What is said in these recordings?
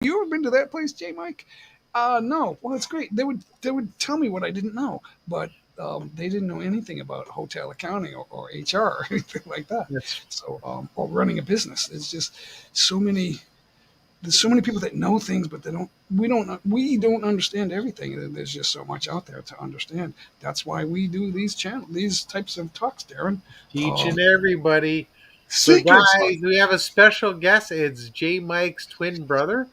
you ever been to that place, J. Mike? No. Well, it's great. They would tell me what I didn't know, but they didn't know anything about hotel accounting or HR or anything like that. That's So, or running a business. It's just so many. There's so many people that know things, but they don't. We don't understand everything. There's just so much out there to understand. That's why we do these types of talks, Darren. teaching Um, everybody. So, Secrets. guys, we have a special guest. It's J Mike's twin brother.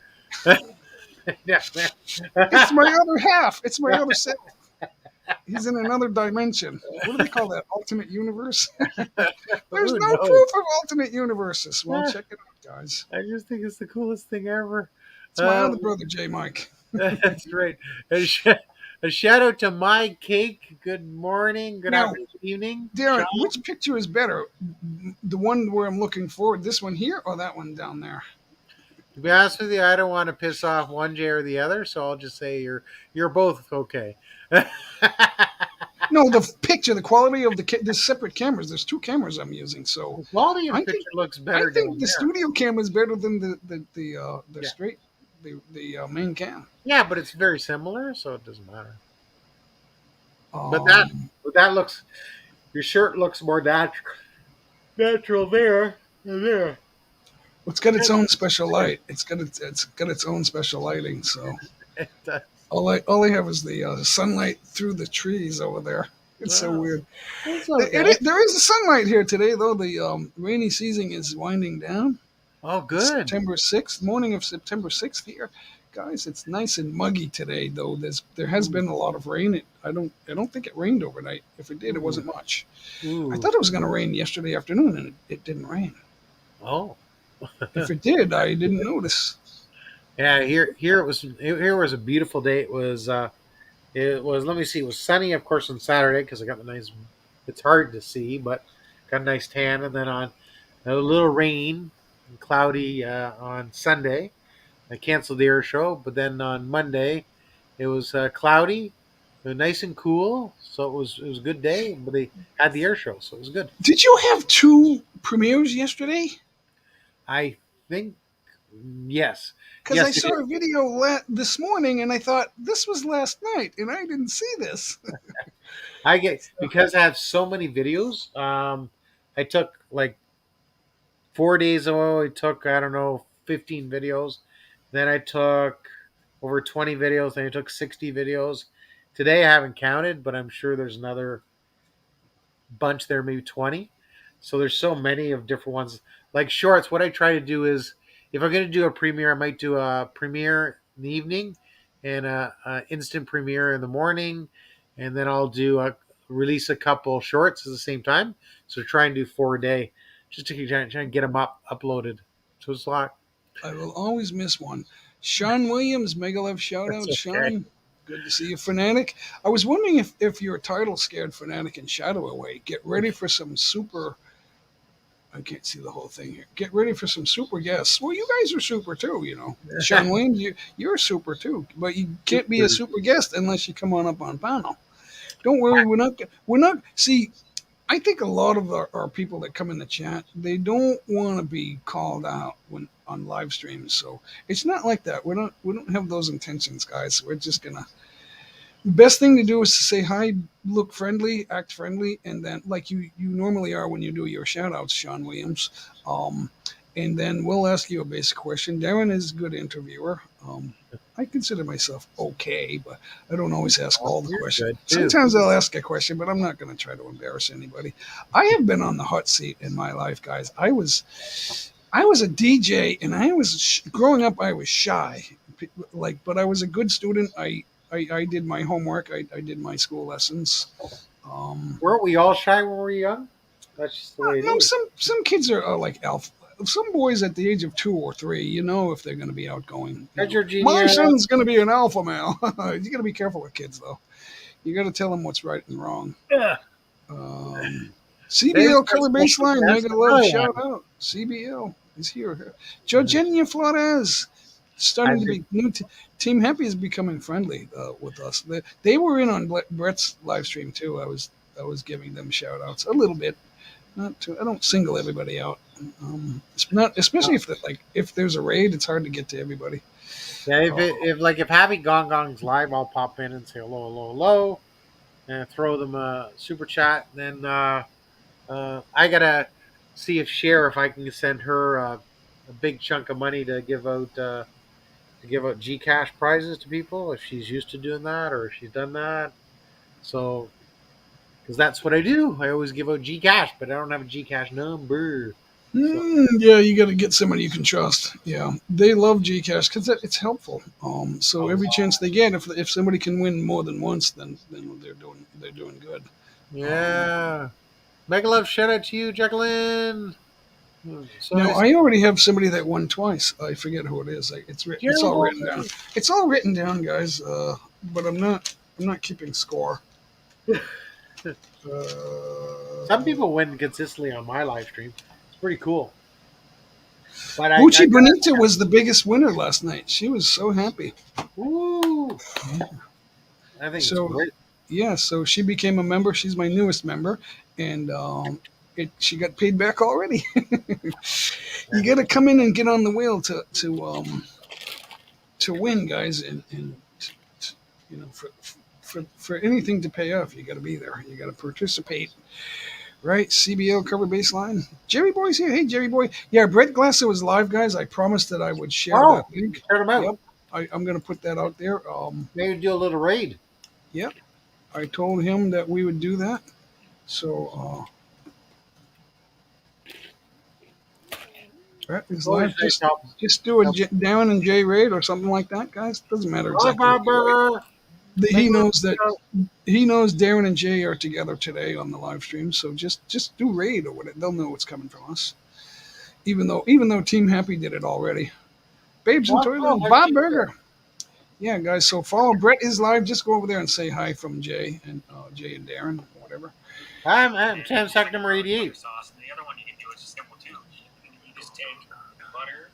Yeah. It's my other half. It's my other self. He's in another dimension. What do they call that? Alternate universe? There's Who no knows? proof of alternate universes. Well, check it out, guys. I just think it's the coolest thing ever. It's my other brother, J. Mike. That's right. A shout out to My Cake. Good morning, good Now, afternoon, good evening. Darren, which picture is better? The one where I'm looking forward, this one here, or that one down there? To be honest with you, I don't want to piss off one Jay or the other, so I'll just say you're both okay. No, the picture, the quality of the separate cameras. There's two cameras I'm using, so The quality of I the think picture looks I better think down the there. studio cam is better than the Yeah, straight the main cam. yeah, but it's very similar, so it doesn't matter. But that Um, but that looks your shirt looks more natural there than there. it's got its own special light. It's got its own special lighting. So It does. all I have is the sunlight through the trees over there. It's so Wow, weird. it's okay. There is a sunlight here today, though. The rainy season is winding down. Oh, It's good. September 6th, morning of September 6th here, guys. It's nice and muggy today, though. There has Ooh, been a lot of rain. I don't think it rained overnight. If it did, it ooh, wasn't much. I ooh. thought it was going to rain yesterday afternoon, and it didn't rain. Oh, If it did, I didn't notice. yeah. Here was a beautiful day. It was. Let me see. It was sunny, of course, on Saturday because I got the nice. It's hard to see, but got a nice tan, and then on a little rain and cloudy on Sunday. I canceled the air show, but then on Monday it was cloudy, nice and cool. So it was a good day, but they had the air show, so it was good. Did you have two premieres yesterday? I think yes, Because I yes, it saw is. a video this morning, and I thought this was last night, and I didn't see this. I get because I have so many videos. I took like 4 days ago. I took I don't know 15 videos. Then I took over 20 videos. Then I took 60 videos. Today I haven't counted, but I'm sure there's another bunch there, maybe 20. So there's so many of different ones. Like shorts, what I try to do is if I'm going to do a premiere, I might do a premiere in the evening and a instant premiere in the morning. And then I'll release a couple shorts at the same time. So try and do 4 a day just to try and get them uploaded. So it's a lot. I will always miss one. Sean Williams, Megalev shout That's out, okay. Sean. Good to see you, Fanatic. I was wondering if your title scared Fanatic and Shadow away. Get ready for some super. I can't see the whole thing here. Get ready for some super guests. Well, you guys are super too, you know. Sean Williams, you're super too, but you can't be a Super. super guest unless you come on up on panel. Don't worry, we're not. We're not. See, I think a lot of our people that come in the chat, they don't want to be called out when on live streams. So it's not like that. We don't have those intentions, guys. We're just gonna. Best thing to do is to say hi, look friendly, act friendly, and then like you normally are when you do your shout outs, Sean Williams. Um, and then we'll ask you a basic question. Darren is a good interviewer. I consider myself okay, but I don't always ask Oh, all the you're questions. good too. Sometimes I'll ask a question, but I'm not going to try to embarrass anybody. I have been on the hot seat in my life, guys. I was a DJ, and growing up. I was shy, but I was a good student. I did my homework. I did my school lessons. Um, Weren't we all shy when we were young? That's just the way it no, is. some kids are like alpha. Some boys at the age of 2 or 3, you know, if they're going to be outgoing. You Hi, know, my Georgina. son's going to be an alpha male. You got to be careful with kids, though. You got to tell them what's right and wrong. Yeah. Um, There's CBL my color special baseline, guest. mega love Oh, shout out. CBL is here. yeah. Georgina Flores starting How's to your be Team Happy is becoming friendly with us. They were in on Brett's live stream too. I was giving them shout outs a little bit. Not too. I don't single everybody out. It's not especially if there's a raid. It's hard to get to everybody. Yeah, if Happy Gong Gong's live, I'll pop in and say hello, hello, hello, and throw them a super chat. Then I gotta see if I can send her a big chunk of money to give out Gcash prizes to people if she's used to doing that or if she's done that. So because that's what I do. I always give out Gcash, but I don't have a Gcash number. So Yeah, you got to get somebody you can trust. Yeah, they love Gcash because it's helpful. So every chance they get, if somebody can win more than once, then they're doing good. Um, yeah, mega love shout out to you, Jacqueline. So Now nice, I already have somebody that won twice. I forget who it is. It's Jerry all boy. written down. It's all written down, guys. But I'm not keeping score. Some Uh, people win consistently on my live stream. It's pretty cool. But I Bucci got Bonita was the biggest winner last night. She was so happy. woo. I think it's So great. yeah, so she became a member. She's my newest member, and she got paid back already. You got to come in and get on the wheel to win, guys, and for anything to pay off, you got to be there. You got to participate. Right, CBL cover baseline. Jerry Boy's here. Hey, Jerry Boy. Yeah, Brett Glasser was live, guys. I promised that I would share Oh, that link. check them out. Yep, I'm going to put that out there. Maybe do a little raid. Yep, I told him that we would do that. So, Brett is Always live. nice help. Just do a Darren and Jay raid or something like that, guys. Doesn't matter exactly. What you like. He knows that Darren and Jay are together today on the live stream. So just do raid or whatever. They'll know what's coming from us. Even though Team Happy did it already. Babes and Toilet, Bob Burger. Yeah, guys. So follow Brett is live. Just go over there and say hi from Jay and Darren, or whatever. I'm 10 second number 88. Sauce. And the other one you can do is just simple too. You just take butter,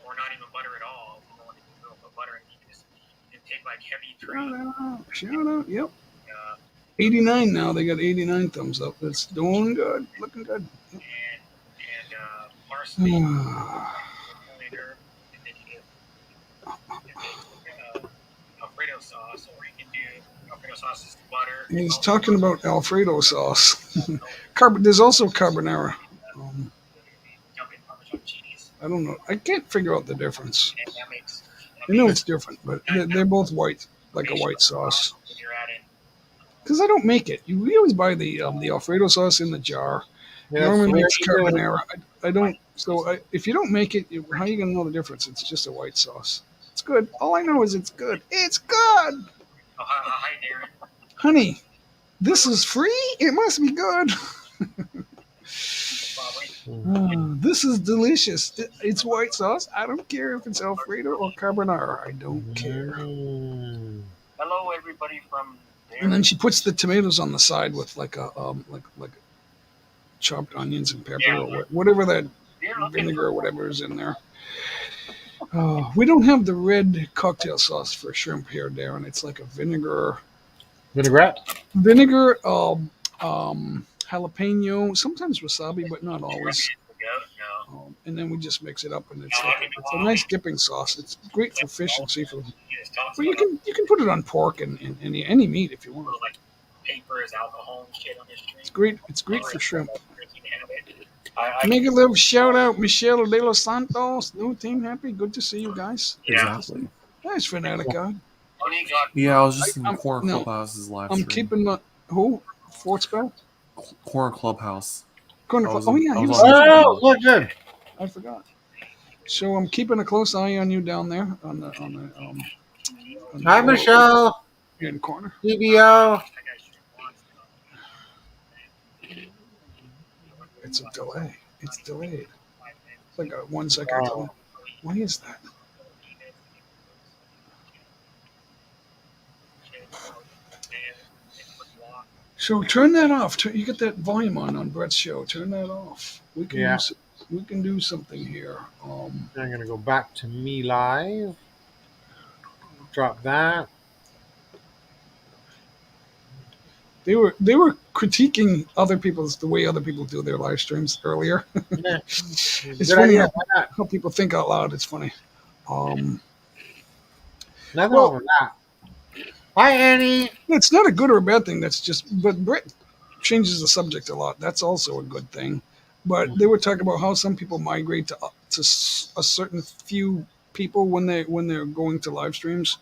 or not even butter at all. If you don't want to put butter in, you take like heavy cream. Shout out. Yep. 89 now. They got 89 thumbs up. That's doing good. Looking good. And parsley, vinegar, and then you get Alfredo sauce, or you can do Alfredo sauce is butter. He's talking about Alfredo sauce. There's also carbonara. Dump in Parmesan cheese, I don't know. I can't figure out the difference. and that makes. I know it's different, but they're both white, like a white sauce. When you're adding. Because I don't make it. We always buy the Alfredo sauce in the jar. Yeah, Norman so makes there you go. carbonara. I don't. So if you don't make it, how are you gonna know the difference? It's just a white sauce. It's good. All I know is it's good. It's good, Oh, hi, Darren. honey. This is free. It must be good. This is delicious. It's white sauce. I don't care if it's Alfredo or carbonara. I don't care. Hello, everybody from there. And then she puts the tomatoes on the side with like chopped onions and pepper or whatever that vinegar or whatever is in there. We don't have the red cocktail sauce for shrimp here, Darren. It's like a vinegar, Vinaigrette? jalapeno, sometimes wasabi, but not always. No. And then we just mix it up, and it's a nice dipping sauce. It's great for fish and seafood. But you can put it on pork and any meat if you want. Little, like, papers, alcohol, and shit on this drink. It's great for shrimp. I Mega Live shout out Michelle De Los Santos, new Team Happy. Good to see you guys. Exactly. Nice fanatic guy. only got Yeah, I was just in I'm- Corn no, Clubhouse's live I'm stream. keeping the who? Fort Spell? Corn Clubhouse. Corner I was oh in- yeah, I he was was on- Oh, look good. I forgot. So I'm keeping a close eye on you down there on the Hi, Michelle. in corner. TBO. It's a delay. It's delayed. It's like a 1 second delay. Why is that? So turn that off. You get that volume on Brett's show. Turn that off. We can do something here. I'm gonna go back to me live. Drop that. They were critiquing the way other people do their live streams earlier. Yeah. It's Good funny idea. how people think out loud. It's funny. Nothing Well, wrong with that. Hi, Annie. it's not a good or a bad thing. That's just, but Brett changes the subject a lot. That's also a good thing. But they were talking about how some people migrate to a certain few people when they're going to live streams,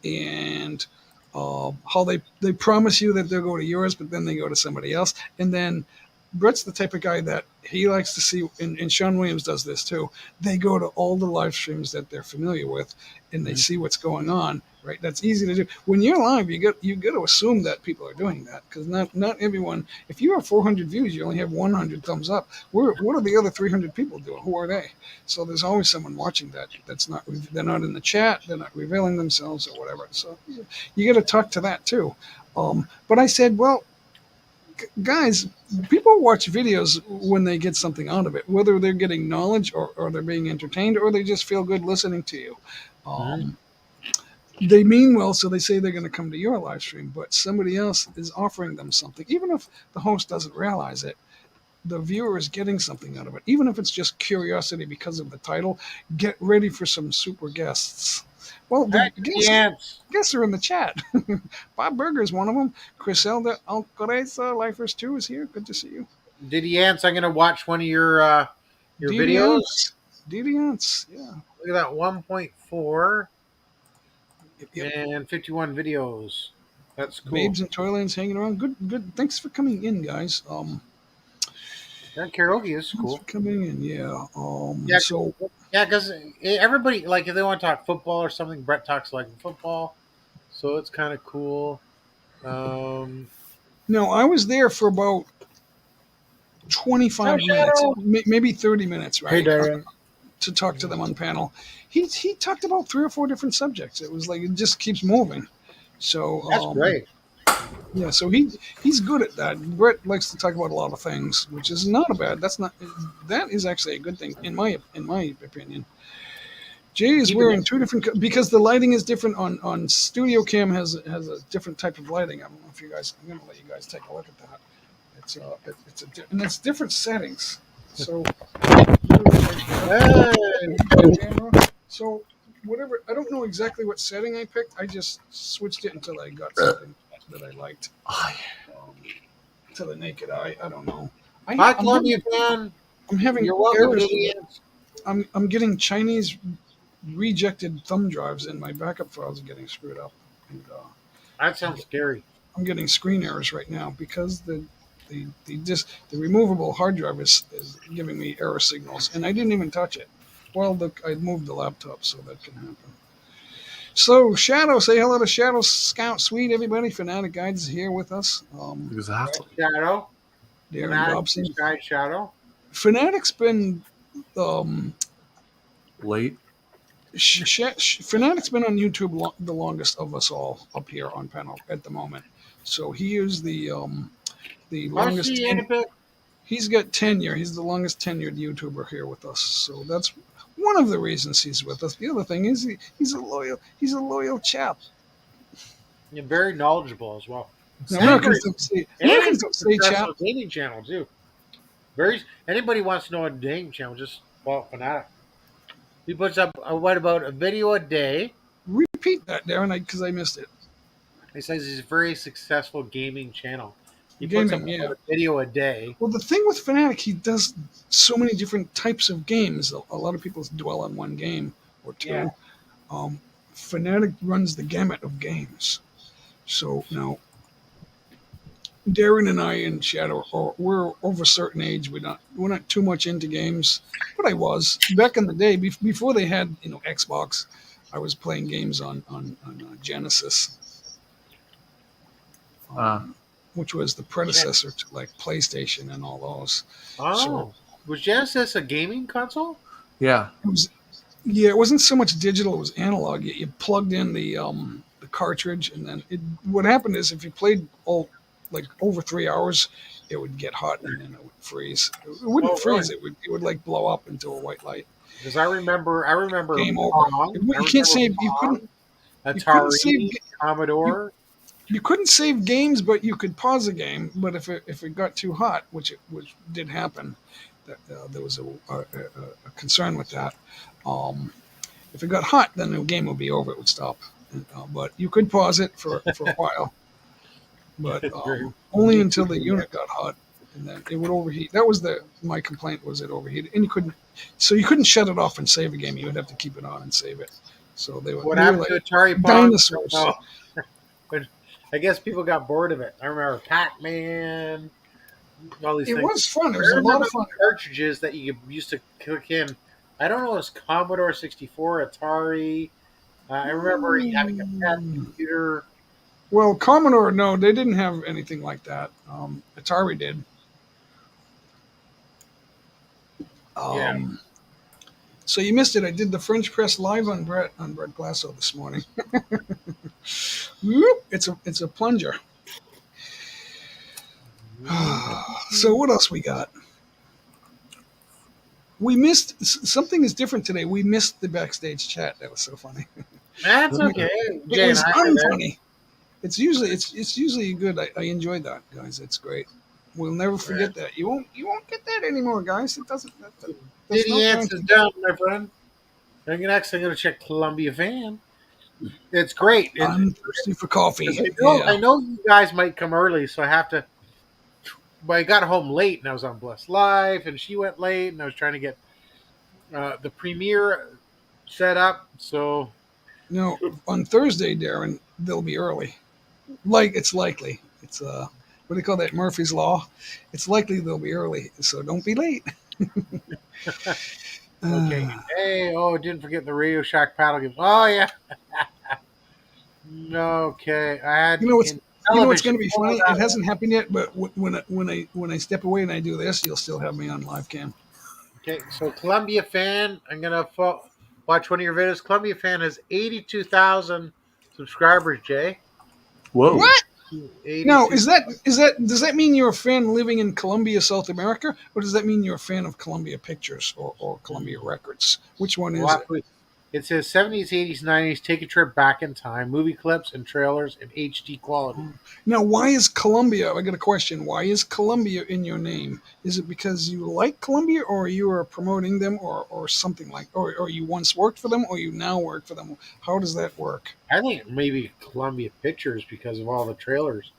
and how they promise you that they'll go to yours, but then they go to somebody else, and then Brett's the type of guy that he likes to see, and Sean Williams does this too. They go to all the live streams that they're familiar with, and they see what's going on. Right, that's easy to do. When you're live, you got to assume that people are doing that, because not everyone. If you have 400 views, you only have 100 thumbs up. What are the other 300 people doing? Who are they? So there's always someone watching that. They're not in the chat. They're not revealing themselves or whatever. So you got to talk to that too. But I said, well, guys, people watch videos when they get something out of it, whether they're getting knowledge or they're being entertained or they just feel good listening to you. They mean well, so they say they're going to come to your live stream, but somebody else is offering them something. Even if the host doesn't realize it, the viewer is getting something out of it. Even if it's just curiosity because of the title, get ready for some super guests. Well, the guests are in the chat. Bob Berger is one of them. Criselda Alcoreza, Lifers 2 is here. Good to see you. Diddy Ants, I'm going to watch one of your videos. Diddy Ants, yeah. Look at that, 1.4 Yep. and 51 videos. That's cool. Babes and Toylands hanging around. Good. Thanks for coming in, guys. That karaoke is cool. Thanks for coming in, yeah. Because everybody, like, if they want to talk football or something, Brett talks like football, so it's kind of cool. No, I was there for about 25 minutes, maybe 30 minutes, right? Hey, Darren. To talk to them on panel. He talked about 3 or 4 different subjects. It was like it just keeps moving. So that's great. Yeah, so he's good at that. Brett likes to talk about a lot of things, which is not a bad. That is actually a good thing in my opinion. Jay is wearing 2 different because the lighting is different on Studio Cam has a different type of lighting. I don't know if you guys. I'm going to let you guys take a look at that. And it's different settings. So. So whatever, I don't know exactly what setting I picked. I just switched it until I got something that I liked. To the naked eye, I don't know. Hi, Columbia fan. I'm having errors. I'm getting Chinese rejected thumb drives, and my backup files are getting screwed up. And, that sounds scary. I'm getting screen errors right now because the removable hard drive is giving me error signals, and I didn't even touch it. Well, I moved the laptop, so that can happen. So, Shadow, say hello to Shadow Scout Sweet, everybody. Fanatic Guides is here with us. Exactly. Shadow. Darren Robson. Guide Shadow. Fanatic's been late. Fanatic's been on YouTube the longest of us all up here on panel at the moment. So he is the longest. He's got tenure. He's the longest tenured YouTuber here with us. So that's one of the reasons he's with us. The other thing is he's a loyal chap. You're very knowledgeable as well. Americans don't say chap. Gaming channel too. Anybody wants to know a gaming channel, just follow Fanatic. He puts up about a video a day. Repeat that, Darren, because I missed it. He says he's a very successful gaming channel. He puts up a video a day. Well, the thing with Fanatic, he does so many different types of games. A lot of people dwell on one game or two. Yeah. Fanatic runs the gamut of games. So now, Darren and I and Shadow, we're over a certain age. We're not too much into games, but I was back in the day before they had Xbox. I was playing games on Genesis. Which was the predecessor to like PlayStation and all those. Was Genesis a gaming console? Yeah. It wasn't so much digital; it was analog. You plugged in the cartridge, and then what happened is if you played over 3 hours, it would get hot and then it would freeze. It wouldn't freeze; it would like blow up into a white light. Because I remember. Game over. You can't save. You couldn't. Atari, Commodore. You couldn't save games, but you could pause a game. But if it got too hot, which did happen, there was a concern with that. If it got hot, then the game would be over. It would stop, but you could pause it for a while. But Very only neat. until the unit got hot, and then it would overheat. That was my complaint was it overheated, and you couldn't shut it off and save a game. You would have to keep it on and save it. So they What were happened like to Atari Pong? dinosaurs. Oh, but I guess people got bored of it. I remember Pac-Man, all these It things. was fun. It I was a lot remember of fun. cartridges that you used to click in. I don't know, it was Commodore 64, Atari. I remember having a pet computer. Well, Commodore, no, they didn't have anything like that. Atari did. Yeah. So you missed it. I did the French press live on Brett Glasso this morning. Whoop, it's a plunger. So what else we got? We missed something is different today. We missed the backstage chat. That was so funny. That's okay. Jay It was and I were there. unfunny. It's usually good. I enjoy that, guys. It's great. We'll never forget that. You won't get that anymore, guys. It doesn't. That's Diddy not Ants going is down, my friend. I'm actually going to check Columbia Fan. It's great. I'm thirsty for coffee. I know you guys might come early, so I have to. But I got home late, and I was on Blessed Live, and she went late, and I was trying to get the premiere set up. So No, on Thursday, Darren, they'll be early. It's likely. It's what do they call that? Murphy's Law. It's likely they'll be early, so don't be late. okay. Hey, didn't forget the Radio Shack paddle games. Oh yeah. Okay, I had. You know what's going to be funny? television. It hasn't happened yet, but when I step away and I do this, you'll still have me on live cam. Okay, so Columbia Fan, I'm gonna watch one of your videos. Columbia Fan has 82,000 subscribers. Jay. Whoa. What? 82 Now, does that mean you're a fan living in Colombia, South America, or does that mean you're a fan of Columbia Pictures or Columbia Records? Which one is it? It says 70s, 80s, 90s. Take a trip back in time. Movie clips and trailers in HD quality. Now, why is Columbia? I got a question. Why is Columbia in your name? Is it because you like Columbia, or you are promoting them, or something like, or you once worked for them, or you now work for them? How does that work? I think maybe Columbia Pictures because of all the trailers.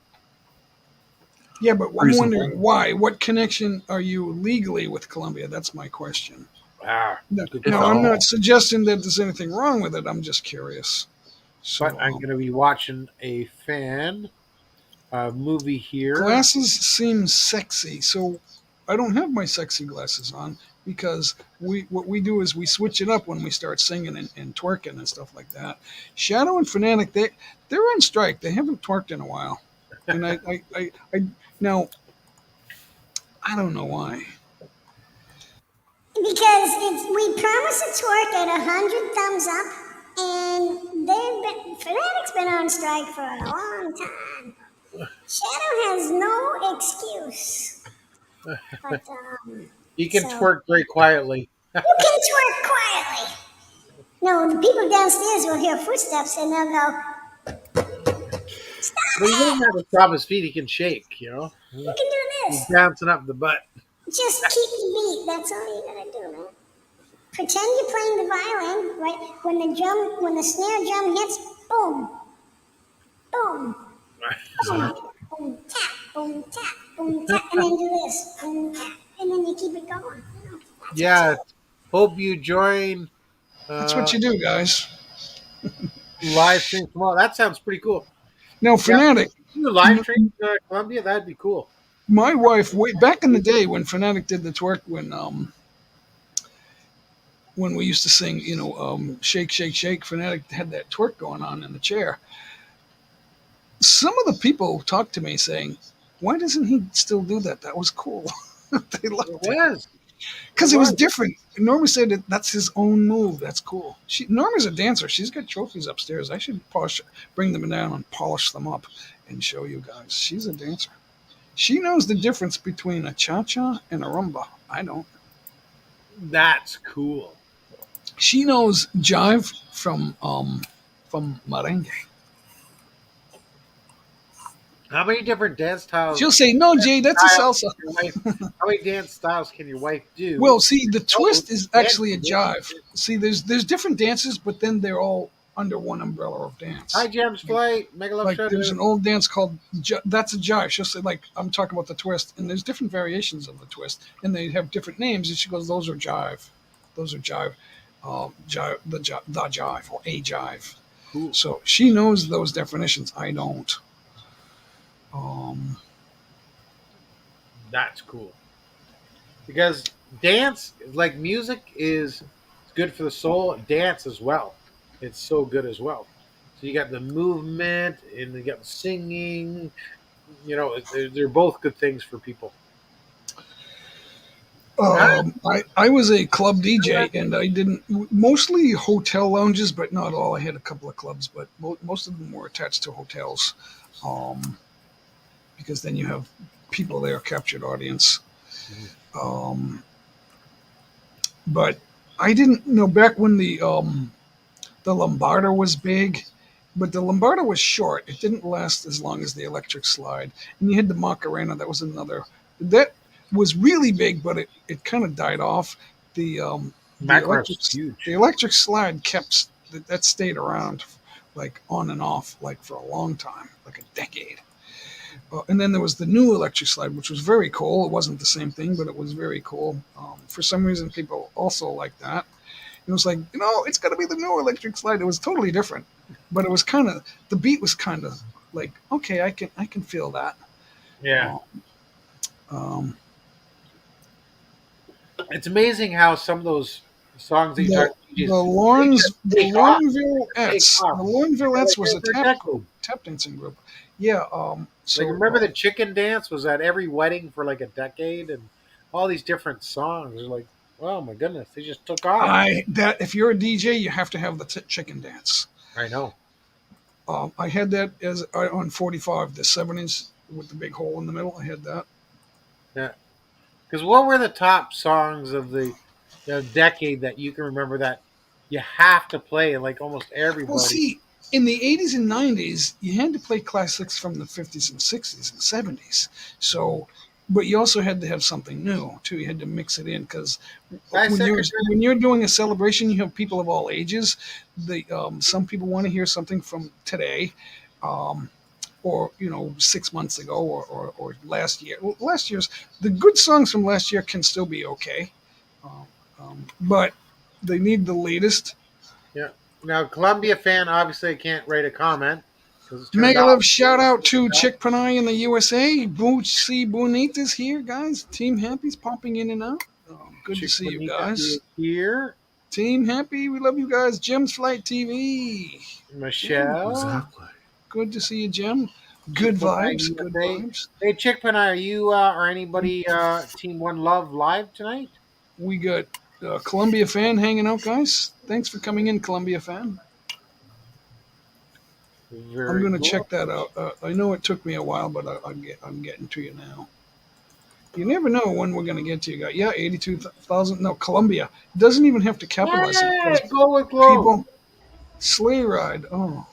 Yeah, but I'm Reason wondering why. What connection are you legally with Columbia? That's my question. No, good I'm call. not suggesting that there's anything wrong with it. I'm just curious. So, But I'm going to be watching a fan movie here. glasses seem sexy, so I don't have my sexy glasses on because what we do is we switch it up when we start singing and twerking and stuff like that. Shadow and Fanatic, they're on strike. They haven't twerked in a while, and I now I don't know why. Because we promised to twerk at 100 thumbs up, and Fanatic's been on strike for a long time. Shadow has no excuse. But You can so- twerk very quietly. you can twerk quietly. No, the people downstairs will hear footsteps and they'll go, But he doesn't have to stop his feet. He can shake, you know. you can do He's this. bouncing up the butt. Just keep the beat. That's all you gotta do, man. Pretend you're playing the violin, right? When the snare drum hits, boom, boom, boom, boom, tap, boom, tap, boom, tap, and then do this, boom, tap, and then you keep it going. You know? Yeah. Hope you join That's what you do, guys. live stream tomorrow. That sounds pretty cool. Now, Fanatic. You live stream Columbia? That'd be cool. My wife, way back in the day when Fanatic did the twerk, when we used to sing, shake, shake, shake, Fanatic had that twerk going on in the chair. Some of the people talked to me saying, "Why doesn't he still do that? That was cool." They loved It it was. because it was different. Norma said that's his own move. That's cool. Norma's a dancer. She's got trophies upstairs. I should bring them down and polish them up and show you guys. She's a dancer. She knows the difference between a cha-cha and a rumba. I don't. That's cool. She knows jive from merengue. How many different dance styles? She'll say, "No, Jay, that's a salsa." How many dance styles can your wife do? Well, see, the twist is actually a jive. See, there's different dances, but then they're all under one umbrella of dance. Hi, Gems Flight. Mega Love Like Shout there's out. an old dance called that's a jive. She'll say like I'm talking about the twist, and there's different variations of the twist, and they have different names. And she goes, "Those are jive, those are jive, the jive or a jive." Cool. So she knows those definitions. I don't. That's cool. Because dance, like music, is good for the soul. Dance as well. It's so good as well. So you got the movement and you got the singing. You know, they're both good things for people. I was a club DJ, and I didn't mostly hotel lounges, but not all. I had a couple of clubs, but most of them were attached to hotels, because then you have people there, captured audience. But I didn't know back when the Lombardo was big, but the Lombardo was short. It didn't last as long as the Electric Slide, and you had the Macarena. That was another that was really big, but it kind of died off. The Macaro's huge. the Electric Slide kept that stayed around like on and off like for a long time, like a decade. And then there was the new Electric Slide, which was very cool. It wasn't the same thing, but it was very cool. For some reason, people also liked that. It was like, it's got to be the new Electric Slide. It was totally different, but it was kind of the beat was kind of like, okay, I can feel that. Yeah. It's Um, amazing how some of those songs that you the talk the Laurenvilleettes was a tap group. tap dancing group. Yeah. So Like, remember the chicken dance was at every wedding for like a decade, and all these different songs. They're like, oh my goodness, they just took off. if you're a DJ, you have to have the chicken dance. I know. I had that as on 45, the 7-inch with the big hole in the middle. I had that. Yeah. Because what were the top songs of the decade that you can remember that you have to play like almost everybody? Well, see, in the 80s and 90s, you had to play classics from the 50s and 60s and 70s. So, but you also had to have something new too. You had to mix it in because when you're doing a celebration, you have people of all ages. Some people want to hear something from today, or 6 months ago, or last year. Well, last year's the good songs from last year can still be okay, but they need the latest. Yeah. Now, Columbia fan, obviously, can't write a comment. Mega love shout out to Chick Panay in the USA. Bootsy Bonitas here, guys. Team Happy's popping in and out. Good to see you guys. Here. Team Happy, we love you guys. Gems Flight TV. Michelle. Exactly. Good to see you, Gem. Good vibes. Good vibes. Hey, Chick Panay, are you or anybody Team One Love live tonight? We got Columbia fan hanging out, guys. Thanks for coming in, Columbia fan. I'm going to check that out. I know it took me a while, but I'm getting to you now. You never know when we're going to get to you guys. Yeah, 82,000. No, Columbia. It doesn't even have to capitalize it. Go with Glow. People, sleigh ride. Oh,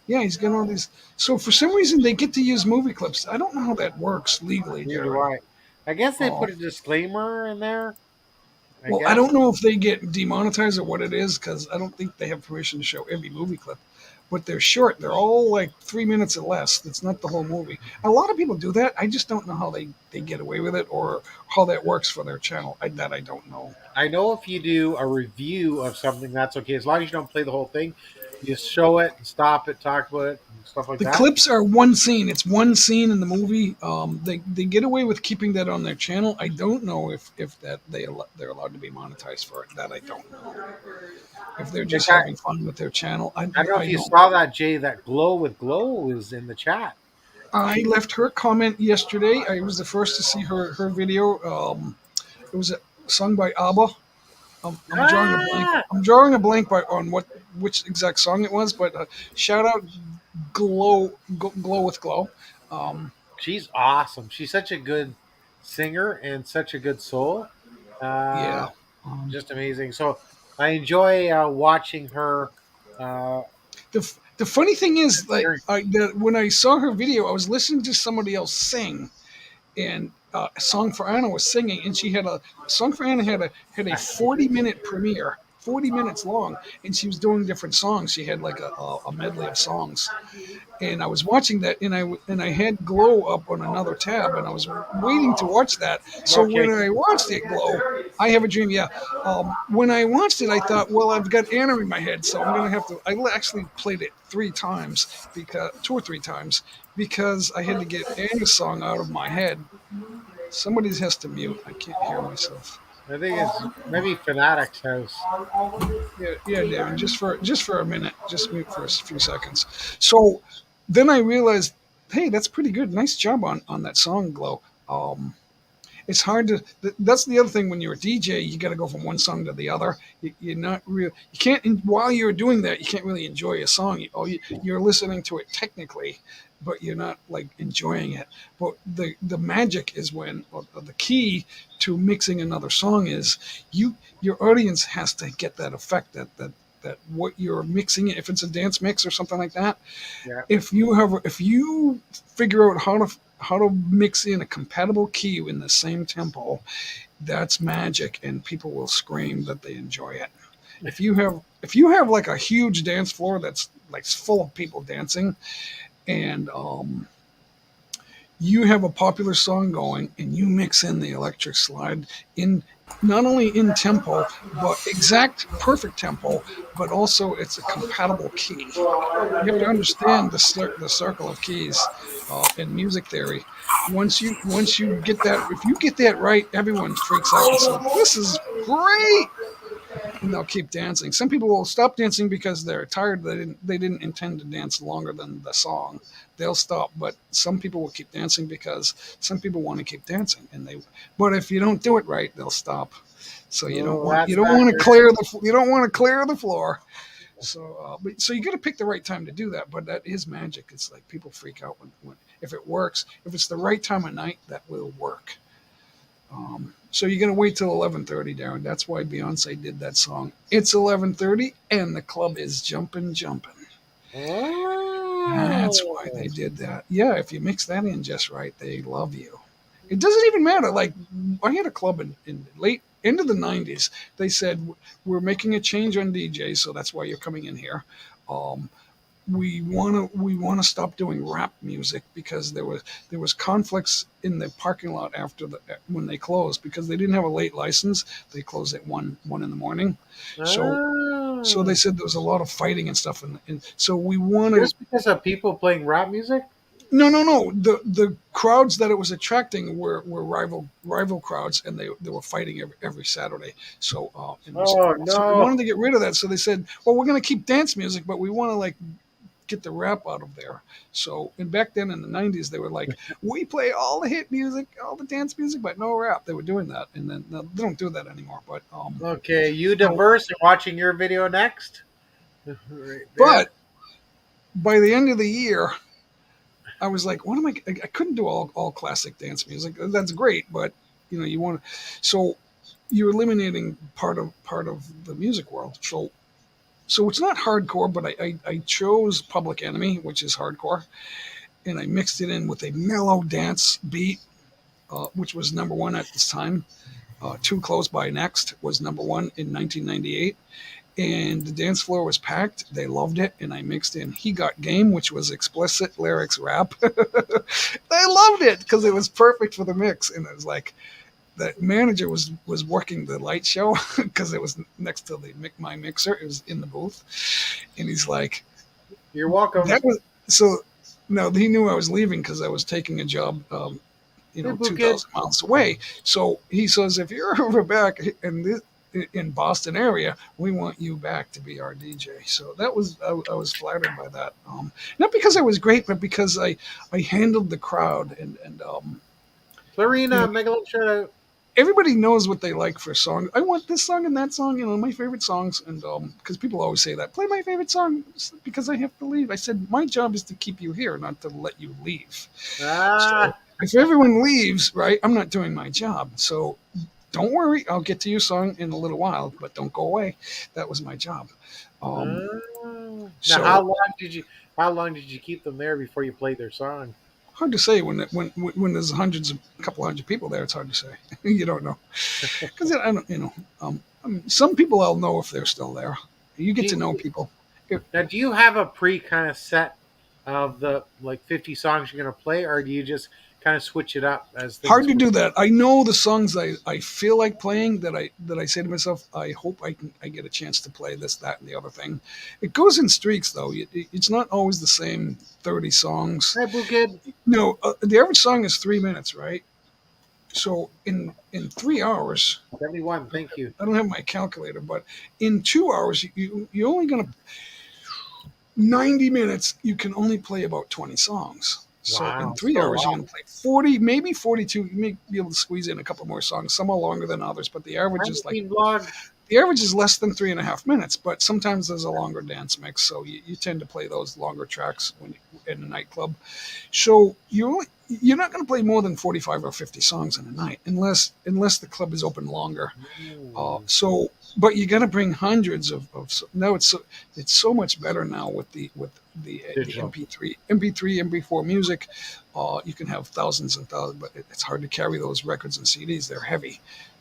yeah, he's got all these. So for some reason, they get to use movie clips. I don't know how that works legally. Neither do I. I guess they put a disclaimer in there. I don't know if they get demonetized or what it is, because I don't think they have permission to show every movie clip. But they're short. They're all like 3 minutes or less. That's not the whole movie. A lot of people do that. I just don't know how they get away with it or how that works for their channel. I don't know. I know if you do a review of something, that's okay. As long as you don't play the whole thing, you just show it and stop it, talk about it, and stuff like that. The clips are one scene. It's one scene in the movie. They get away with keeping that on their channel. I don't know if that they're allowed to be monetized for it. That I don't know. If they're just having fun with their channel. I don't know if you saw that, Jay, that Glow with Glow is in the chat. I left her comment yesterday. I was the first to see her video. It was sung by ABBA. I'm drawing a blank. I'm drawing a blank on which exact song it was, but shout out Glow with Glow. She's awesome. She's such a good singer and such a good soul. Yeah. Just amazing. So I enjoy watching her. The funny thing is, like, when I saw her video, I was listening to somebody else sing, and Song for Anna was singing, and she had Song for Anna had a 40-minute premiere, 40 minutes long, and she was doing different songs. She had like a medley of songs, and I was watching that, and I had Glow up on another tab, and I was waiting to watch that. So Okay. when I watched it, Glow, I Have a Dream, yeah. When I watched it, I thought, well, I've got Anna in my head, so I'm gonna have to. I actually played it 3 times, because 2 or 3 times, because I had to get Anna's song out of my head. Somebody has to mute. I can't hear myself. I think it's maybe Fanatic's house. Yeah, yeah, Darren. Just for a minute, just mute for a few seconds. So then I realized, hey, that's pretty good. Nice job on that song, Glow. Um, it's hard to. That's the other thing when you're a DJ. You got to go from one song to the other. You're not real. You can't. While you're doing that, you can't really enjoy a song. You're listening to it technically, but you're not like enjoying it. But the magic is when, or the key to mixing another song is your audience has to get that effect that what you're mixing. If it's a dance mix or something like that, Yeah. if you figure out how to mix in a compatible key in the same tempo, that's magic, and people will scream that they enjoy it. If you have like a huge dance floor that's like full of people dancing, and you have a popular song going, and you mix in the electric slide in, not only in tempo, but exact perfect tempo, but also it's a compatible key. You have to understand the circle of keys in music theory. Once you get that, if you get that right, everyone freaks out and says, "This is great," and they'll keep dancing. Some people will stop dancing because they're tired. They didn't intend to dance longer than the song. They'll stop, but some people will keep dancing because some people want to keep dancing, and they. But if you don't do it right, they'll stop. So you don't Oh, want that's you don't want to factor. clear the floor. So so you got to pick the right time to do that. But that is magic. It's like people freak out when if it works. If it's the right time of night, that will work. So you're gonna wait till 11:30, Darren. That's why Beyonce did that song. It's 11:30, and the club is jumping. That's why Oh. they did that. Yeah, if you mix that in just right, they love you. It doesn't even matter. Like I had a club in late into the '90s. They said we're making a change on DJs, so that's why you're coming in here. Um, we want to stop doing rap music because there was conflicts in the parking lot after when they closed because they didn't have a late license. They closed at one in the morning. So they Oh. said there was a lot of fighting and stuff, and so we want to. Just because of people playing rap music? No. The crowds that it was attracting were rival crowds, and they were fighting every Saturday. So Oh so we no. wanted to get rid of that. So they said, well, we're going to keep dance music, but we want to like get the rap out of there. So, and back then in the '90s, they were like, we play all the hit music, all the dance music, but no rap. They were doing that, and then no, they don't do that anymore. Okay, you diverse and watching your video next. Right there. But by the end of the year, I was like, what am I couldn't do all classic dance music. That's great, but you want to. So you're eliminating part of the music world. So it's not hardcore, but I chose Public Enemy, which is hardcore, and I mixed it in with a mellow dance beat, which was number one at this time. Too Close by Next was number one in 1998. And the dance floor was packed. They loved it. And I mixed in He Got Game, which was explicit lyrics rap. They loved it because it was perfect for the mix. And it was like, the manager was working the light show because it was next to my mixer. It was in the booth. And he's like, You're welcome. that was so. No, he knew I was leaving because I was taking a job, Hey, Boo Kid. 2,000 miles away. So he says, if you're ever back in Boston area, we want you back to be our DJ. So I was flattered by that. Not because I was great, but because I handled the crowd and Clarina, Megalon shout out. everybody knows what they like for a song. I want this song and that song, my favorite songs. And because people always say that, play my favorite song because I have to leave. I said, my job is to keep you here, not to let you leave. So if everyone leaves, right, I'm not doing my job. So don't worry, I'll get to your song in a little while, but don't go away. That was my job. Now, So how long did you keep them there before you played their song? hard to say when there's a couple hundred people there. It's hard to say. You don't know because I don't. Some people I'll know if they're still there. You get Do to know you, people. now, do you have a pre kind of set of the like 50 songs you're going to play, or do you just kind of switch it up as Hard things? to do that. I know the songs I feel like playing that I say to myself, I hope I get a chance to play this, that, and the other thing. It goes in streaks though. It's not always the same 30 songs. Hi, Boo Kid. No, the average song is 3 minutes, right? So in 3 hours, 71. Thank you. I don't have my calculator, but in 2 hours, you're only gonna 90 minutes. You can only play about 20 songs. So in Wow, 3 hours, so you're gonna play 40, maybe 42. You may be able to squeeze in a couple more songs. Some are longer than others, but the average is like vlog. the average is less than 3.5 minutes. But sometimes there's a longer dance mix, so you tend to play those longer tracks when in a nightclub. So you're not going to play more than 45 or 50 songs in a night, unless the club is open longer. But you got to bring hundreds of now it's so much better now with the Digital. MP3 MP4 music. You can have thousands and thousands, but it's hard to carry those records and CDs. They're heavy.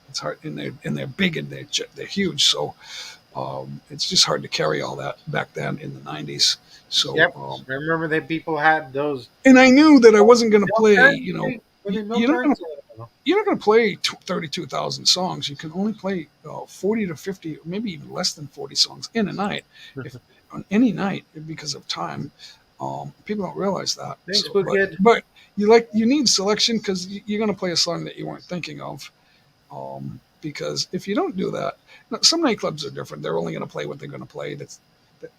It's hard, and they're big, and they're huge. So it's just hard to carry all that back then in the 90s. So Yep. I remember that people had those. and I knew that I wasn't going to play. Were they milk You're not cartons? going to play 32,000 songs. You can only play 40 to 50, maybe even less than 40 songs in a night, on any night because of time. People don't realize that. Thanks, Boo Kid. But you need selection because you're going to play a song that you weren't thinking of. Because if you don't do that, now, some nightclubs are different. They're only going to play what they're going to play.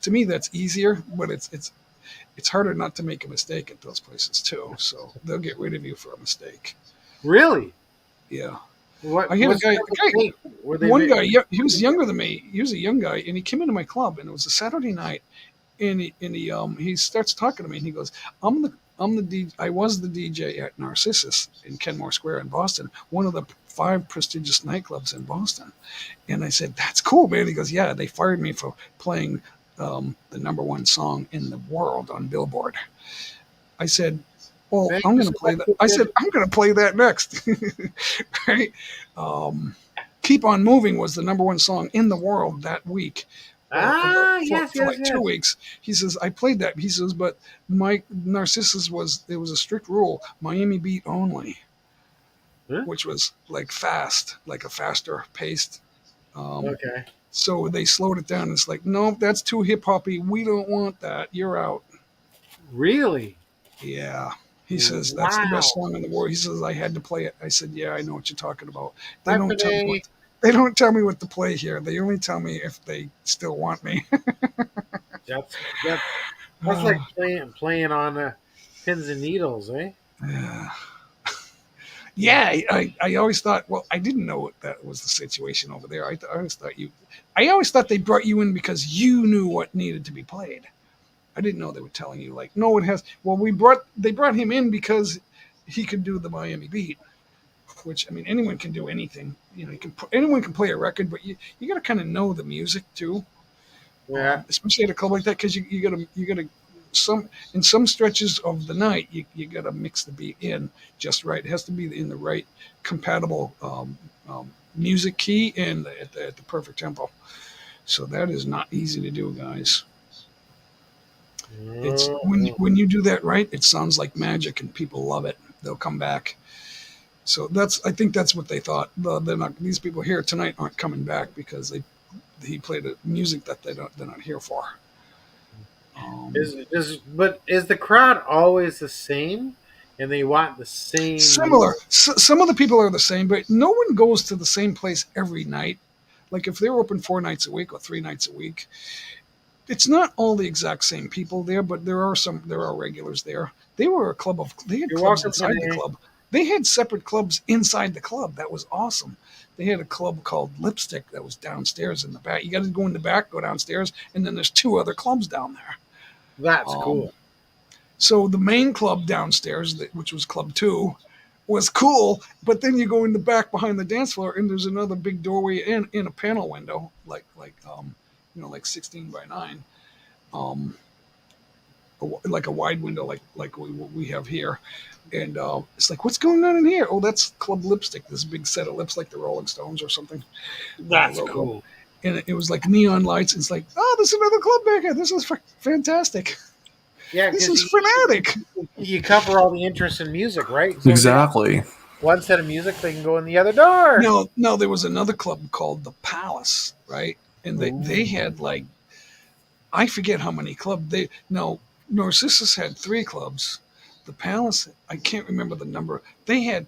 To me, that's easier, but it's harder not to make a mistake at those places too. So they'll get rid of you for a mistake. Really? Yeah. What? I had a what's guy. the The mistake? Were they one ma- guy, he was younger than me. He was a young guy, and he came into my club, and it was a Saturday night, and he starts talking to me, and he goes, I'm the DJ. I was the DJ at Narcissus in Kenmore Square in Boston, one of the 5 prestigious nightclubs in Boston. And I said, "That's cool, man." He goes, "Yeah, they fired me for playing the #1 song in the world on Billboard." I said, "Well, Thank I'm you going to so play much, that." I Boo said, Kid. "I'm going to play that next." Right? "Keep on Moving" was the #1 song in the world that week. Yes, For yes, like 2 yes. weeks. He says, "I played that." He says, "But my Narcissus there was a strict rule, Miami beat only, Huh? which was like fast, like a faster paced. Okay. So they slowed it down. It's like, no, that's too hip hoppy. We don't want that. You're out." Really? Yeah. He says, "That's the best Wow. song in the world." He says, "I had to play it." I said, "Yeah, I know what you're talking about. They Hi, don't tell me Renee. they don't tell me what to play here. They only tell me if they still want me." That's that, that's like playing on pins and needles, eh? Yeah. Yeah, I always thought. Well, I didn't know that was the situation over there. I always thought they brought you in because you knew what needed to be played. I didn't know they were telling you like, no, it has. Well, they brought him in because he could do the Miami beat, which I mean, anyone can do anything. Anyone can play a record, but you got to kind of know the music too. Yeah. Especially at a club like that, because you gotta in some stretches of the night you gotta mix the beat in just right. It has to be in the right compatible music key and at the perfect tempo. So that is not easy to do, guys. It's when you do that right, it sounds like magic, and people love it. They'll come back. So I think that's what they thought. These people here tonight aren't coming back because he played a music that they're not here for. But is the crowd always the same, and they want the same? Similar. Some of the people are the same, but no one goes to the same place every night. Like if they're open 4 nights a week or 3 nights a week, it's not all the exact same people there, but there are regulars there. They had You're clubs welcome inside the today. club. They had separate clubs inside the club. That was awesome. They had a club called Lipstick that was downstairs in the back. You got to go in the back, go downstairs, and then there's 2 other clubs down there. That's Um, cool. So the main club downstairs, which was Club 2, was cool. But then you go in the back behind the dance floor, and there's another big doorway in a panel window, like 16 by 9, like a wide window, like we have here. And it's like, what's going on in here? Oh, that's Club Lipstick. This big set of lips, like the Rolling Stones or something. That's Logo. cool. And it was like neon lights. It's like, oh, there's another club back here. This is fantastic. Yeah, This because is fanatic. you cover all the interests in music, right? So Exactly. one set of music, they can go in the other door. No, there was another club called the Palace, right? And they had like, I forget how many clubs. Narcissus had 3 clubs. The Palace, I can't remember the number. They had,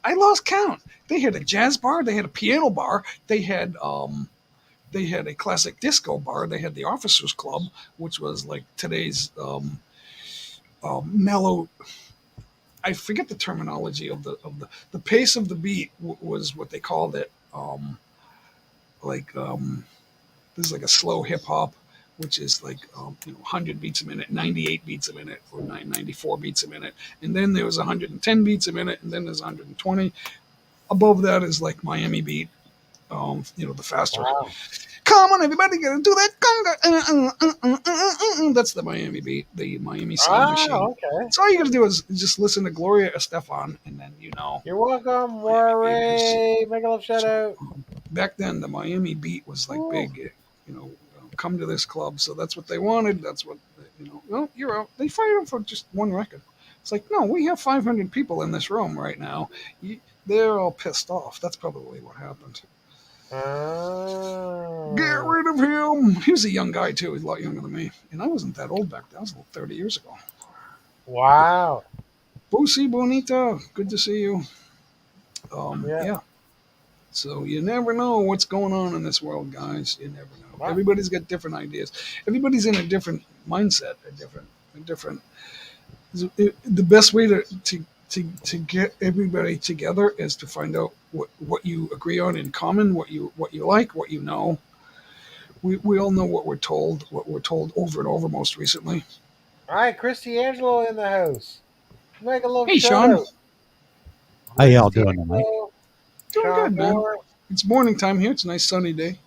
I lost count. They had a jazz bar. They had a piano bar. They had a classic disco bar. They had the Officers Club, which was like today's mellow. I forget the terminology of the pace of the beat was what they called it. This is like a slow hip hop, which is like 100 beats a minute, 98 beats a minute, or 94 beats a minute, and then there was 110 beats a minute, and then there's 120. Above that is like Miami beat. The faster. Wow. Come on, everybody, gonna do that conga. That's the Miami beat, the Miami sound machine. Okay. So all you gotta do is just listen to Gloria Estefan, and then You're welcome, Warray. Make a little shout out. Back then, the Miami beat was like big. Come to this club. So that's what they wanted. That's what Well, you're out. They fired them for just one record. It's like, no, we have 500 people in this room right now. They're all pissed off. That's probably what happened. Get rid of him. He was a young guy too. He's a lot younger than me, and I wasn't that old back then. I was about 30 years ago. Wow. Busi Bonita, good to see you. Yeah. Yeah. So you never know what's going on in this world, guys. You never know. Wow. Everybody's got different ideas. Everybody's in a different mindset. A different. The best way to get everybody together is to find out what you agree on in common, what you like, what you know. We all know what we're told over and over most recently. All right, Christy Angelo in the house. Make a little Hey, shout Sean. out. How y'all doing tonight? Doing Sean good, man. Moore. It's morning time here. It's a nice sunny day.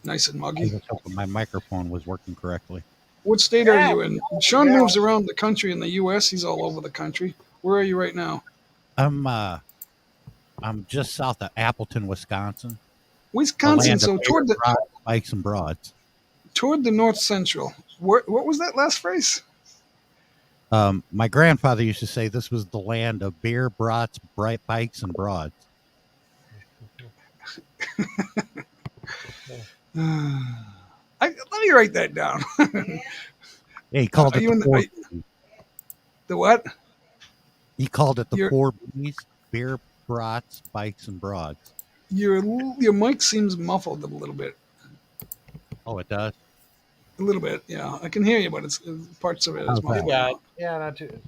Nice and I muggy. was hoping my microphone was working correctly. What state Yeah. are you in? Sean Yeah. moves around the country in the U.S. He's all over the country. Where are you right now? I'm just south of Appleton, Wisconsin. the Wisconsin. land So of toward the bikes and broads. north central. What was that last phrase? My grandfather used to say this was the land of beer, brats, bright bikes, and broads. Let me write that down. Yeah, he called Are it you in the the- four. are- The what? He called it the You're- 4 B's: beer, brats, bikes, and broads. Your mic seems muffled a little bit. Oh, it does. A little bit, yeah. I can hear you, but it's parts of it is How's that? Too muffled. bad. Yeah, not too.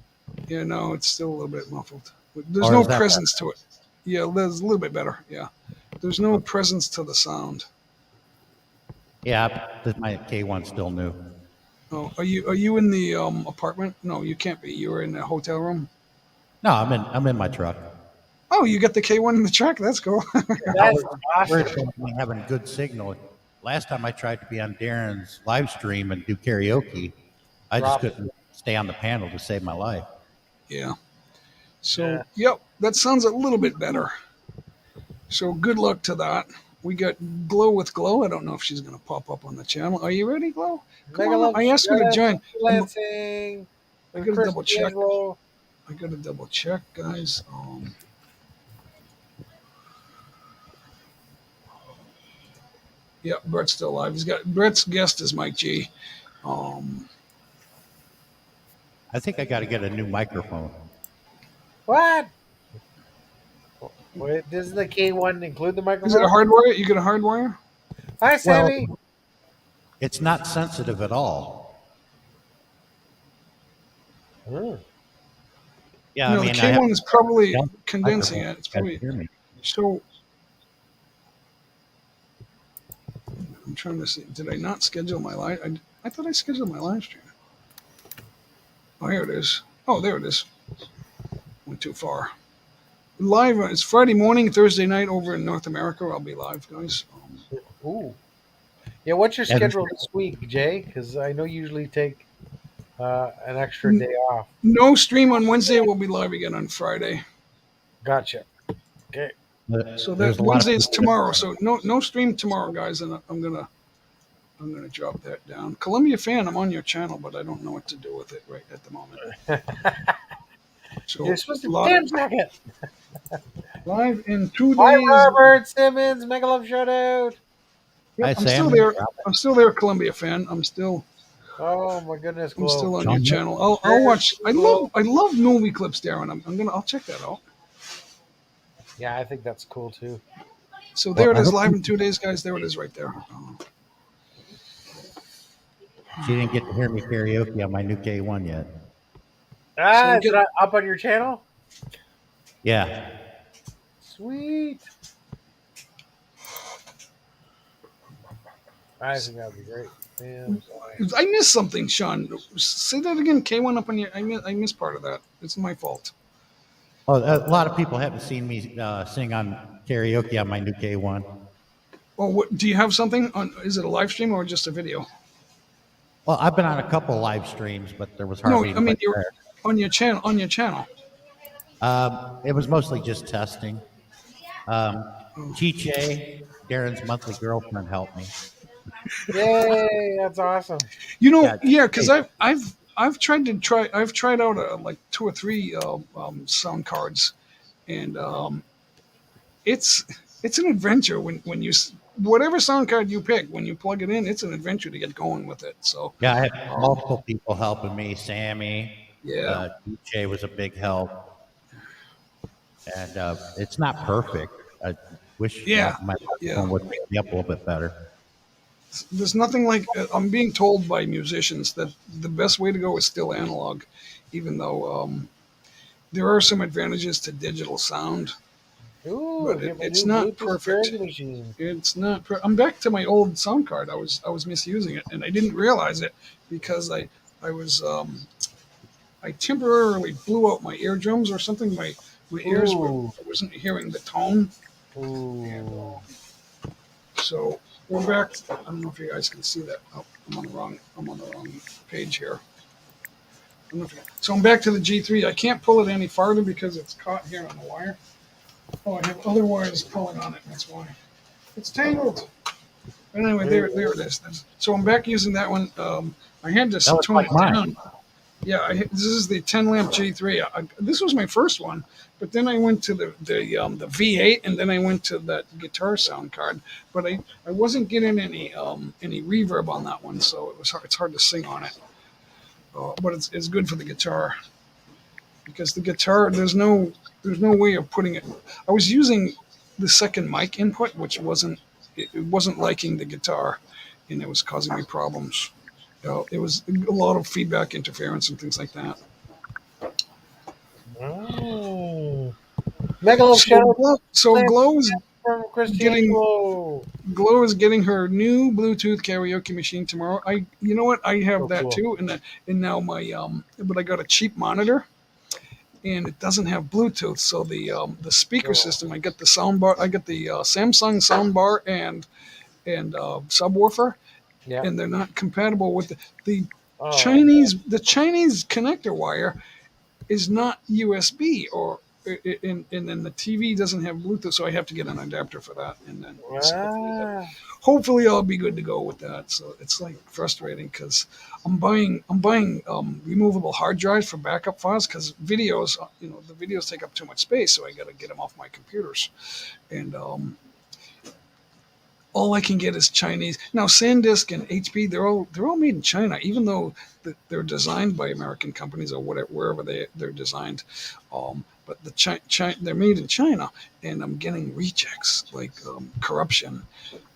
Yeah, no, it's still a little bit muffled. There's Or no is that presence to it. Yeah, there's a little bit better. Yeah, there's no presence to the sound. Yeah, my K1's still new. Oh, are you in the apartment? No, you can't be. You're in a hotel room. No, I'm in my truck. Oh, you got the K1 in the truck. That's cool. That's We're awesome. having good signal. Last time I tried to be on Darren's live stream and do karaoke, I just Drop it. couldn't stay on the panel to save my life. Yeah. So, Yeah. yep, that sounds a little bit better. So, good luck to that. We got Glow with Glow. I don't know if she's going to pop up on the channel. Are you ready, Glow? Come Make a on little up. I asked her to shout out join. Lansing. I got to double check. Angelo. I got to double check, guys. Yep, Brett's still alive. Brett's guest is Mike G. I think I got to get a new microphone. What? Wait, does the K1 include the Is microphone? it a hardwire? You got a hardwire? Hi, Sammy. It's not sensitive at all. Hmm. Yeah, No, I the mean, I have K1 is probably Yeah, condensing microphone. it. It's You probably guys hear me. so. I'm trying to see. Did I not schedule my live? I thought I scheduled my live stream. Oh, here it is. Oh, there it is. Went too far. Live. It's Friday morning, Thursday night over in North America. I'll be live, guys. Ooh. Yeah, what's your Yeah, schedule this week, Jay? Because I know you usually take an extra day off. No stream on Wednesday. We'll be live again on Friday. Gotcha. Okay. So There's that a lot of Wednesday is people tomorrow. So no stream tomorrow, guys. And I'm gonna drop that down. Columbia fan, I'm on your channel, but I don't know what to do with it right at the moment. So You're supposed to lot damn of- second. live in 2 Hi, days. Robert Simmons. Mega love shout out. Yep, Hi, I'm Sam. still there. I'm still there, Columbia fan. I'm still Oh my goodness, I'm still on John, your channel. I'll watch. I love movie clips, Darren. I'll check that out. Yeah, I think that's cool too. So there Well, it is, I hope live you- in 2 days, guys. There it is, right there. She didn't get to hear me karaoke on my new K1 yet. Ah, So is it up on your channel? Yeah. Sweet. I think that'd be great. Damn. I missed something, Sean. Say that again. K1 up on your. I missed part of that. It's my fault. Oh, a lot of people haven't seen me sing on karaoke on my new K1. Oh, what, do you have something on? Is it a live stream or just a video? Well, I've been on a couple live streams, but there was No, hardly I mean anybody you're there. on your channel. On your channel. It was mostly just testing. Chiche, Darren's monthly girlfriend, helped me. Yay, that's awesome. You know, Yeah, yeah, because I've tried out like 2 or 3 sound cards, and it's an adventure when you whatever sound card you pick, when you plug it in, it's an adventure to get going with it. So Yeah, I had multiple people helping me. Sammy, yeah, Chiche was a big help. And it's not perfect. I wish Yeah, my yeah. phone would pick me up a little bit better. there's nothing like I'm being told by musicians that the best way to go is still analog, even though there are some advantages to digital sound. Ooh, But get my it's new not Bluetooth perfect. stereo machine. It's not. I'm back to my old sound card. I was misusing it, and I didn't realize it because I was I temporarily blew out my eardrums or something. My ears were. Ooh. I wasn't hearing the tone. Ooh. So we're back. I don't know if you guys can see that. Oh, I'm on the wrong page here. I don't know if so I'm back to the G3. I can't pull it any farther because it's caught here on the wire. Oh, I have other wires pulling on it. That's why. It's tangled. But anyway, there it is. So I'm back using that one. I had to That was tone like it mine. down. Yeah, this is the 10 lamp G3. This was my first one, but then I went to the V8, and then I went to that guitar sound card. But I wasn't getting any reverb on that one, so it's hard to sing on it. But it's good for the guitar because the guitar there's no way of putting it. I was using the second mic input, which wasn't liking the guitar, and it was causing me problems. It was a lot of feedback interference and things like that. Oh. Mega love shout out So Glow is from Christian getting- Glow. Glow is getting her new Bluetooth karaoke machine tomorrow. You know what? I have Oh, that cool. too, and now my but I got a cheap monitor, and it doesn't have Bluetooth. So the speaker Cool. system, I got the soundbar, I got the Samsung soundbar and subwoofer, Yeah. and they're not compatible with the Oh, Chinese connector wire is not USB and then the TV doesn't have Bluetooth, so I have to get an adapter for that, and then Ah. hopefully I'll be good to go with that. So it's like frustrating because I'm buying removable hard drives for backup files because videos, the videos take up too much space, so I got to get them off my computers, and all I can get is Chinese. Now SanDisk and HP, they're all made in China, even though they're designed by American companies or wherever they're designed. But they're made in China, and I'm getting rejects like corruption,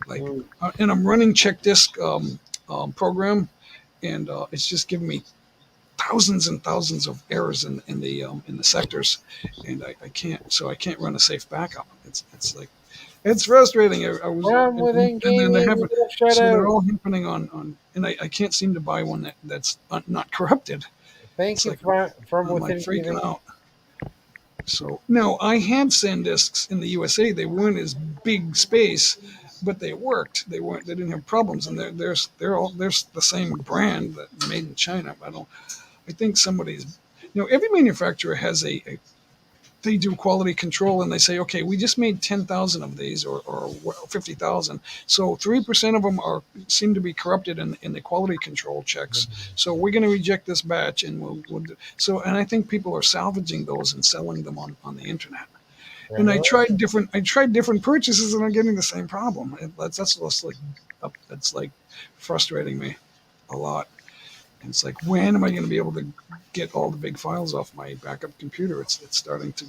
and I'm running CheckDisk program, and it's just giving me thousands and thousands of errors in the sectors, and I can't run a safe backup. It's like. It's frustrating. I was, From within and then they gaming, have, mega love shout so they're out. all happening on, and I can't seem to buy one that's not corrupted. Thank It's you like, from I'm within like freaking gaming. out. So now I had SanDisks in the USA. They weren't as big space, but they worked. They weren't. They didn't have problems, and they're the same brand that made in China. I think somebody's, every manufacturer has they do quality control, and they say, okay, we just made 10,000 of these or 50,000. So 3% of them seem to be corrupted in the quality control checks. So we're going to reject this batch, and and I think people are salvaging those and selling them on the internet. And I tried different purchases, and I'm getting the same problem. That's just like frustrating me a lot. And it's like, when am I going to be able to get all the big files off my backup computer? It's starting to.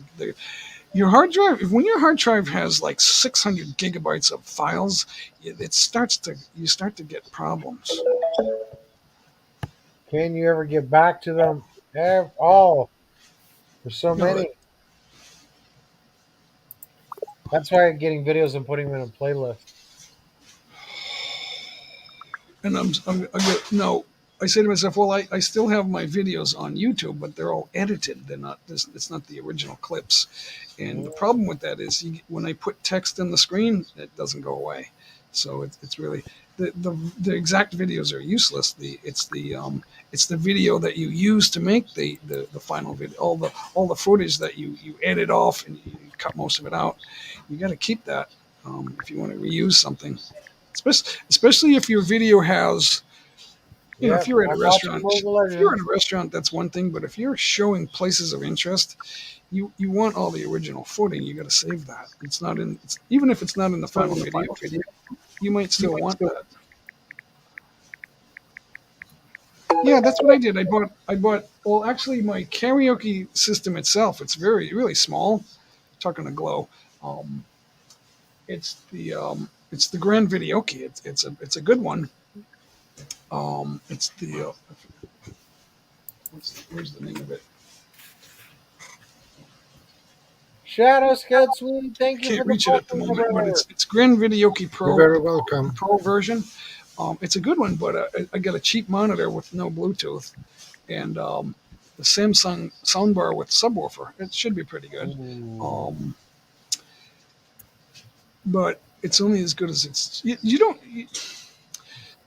Your hard drive. When your hard drive has like 600 gigabytes of files, you start to get problems. Can you ever get back to them? All. There's so many. That's why I'm getting videos and putting them in a playlist. And I say to myself, well, I still have my videos on YouTube, but they're all edited. They're not. It's not the original clips. And the problem with that is when I put text on the screen, it doesn't go away. So it's really the exact videos are useless. It's the video that you use to make the final video. All the footage that you edit off and you cut most of it out. You got to keep that if you want to reuse something, especially if your video has. If you're in a restaurant, that's one thing. But if you're showing places of interest, you want all the original footing. You got to save that. Even if it's not in the final video, you might still want that. Yeah, that's what I did. I bought. Well, actually, my karaoke system itself. It's really small. I'm talking to Glow. It's the Grand Videoke. It's a good one. It's the where's the name of it? Shadow Scout Sweet, thank you. Can't reach it at the moment, but it's Grand Videoke Pro. You're very welcome. Pro version. It's a good one, but I got a cheap monitor with no Bluetooth, and the Samsung soundbar with subwoofer. It should be pretty good. But it's only as good as it's.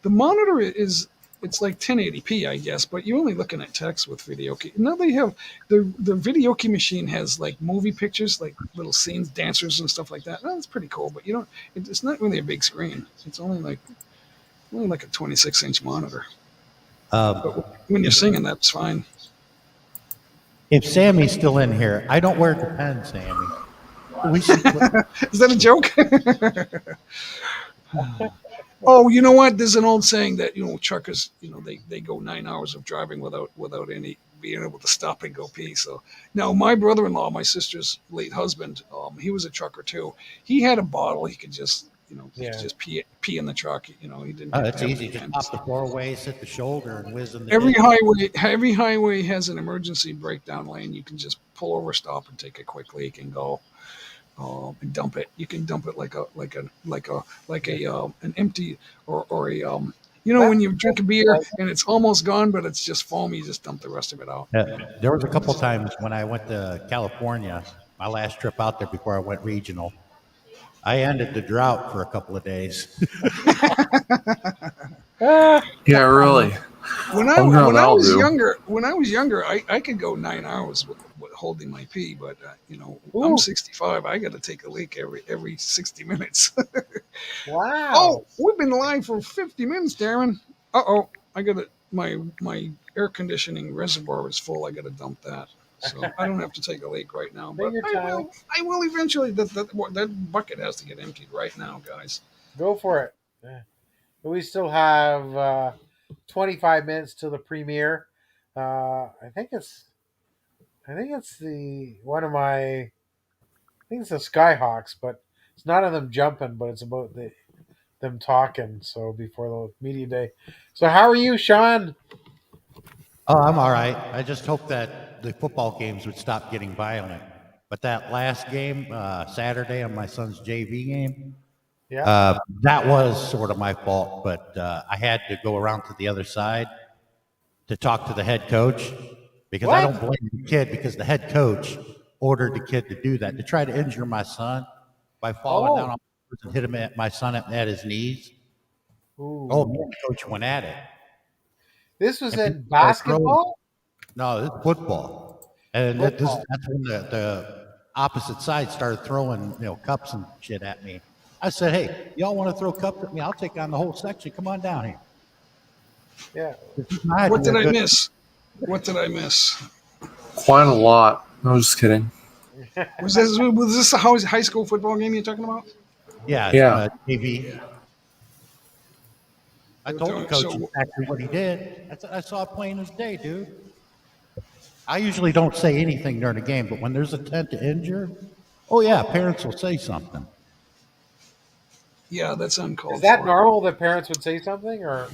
The monitor it's like 1080p, I guess, but you're only looking at text with Videoke. Now they have the Videoke machine has like movie pictures, like little scenes, dancers and stuff like that. That's pretty cool, but it's not really a big screen. It's only like a 26-inch monitor. But when you're singing, that's fine. If Sammy's still in here, I don't wear Depends, Sammy. We should. Is that a joke? Oh, you know what? There's an old saying that truckers, they go 9 hours of driving without any being able to stop and go pee. So now my brother-in-law, my sister's late husband, he was a trucker too. He had a bottle. He could just just pee in the truck. He didn't. Oh, that's easy. Just pop the four-way, sit the shoulder, and whiz in the. Every highway has an emergency breakdown lane. You can just pull over, stop, and take a quick leak and go. And dump it. You can dump it like an empty or a when you drink a beer and it's almost gone, but it's just foam. You just dump the rest of it out. There was a couple times when I went to California, my last trip out there before I went regional. I ended the drought for a couple of days. Yeah, really. When I was younger, I could go 9 hours with holding my pee, but I'm 65. I got to take a leak every 60 minutes. Wow. Oh, we've been live for 50 minutes, Darren. I got my air conditioning reservoir is full. I got to dump that, so I don't have to take a leak right now. But I will eventually. That bucket has to get emptied right now, guys. Go for it. Yeah. We still have 25 minutes to the premiere. I think it's the Skyhawks, but it's not of them jumping, but it's about them talking. So before the media day. So how are you, Sean? Oh, I'm all right. I just hope that the football games would stop getting violent. But that last game, Saturday on my son's JV game, that was sort of my fault. But I had to go around to the other side to talk to the head coach. Because I don't blame the kid, because the head coach ordered the kid to do that, to try to injure my son by falling down on and hit him at my son at his knees. Ooh. Oh, me and coach went at it. This was And in people started basketball? No, it's football. And Football. that's when the opposite side started throwing, cups and shit at me. I said, hey, y'all want to throw cups at me? I'll take on the whole section. Come on down here. Yeah. What did I miss? What did I miss? Quite a lot. I was just kidding. Was this a high school football game you're talking about? Yeah. Yeah. TV. I told the coach So- exactly what he did. I saw it plain as day, dude. I usually don't say anything during the game, but when there's intent to injure, oh yeah, parents will say something. Yeah, that's uncalled Is that for. normal that parents would say something, or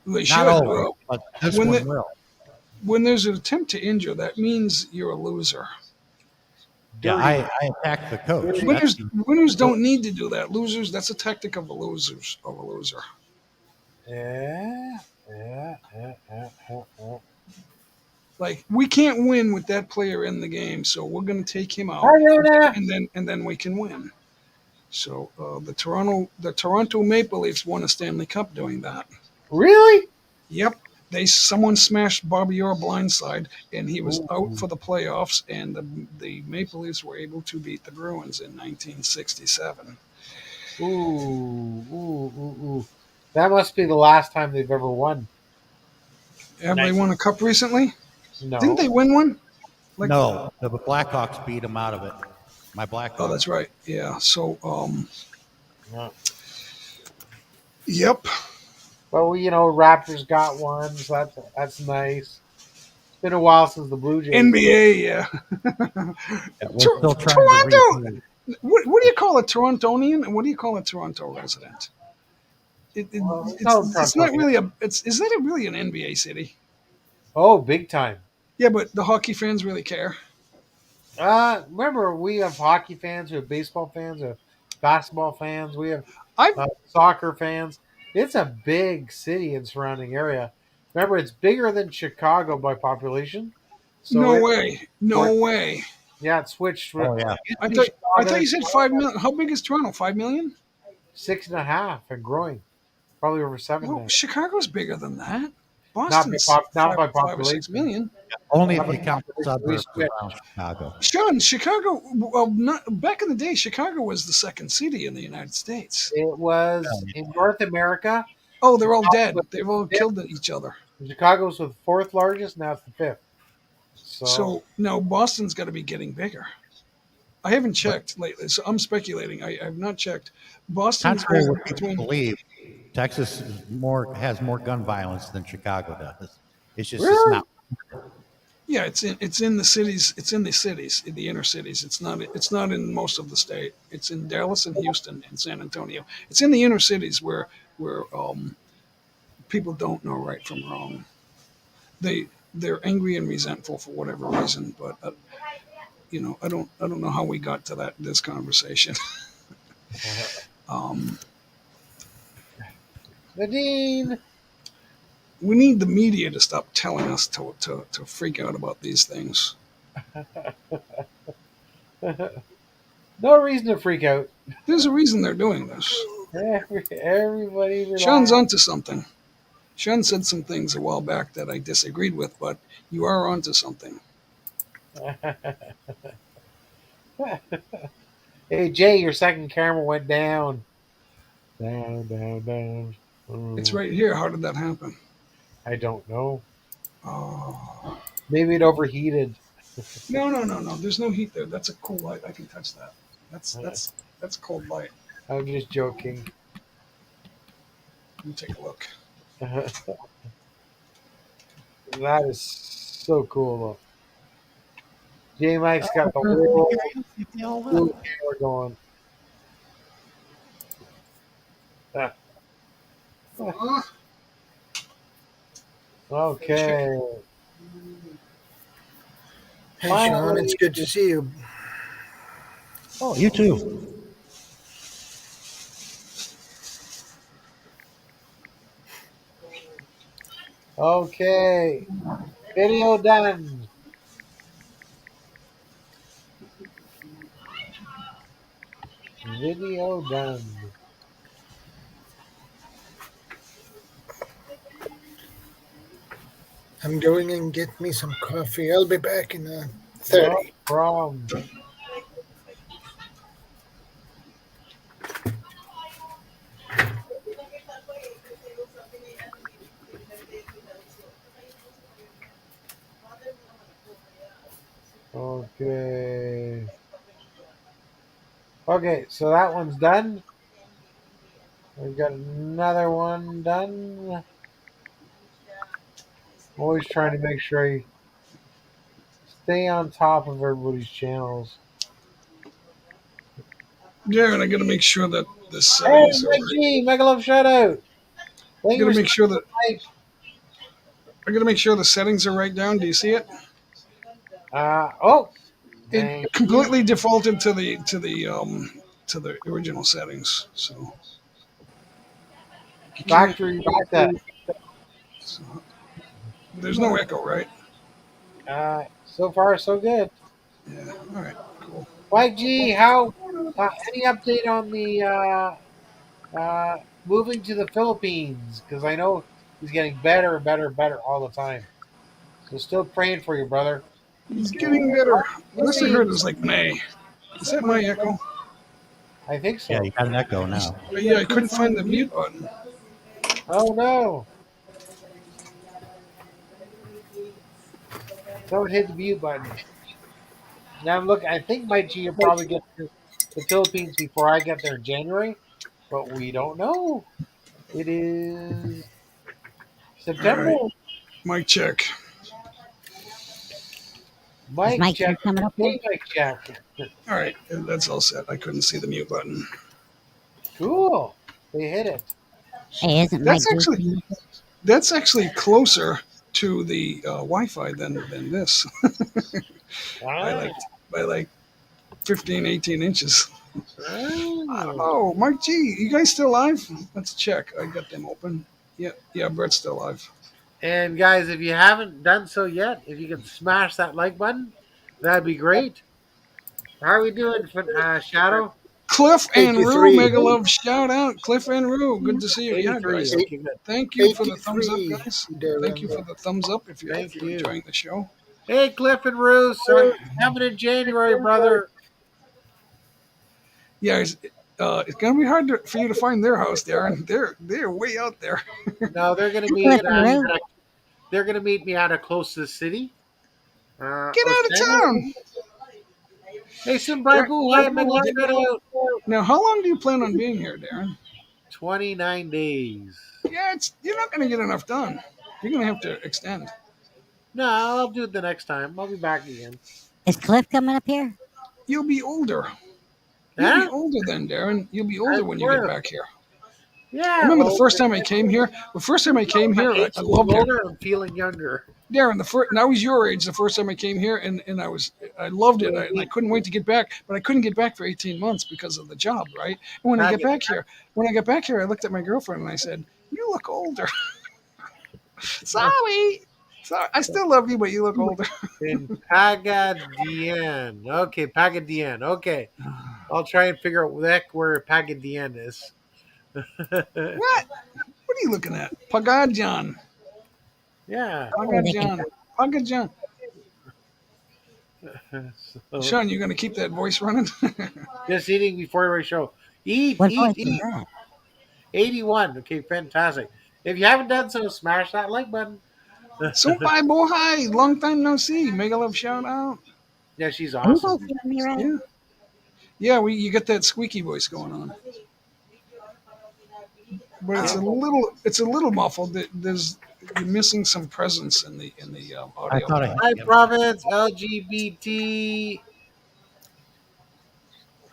They should. Not always, but this when one the- will. When there's an attempt to injure, that means you're a loser. Yeah, I attacked the coach. Winners don't need to do that. Losers, that's a tactic of a loser. yeah. Like, we can't win with that player in the game, so we're going to take him out, Hi, Rona. and then we can win. So the Toronto Maple Leafs won a Stanley Cup doing that. Really? Yep, someone smashed Bobby Orr blindside, and he was out for the playoffs. And the Maple Leafs were able to beat the Bruins in 1967. Ooh. That must be the last time they've ever won. Have they won a cup recently? No. Didn't they win one? No, the Blackhawks beat him out of it. My Blackhawks. Oh, that's right. Yeah. So, No. yep. Well, Raptors got one, so that's nice. It's been a while since the Blue Jays. NBA, yeah. We're still trying Toronto! to recoup. What do you call a Torontonian, and what do you call a Toronto resident? It's not really is that really an NBA city? Oh, big time. Yeah, but the hockey fans really care. Remember, we have hockey fans, we have baseball fans, we have basketball fans, we have I've soccer fans. It's a big city and surrounding area. Remember, it's bigger than Chicago by population. So no way. Yeah, it switched. Oh, yeah. I thought you said 5 million. How big is Toronto? 5 million? 6.5 and growing. Probably over 7 Well, now. Chicago's bigger than that. Not Boston's not by 5 or 6 population. million. Only if you count the suburbs around Chicago. Sean, Chicago. Back in the day, Chicago was the second city in the United States. It was in North America. Oh, they're all dead. They've all killed each other. Chicago was the fourth largest. Now it's the fifth. So no, Boston's got to be getting bigger. I haven't checked lately, so I'm speculating. I have not checked. Boston's Contrary to what people between. believe, Texas has more gun violence than Chicago does. It's just Really? it's not. Yeah, it's in the cities. It's in the cities, in the inner cities. It's not in most of the state. It's in Dallas and Houston and San Antonio. It's in the inner cities where people don't know right from wrong. They're angry and resentful for whatever reason, but I don't know how we got to this conversation. Nadine. We need the media to stop telling us to freak out about these things. No reason to freak out. There's a reason they're doing this. Everybody. Sean's onto something. Sean said some things a while back that I disagreed with, but you are onto something. Hey, Jay, your second camera went down. Down. It's right here. How did that happen? I don't know. Oh. Maybe it overheated. No. There's no heat there. That's a cool light. I can touch that. That's cold light. I'm just joking. Let me take a look. That is so cool, though. J Mike's got the whole camera going. Okay. Hey, Sean, it's good to see you. Oh, you too. Okay. Video done. Video done. I'm going and get me some coffee. I'll be back in No 30. problem. Okay. Okay, so that one's done. We've got another one done. Always trying to make sure I stay on top of everybody's channels. Yeah, and I got to make sure that the Hey, settings are Mike right. G, Mega Love shout out. I Thank got you to for make sure that like. I got to make sure the settings are right down. Do you see it? Oh, It thank you. completely defaulted to the original settings. So you can't. Factory reset. So, there's no echo, right? So far so good. Yeah. All right. Cool. Mike G, how? Any update on the moving to the Philippines? Because I know he's getting better and better and better all the time. So still praying for you, brother. He's getting better. Last I heard it Philippines. was like May. Is that my echo? I think Yeah, so. you got an echo now. But yeah, I couldn't find the mute button. Oh no! Someone hit the mute button. Now I'm looking. I think Mike G will probably get to the Philippines before I get there in January, but we don't know. It is All September. right. Mic check. Mike Mike check. coming up Hey, Mike check. All right. That's all set. I couldn't see the mute button. Cool. They hit it. Hey, isn't Mike That's actually Goofy? that's actually closer to the Wi-Fi than this Wow. by like 15, 18 inches. Oh. Oh, Mike G, you guys still live? Let's check. I got them open. Yeah, Brett's still live. And guys, if you haven't done so yet, if you can smash that like button, that'd be great. How are we doing, Shadow? Cliff and Rue, 83. mega love shout out. Cliff and Rue, good to see you. Yeah, 83. guys. Okay, good. Thank you for the thumbs up, 83, guys. Darren. Thank you for the thumbs up if you're, Thank if you're you. enjoying the show. Hey, Cliff and Roo. So coming in January, brother. Yeah, it's gonna be hard for you to find their house, Darren. They're way out there. No, they're gonna meet. Cliff and Roo. They're gonna meet me out of close to the city. Get out of Ostenda. town. Hey, Simbrabu, hi, Mega Love shout out. Now, how long do you plan on being here, Darren? 29 days. Yeah, you're not gonna get enough done. You're gonna have to extend. No, I'll do it the next time. I'll be back again. Is Cliff coming up here? You'll be older. You'll Huh? be older then, Darren. You'll be older That's when you get true. back here. Yeah. I remember well, the first time I came here. The first time I came here, my age I is loved it. older, I'm feeling younger. Darren, and I was your age the first time I came here, and I loved it. And I couldn't wait to get back, but I couldn't get back for 18 months because of the job, right? And when I got back here, I looked at my girlfriend and I said, "You look older." Sorry. I still love you, but you look older. In Pagadian. Okay, Pagadian. Okay. I'll try and figure out where Pagadian is. What? What are you looking at? Pagajan. Yeah. Pagajan. Pagajan. So, Sean, you gonna keep that voice running? just eating before every show. Eat, What eat, voice is eat. that? 81. Okay, fantastic. If you haven't done so, smash that like button. So bye, boy. Long time no see. Mega love shout out. Yeah, she's Are you awesome. guys hearing me right? Yeah. Yeah, you get that squeaky voice going on. But it's a little muffled. You're missing some presence in the I audio. thought I Hi, had Province, LGBT.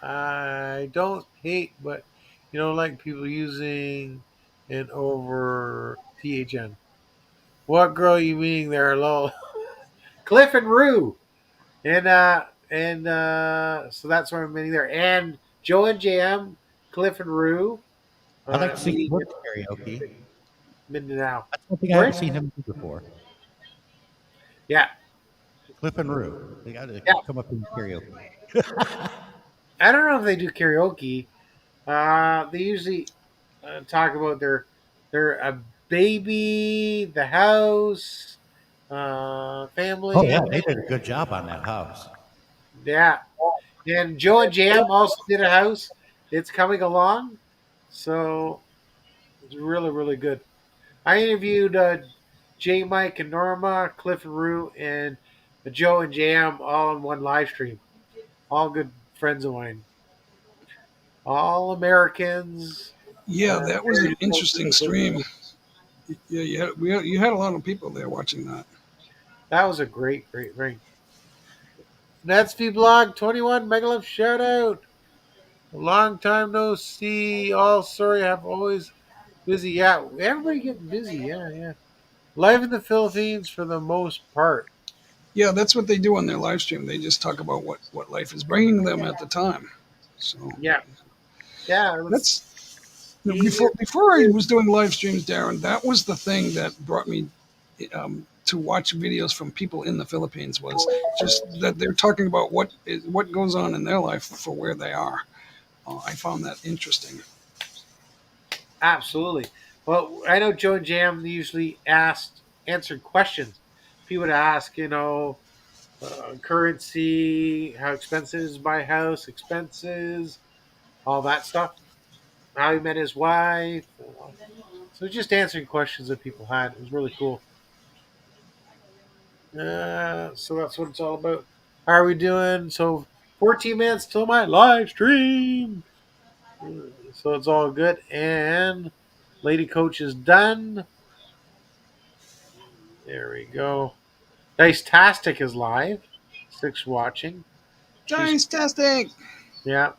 I don't hate, but you don't like people using it over THN. What girl you meaning there, lol? Cliff and Rue. And so that's where I'm meeting there. And Joe and JM, Cliff and Rue. I'd like to see meeting him work karaoke. Mindanao. That's one thing I haven't seen him do before. Yeah. Cliff and Rue. They got to Yeah. come up and karaoke. I don't know if they do karaoke. They usually talk about their baby, the house, Oh yeah, family. they did a good job on that house. Yeah, and Joe and Jam also did a house. It's coming along, so it's really really good. I interviewed J Mike and Norma, Cliff and Rue, and Joe and Jam all in one live stream. All good friends of mine. All Americans. Yeah, that was Very an close to interesting the business. stream. Yeah, you had a lot of people there watching that. That was a great ring. Netsby Blog 21 Megalith shout out. Long time no see. All sorry, I've always busy. Yeah, everybody getting busy. Yeah. Live in the Philippines for the most part. Yeah, that's what they do on their live stream. They just talk about what life is bringing them at the time. So Yeah. Yeah, it was that's easier. before I was doing live streams, Darren. That was the thing that brought me to watch videos from people in the Philippines. Was just that they're talking about what goes on in their life for where they are. I found that interesting. Absolutely. Well, I know Joe and Jam usually answered questions. People would ask, currency, how expensive is my house, expenses, all that stuff. How he met his wife. So just answering questions that people had. It was really cool. So that's what it's all about. How are we doing? So 14 minutes till my live stream. So it's all good. And Lady Coach is done. There we go. Dice Tastic is live. Six watching. She's Dice testing. yeah.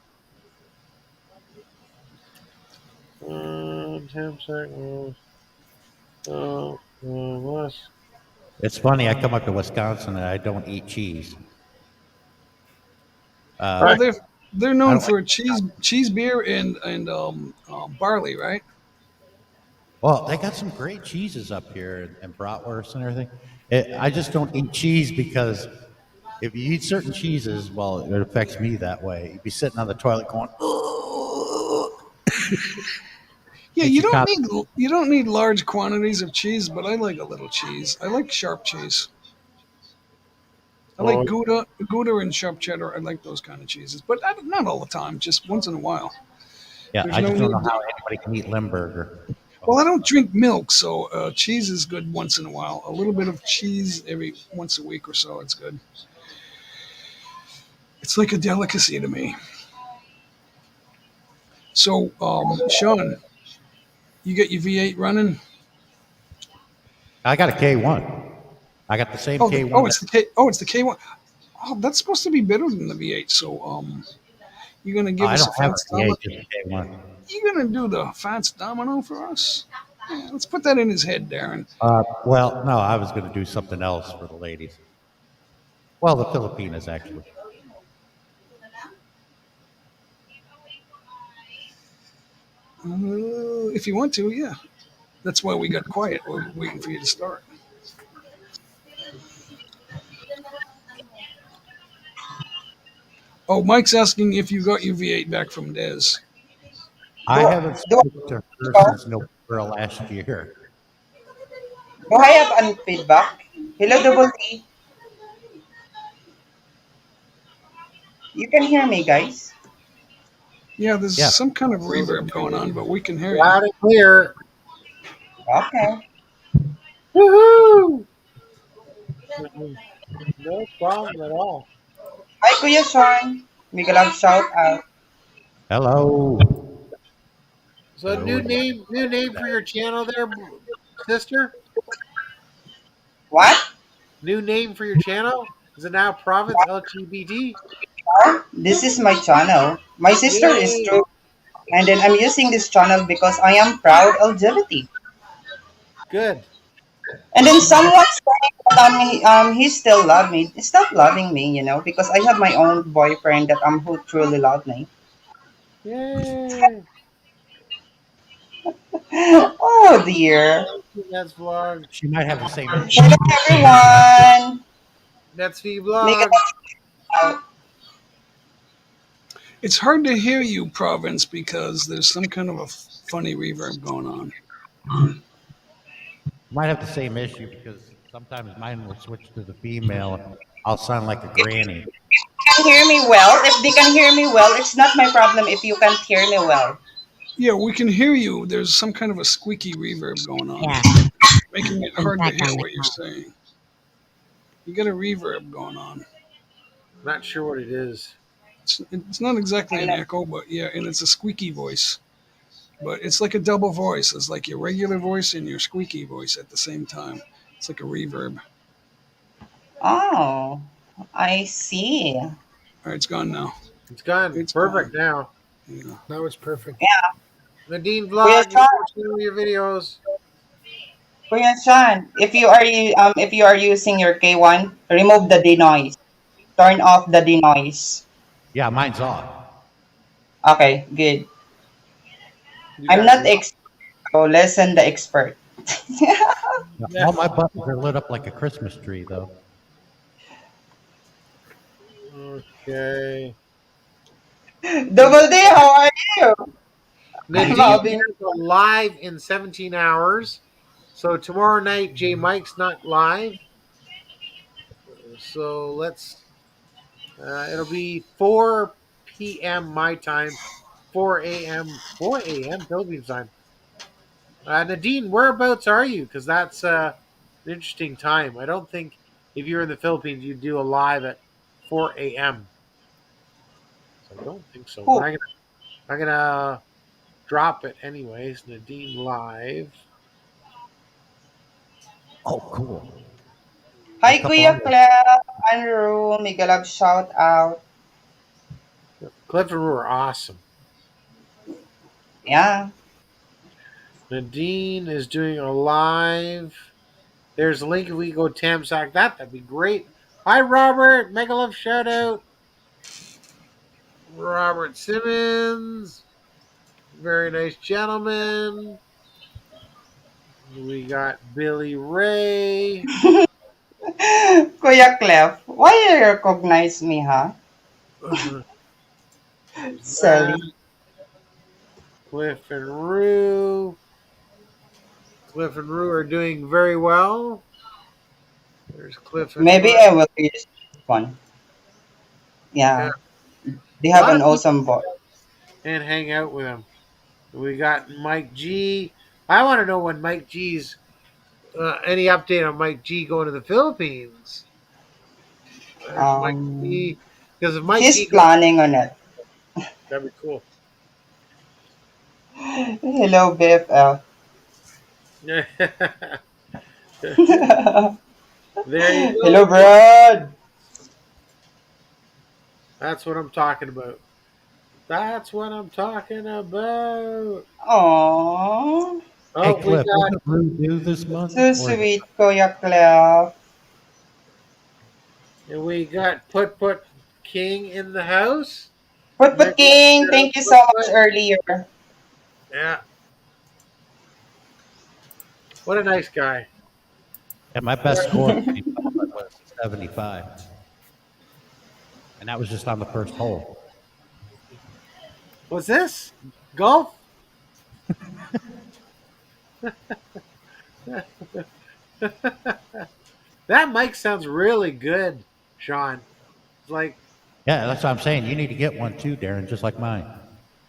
10 seconds. Less. It's funny. I come up to Wisconsin and I don't eat cheese. Well, Right. they're I known don't like. for cheese beer and barley, right? Well, they got some great cheeses up here and bratwurst and everything. I just don't eat cheese because if you eat certain cheeses, well, it affects me that way. You'd be sitting on the toilet going, Yeah, makes you cough. you don't need large quantities of cheese, but I like a little cheese. I like sharp cheese. I Oh, like Gouda and sharp cheddar. I like those kind of cheeses, but not all the time. Just once in a while. Yeah, There's I no just don't know need. how anybody can eat Limburger. Well, I don't drink milk, so cheese is good once in a while. A little bit of cheese every once a week or so. It's good. It's like a delicacy to me. So, Sean, you got your V8 running? I got a K1. I got the same Oh, K1. it's the K1. Oh, that's supposed to be better than the V8. So, you're gonna give I us don't a have fats a domino? V8, just a K1. You're gonna do the fats domino for us? Yeah, let's put that in his head, Darren. Well, no, I was going to do something else for the ladies. Well, the Filipinas, actually. If you want to, yeah. That's why we got quiet. We're waiting for you to start. Oh, Mike's asking if you got your V8 back from Dez. I Do, haven't do, spoken to her since November of last year. do I have any feedback? Hello, Double T. You can hear me, guys. Yeah, there's Yeah. some kind of reverb going on, but we can hear you. loud and clear. Okay. Woohoo! No problem at all. Hi, Kuya Sean. Miguel love shout out. Hello. So Hello. new name for your channel there, sister? What? New name for your channel? Is it now Province LGBT? This is my channel. My sister is Yay! true. And then I'm using this channel because I am proud LGBT. Good. And then someone saying that he still love me. Stop loving me, because I have my own boyfriend that who truly love me. Yay! Oh dear. That's vlog. She might have the same. Hello everyone. That's V Miguel vlog. love shout out. It's hard to hear you, Province, because there's some kind of a funny reverb going on. Might have the same issue because sometimes mine will switch to the female. And I'll sound like a granny. Can hear me well. If they can hear me well, it's not my problem if you can't hear me well. Yeah, we can hear you. There's some kind of a squeaky reverb going on, Yeah. making it In hard to fact, hear on the what you're call. saying. You got a reverb going on. Not sure what it is. It's not exactly an echo, but yeah, and it's a squeaky voice. But it's like a double voice. It's like your regular voice and your squeaky voice at the same time. It's like a reverb. Oh, I see. All right, it's gone now. It's gone. It's Perfect gone. now. Yeah. Now it's perfect. Nadine Kuya Vlog, Sean, you watching your videos. Kuya Sean, if you are using your K1, remove the denoise. Turn off the denoise. Yeah, mine's off. Okay, good. You I'm guys not expert, so listen the expert. Yeah. All my buttons are lit up like a Christmas tree, though. Okay. Double D, how are you? Nadine Bobby. has a live in 17 hours. So tomorrow night, J Mike's not live. So it'll be 4 p.m. my time, 4 a.m. Philippines time. Nadine, whereabouts are you? Because that's an interesting time. I don't think if you're in the Philippines, you'd do a live at 4 a.m. So I don't think so. Cool. But I'm gonna drop it anyways. Nadine live. Oh, cool. Hi, Couple Kuya of- Clef, Andrew, Miguel, love shout out. Cliff and Rue are awesome. Yeah. Nadine is doing a live. There's a link if we go Tamsack. That'd be great. Hi, Robert. Mega love shout out. Robert Simmons. Very nice gentleman. We got Billy Ray. Kuya Clef, why you recognize me, huh? Sally. Cliff and Rue. Cliff and Rue are doing very well. There's Cliff and Maybe Rue. I will use this one. Yeah. They have an awesome voice. And hang out with him. We got Mike G. I want to know when Mike G's any update on Mike G going to the Philippines. There's Mike G. Because if Mike He's G planning on it. that'd be cool. Hello, BFF. There you go. Hello, Brad. That's what I'm talking about. That's what I'm talking about. Aww. Oh, Hey, we Cliff, got what did Rue do this month? So sweet, Kuya Clef. Put King in the house. Put King, thank you so much earlier. Yeah. What a nice guy. And my best score was 75. And that was just on the first hole. What's this? Golf? That mic sounds really good, Sean. It's like, Yeah, that's what I'm saying. You need to get one too, Darren, just like mine.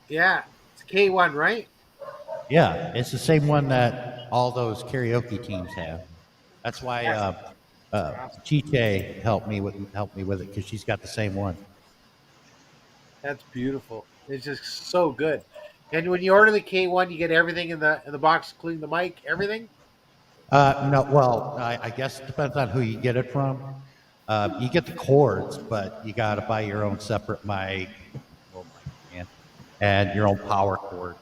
yeah, it's K1, right? Yeah, it's the same one that all those karaoke teams have. That's why Chiche helped me with it because she's got the same one. That's beautiful. It's just so good. And when you order the K1, you get everything in the box, including the mic, everything. No, well, I guess it depends on who you get it from. You get the cords, but you got to buy your own separate mic, and your own power cord.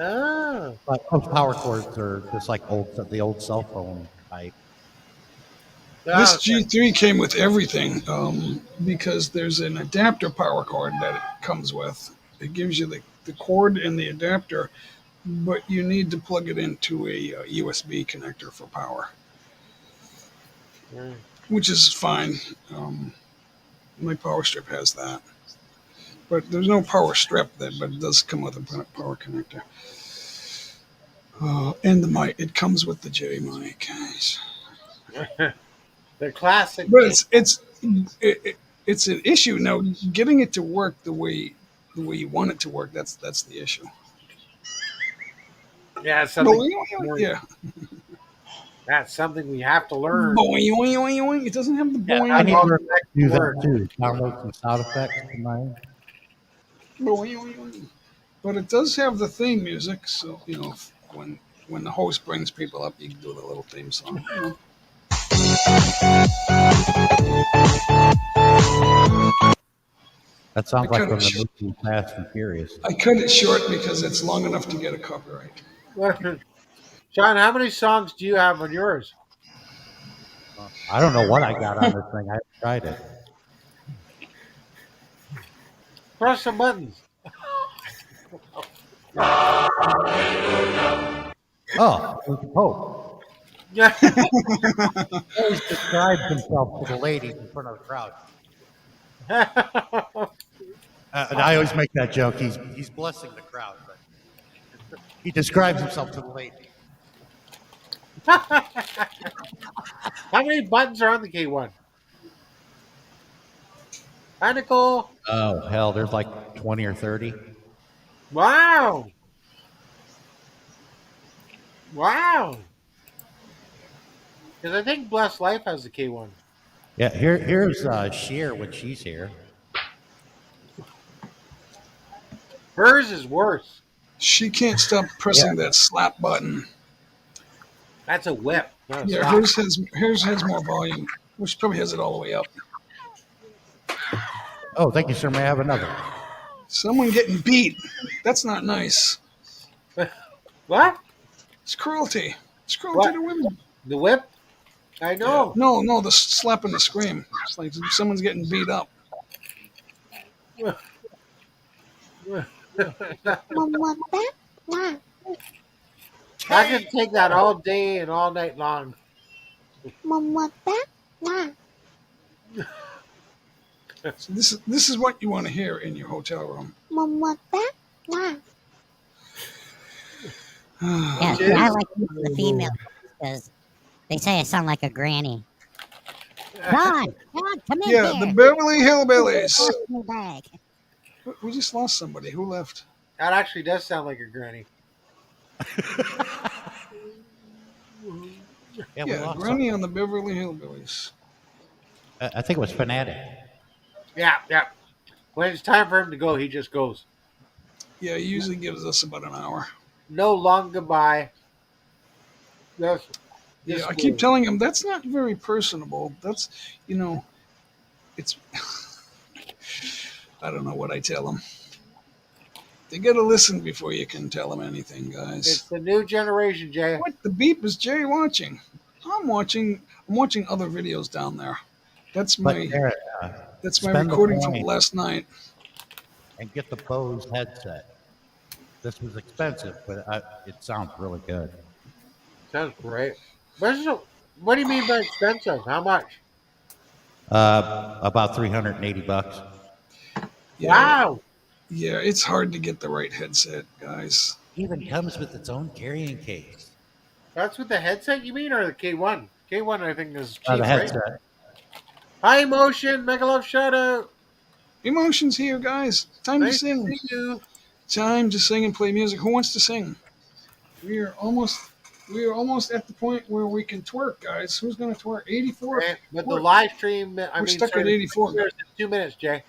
Ah, But those power cords are just like the old cell phone type. This okay. G3 came with everything because there's an adapter power cord that it comes with. It gives you the cord and the adapter, but you need to plug it into a USB connector for power, which is fine. My power strip has that. but there's no power strip that, but it does come with a power connector. And the mic, it comes with the J mic, guys. The classic. But it's an issue now getting it to work the way you want it to work. That's the issue. Yeah, something. Yeah. That's something we have to learn. Boing, boing, boing, boing. It doesn't have the boing. I need Boing. to do that too. Download some sound effects in my end. Boing, boing, boing. But it does have the theme music, so when the host brings people up, you can do the little theme song. That sounds I like cut from it the short. movie Fast and Furious. I cut it short because it's long enough to get a copyright. John, how many songs do you have on yours? I don't know what I got on this thing. I haven't tried it. Press some buttons. Oh, it was Pope. Yeah. He always describes himself to the ladies in front of the crowd. And I always make that joke. He's blessing the crowd, but he describes himself to the ladies. How many buttons are on the K1? Hi, Nicole. Oh, hell, there's like 20 or 30. Wow. Wow. Because I think Blessed Life has the K1. Yeah, here's Cher when she's here. Hers is worse. She can't stop pressing that slap button. That's a whip. not a Yeah, slap. hers has more volume, which probably has it all the way up. Oh, thank you, sir. May I have another? Someone getting beat. That's not nice. What? It's cruelty. It's cruelty What? to women. The whip? I know. No, the slap and the scream. It's like someone's getting beat up. I can take that all day and all night long. So this is what you want to hear in your hotel room. Yeah, see, I like the female because they say I sound like a granny. John, come in Yeah, here. the Beverly Hillbillies. Me back. We just lost somebody. Who left? That actually does sound like a granny. Yeah, we Yeah, lost Granny on the Beverly Hillbillies. I think it was Fanatic. Yeah. When it's time for him to go, he just goes. Yeah, he usually gives us about an hour. No long goodbye. Just Yeah, I go. keep telling him that's not very personable. That's, it's. I don't know what I tell them. They gotta listen before you can tell them anything, guys. It's the new generation, Jay. What the beep is Jay watching? I'm watching other videos down there. That's But my there, spend the recording from point. last night. and get the Bose headset. This was expensive, but it sounds really good. Sounds great. What do you mean by expensive? How much? About $380. Yeah, Wow. yeah, it's hard to get the right headset, guys. Even comes with its own carrying case. That's with the headset you mean, or the K1? K1 I think is cheap, The right? headset. Hi, Emotion. Mega Love shout out. Emotions here, guys. Time to Nice to sing. see you. Time to sing and play music. Who wants to sing? We are almost at the point where we can twerk, guys. Who's gonna twerk? 84. But the live stream, We're stuck at 84. 2 minutes, Jay.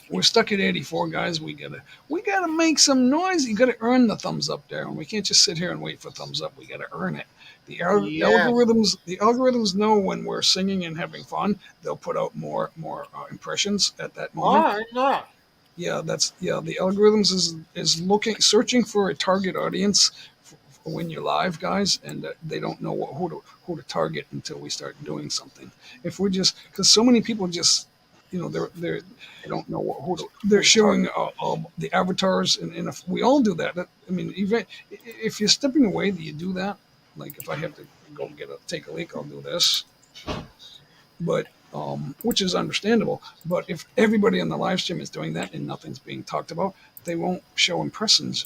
We're stuck at 84, guys. We gotta make some noise. You gotta earn the thumbs up there, and we can't just sit here and wait for thumbs up. We gotta earn it. The algorithms know when we're singing and having fun. They'll put out more impressions at that moment. Oh, I know. Yeah, the algorithms is searching for a target audience for when you're live, guys, and they don't know who to target until we start doing something. If we're just because so many people just they don't know they're showing the avatars, and if we all do that, I mean, even if you're stepping away, do you do that? Like if I have to go take a leak, I'll do this. but which is understandable. But if everybody on the live stream is doing that and nothing's being talked about, they won't show impressions.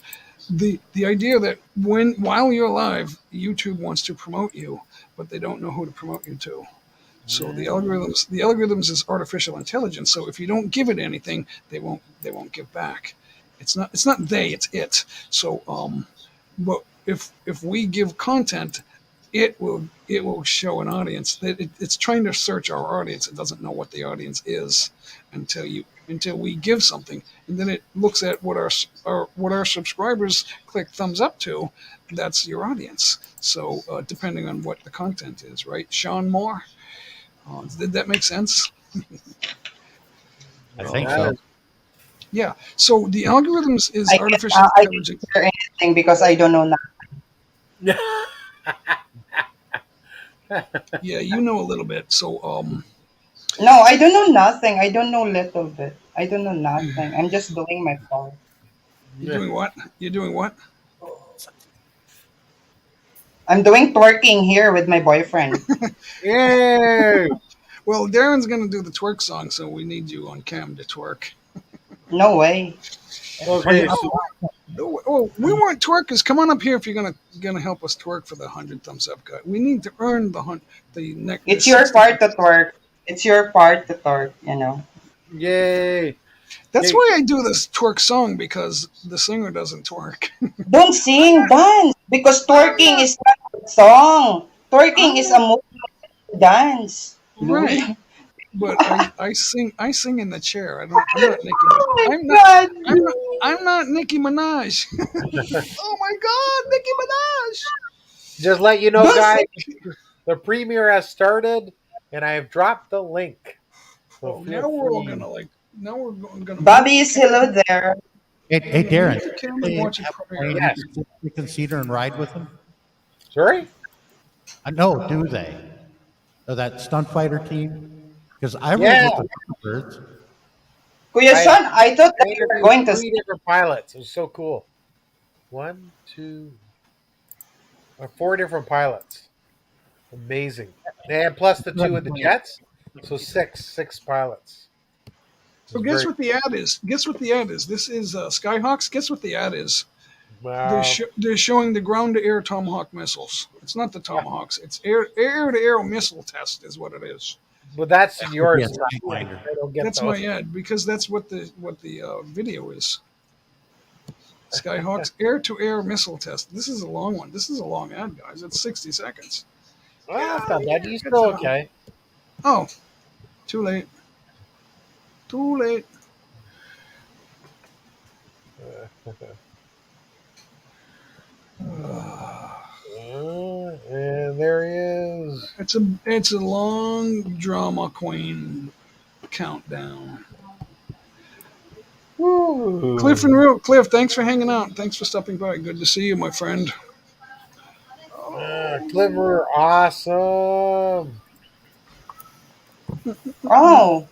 The idea that while you're live, YouTube wants to promote you, but they don't know who to promote you to. So the algorithms is artificial intelligence. So if you don't give it anything, they won't give back. It's not it's it. So but if we give content, it will show an audience. It's trying to search our audience. It doesn't know what the audience is until we give something, and then it looks at what our subscribers click thumbs up to. That's your audience. So depending on what the content is, right? Sean Moore, did that make sense? I think so. Yeah. So the algorithms is I artificial I intelligence. can't hear anything because I don't know nothing. Yeah, you know a little bit. So No, I don't know nothing. I don't know little bit. I don't know nothing. I'm just doing my part. you're doing what? You're doing what? I'm doing twerking here with my boyfriend. Yay! Well, Darren's gonna do the twerk song, so we need you on cam to twerk. No way. Okay, Oh, we want twerkers. Come on up here if you're gonna help us twerk for the 100 thumbs up guy. We need to earn the next. It's your part to twerk. It's your part to twerk, you know. yay! That's Hey. why I do this twerk song, because the singer doesn't twerk. Don't sing, dance. Because twerking is not a song. Twerking is a movement dance. Right. But I sing in the chair. I'm not Nicki. Oh my I'm not. God. I'm not Nicki Minaj. Oh my God, Nicki Minaj! Just let you know, Don't guys, the premiere has started, and I have dropped the link. So Oh, feel now we're all free. gonna Now we're gonna. Bobby is hello there. Hey, Darren, The camera watch it premiere. Yes. you can Cedar and ride with them? Sorry? No, do they? That stunt fighter team? Because I Yeah. rode with the birds. Kuya Sean, I thought that you were going to Three different pilots. It was so cool. 1, 2, or 4 different pilots. Amazing. And plus the 2 of the jets, so six pilots. So guess what the ad is? Guess what the ad is? This is Skyhawks. Guess what the ad is? Wow. They're showing the ground-to-air Tomahawk missiles. It's not the Tomahawks. It's air-to-air missile test is what it is. But that's yours. Yes, Skyfinder. I don't get That's those. my ad, because that's what the video is. Skyhawks air-to-air missile test. This is a long one. This is a long ad, guys. It's 60 seconds. Well, that's not bad. You're still okay. Oh, too late. Too late. And there he is. It's a long drama queen countdown. Woo. Cliff, thanks for hanging out. Thanks for stopping by. Good to see you, my friend. Clever, awesome. Oh,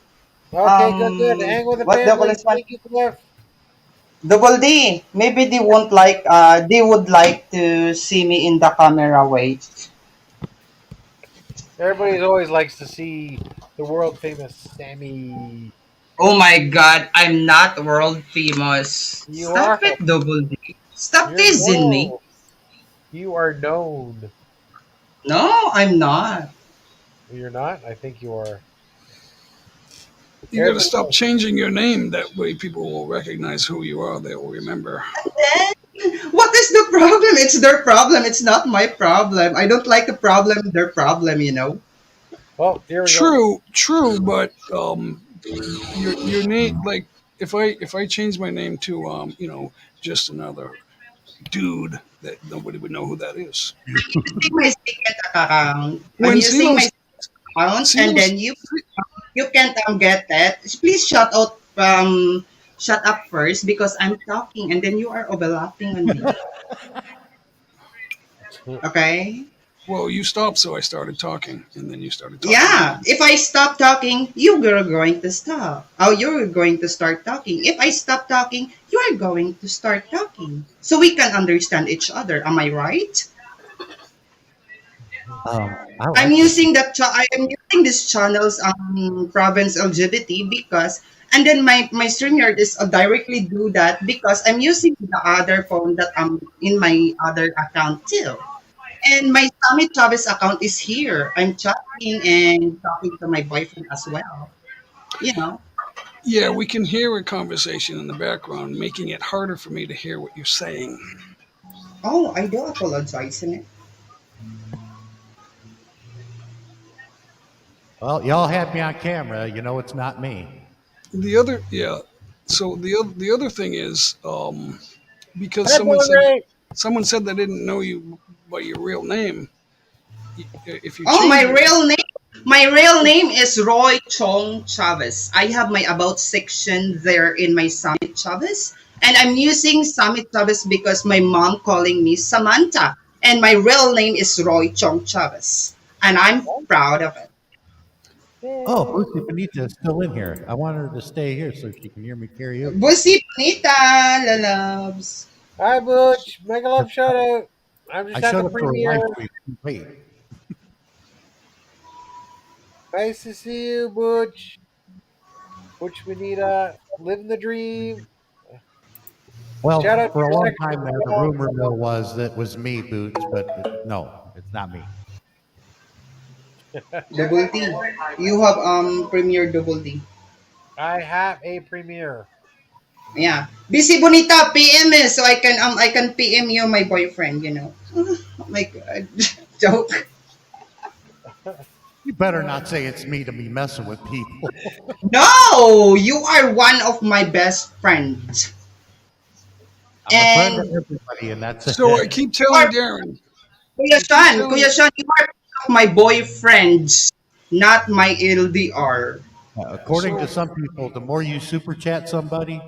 Okay, good. Hang with the what double family. is one? Thank you, Cliff. Double D. Maybe they won't like. They would like to see me in the camera. Wait. Everybody always likes to see the world famous Sammy. Oh my God! I'm not world famous. You Stop are. it, Double D. Stop You're teasing me. known. You are known. No, I'm not. You're not? I think you are. You got to stop changing your name. That way, people will recognize who you are. They will remember. What is the problem? It's their problem. It's not my problem. I don't like the problem. Their problem, you know. Oh, here we go. True, but your name, like if I change my name to just another dude, that nobody would know who that is. Using my secret account. When I'm using my Silos- secret account, Silos- and then you can't get that. Please shut up first because I'm talking, and then you are overlapping on me. Okay. Well, you stopped, so I started talking, and then you started talking. Yeah, if I stop talking, you're going to stop. Oh, you're going to start talking. If I stop talking, you are going to start talking. So we can understand each other. Am I right? I like I'm using the I am using using this channel's province LGBT because, and then my StreamYard is directly do that because I'm using the other phone that I'm in my other account too. And my Summit Chavez account is here. I'm chatting and talking to my boyfriend as well. You know. Yeah, we can hear a conversation in the background, making it harder for me to hear what you're saying. Oh, I do apologize in it. Well, y'all had me on camera. You know it's not me. The other, yeah. So the other thing is, because Hi, Boy. someone said they didn't know you by your real name. If you Oh, change it, my real name is Roy Chong Chavez. I have my about section there in my Summit Chavez, and I'm using Summit Chavez because my mom calling me Samantha, and my real name is Roy Chong Chavez, and I'm proud of it. Oh, Lucy Benita is still in here. I want her to stay here so she can hear me karaoke. Busi Bonita, lalabs. Hi, Butch. Make a love shout out. I'm I just at showed the up for a live premiere. stream. Wait. Nice to see you, Butch. Butch Benita. Living the dream. Shout Well, out to for a your long section time as there, the well. rumor mill was that was me, Boots, but no, it's not me. Double D. You have Premier Double D. I have a premiere. Yeah. Busy Bonita, PM me so I can PM you my boyfriend, you know. Oh my god. Joke. You better not say it's me to be messing with people. No, you are one of my best friends. I'm a friend of And everybody, and that's so I it. keep you are telling Darren. I keep Kuya telling. Sean, you are one of my boyfriends, not my LDR. According to So some people, the more you super chat somebody,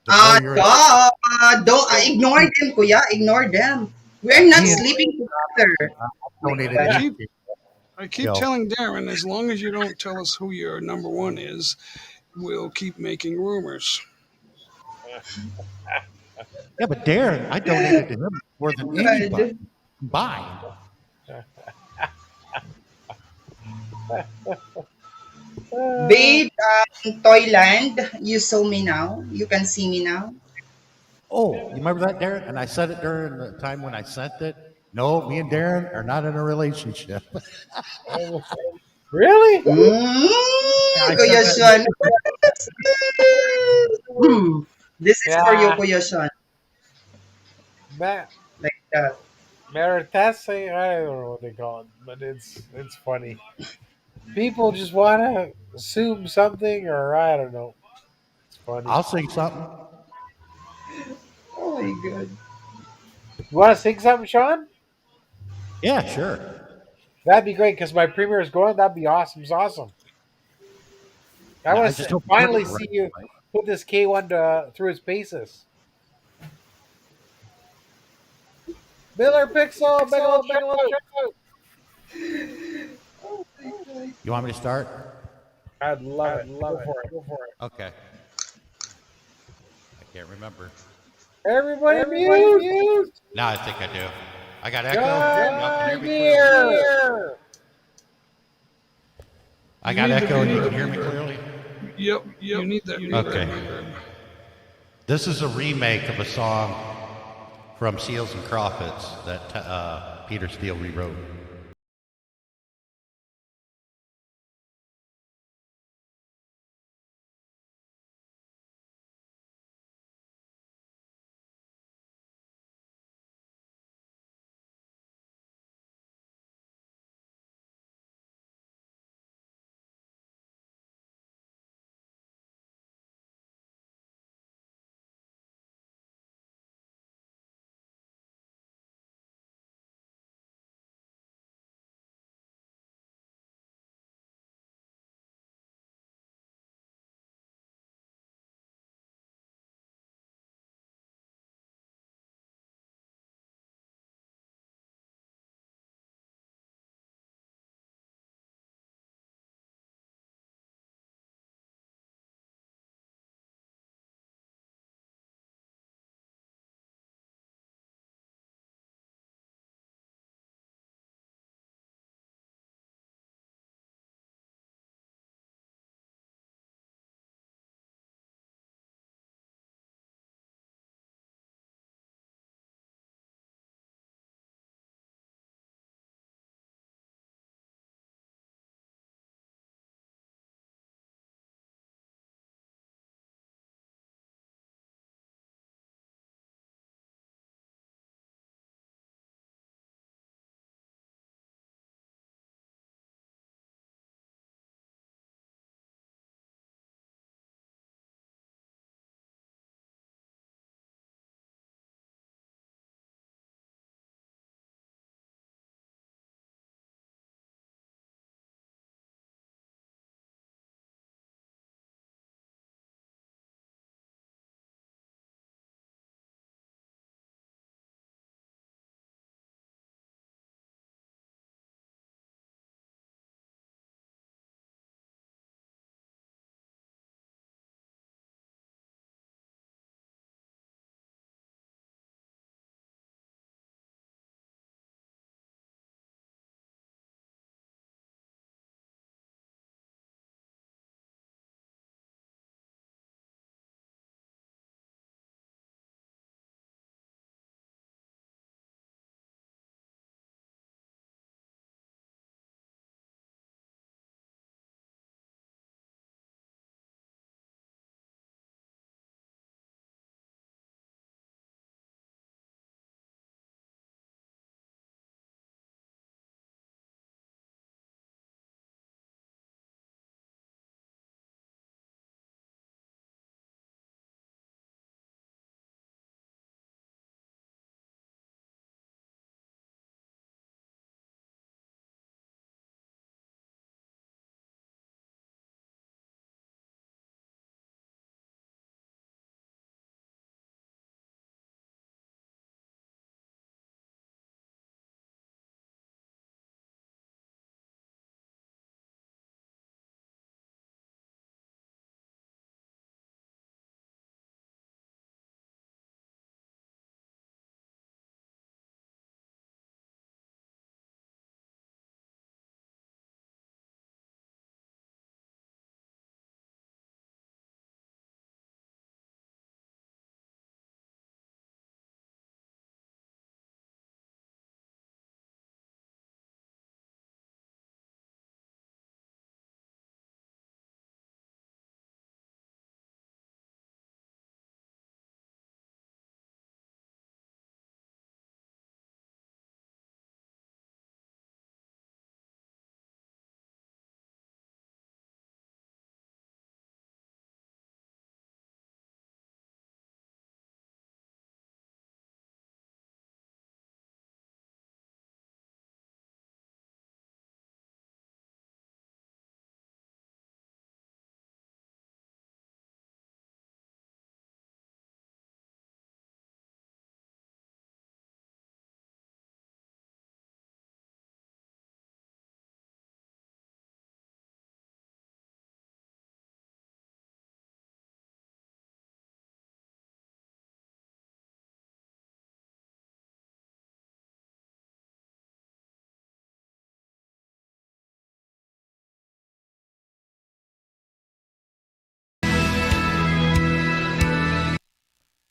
the more you're in. Don't so ignore them, kuya. Ignore them. We're not Me and sleeping together. donated I God. keep anything. I keep Yo. telling Darren, as long as you don't tell us who your number one is, we'll keep making rumors. Yeah, but Darren, I donated to him more than anybody God. combined. Babe, Toyland, you saw me now. You can see me now. Oh, you remember that, Darren? And I said it during the time when I sent it. No, me and Darren are not in a relationship. Really? Yeah, I said Kuya that. Sean. This is for you, Yeah. Kuya Sean. Ma- Like that. Maritase, I don't know what they call it, but it's funny. People just want to assume something, or I don't know. It's funny. I'll sing something. Oh my god. You want to sing something, Sean? Yeah, sure. That'd be great because my premiere is going. That'd be awesome. It's awesome. I No, want I to just hope you heard finally it right. see you put this K1 through his paces. Miller Pixel, big old shout out. You want me to start? I'd love it. Go for it. Go for it. Okay. I can't remember. Everybody mute. Now I think I do. I got echo. John Y'all can hear me clearly. Premiere. I got echo and you can hear me clearly. Yep, you need that. Okay. reverb. This is a remake of a song from Seals and Crofts that Peter Steele rewrote.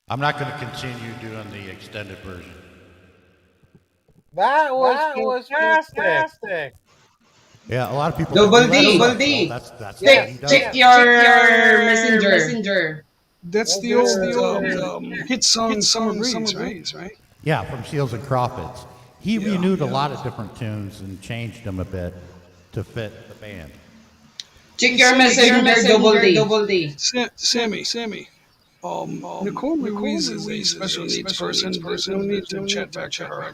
I'm not going to continue doing the extended version. That was fantastic. Yeah, a lot of people. Double do that D. stuff. Double D. Well, that's what he Check does. check your messenger. That's the old hit song Summer Breeze, right? Yeah, from Seals and Crawfids. He renewed a lot of different tunes and changed them a bit to fit the band. Check your messenger. Double D. Sammy. Nicole Ruiz is a special needs person. There's no need to chat back to her.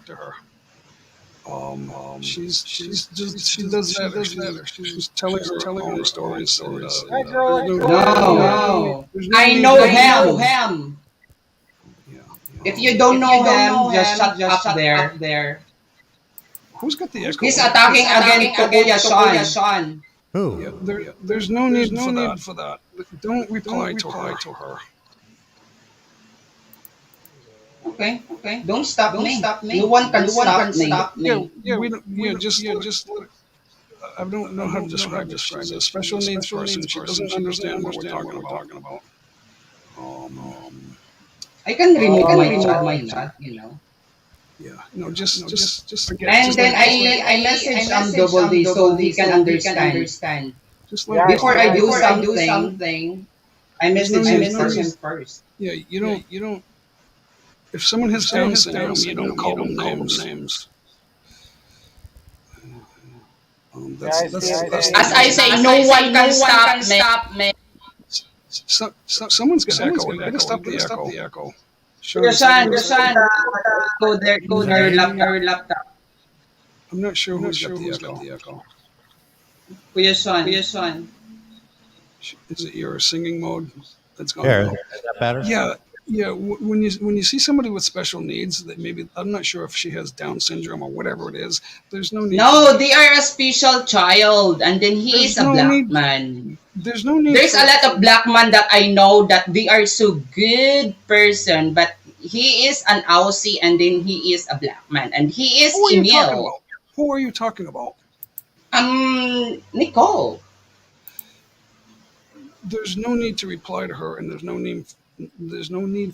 She does that. She's telling her stories. That girl. No. I know him. If you don't know him, just shut up there. Who's got the echo? He's attacking again to Kuya Sean. Who? Yeah, there's no need for that. Don't reply to her. Okay. Don't stop me. No one can stop me. Yeah, just I don't know how to describe this. She's a special needs person. She doesn't understand what we're talking about. I can remove my chat, Yeah, no, just forget. And then I message Double D so he can understand. Just Before I do something, I message him first. Yeah, you don't. If someone has Down syndrome, you don't call them names. As I say, no one can stop me. Someone's got echo. You gotta stop the echo. Your son, go there, your laptop. I'm not sure who's got the echo. Kuya Sean. Is it your singing mode that's gone? There, is that better? Yeah. When you see somebody with special needs, that maybe I'm not sure if she has Down syndrome or whatever it is. There's no need. No, they are a special child, and then he is a black man. There's no need. There's a lot of black men that I know that they are so good person, but he is an Aussie, and then he is a black man, and he is female. Who are you talking about? Nicole. There's no need to reply to her, and there's no need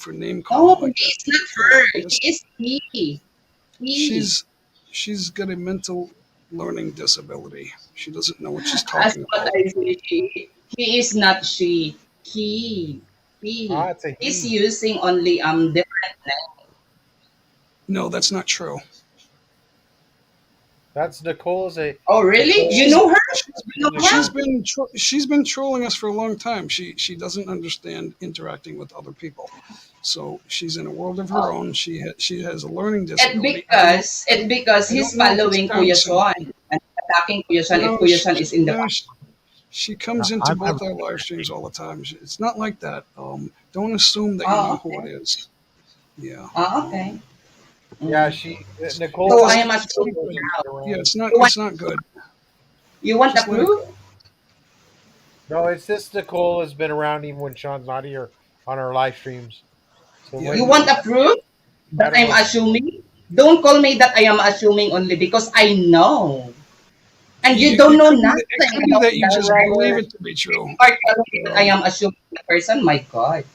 for name calling. Oh, it's not her. It's he. She's got a mental learning disability. She doesn't know what she's talking about. That's what I say. He is not she. He. He's using only different name. No, that's not true. That's Nicole's. Oh, really? You know her? She's been trolling us for a long time. She doesn't understand interacting with other people, so she's in a world of her own. She has a learning disability. It's because he's following Kuya Sean and attacking Kuya Sean if Kuya Sean is in the. She comes into both our live streams all the time. It's not like that. Don't assume that you know who it is. Yeah. Okay. Yeah, Nicole. So I am a Yeah, it's not good. You want the proof? No, it's this Nicole has been around even when Sean's not here on our live streams. So you want a proof that I'm assuming? Don't call me that I am assuming only because I know. And you don't know nothing. That you just believe it to be true. You are telling me that I am assuming the person? My God.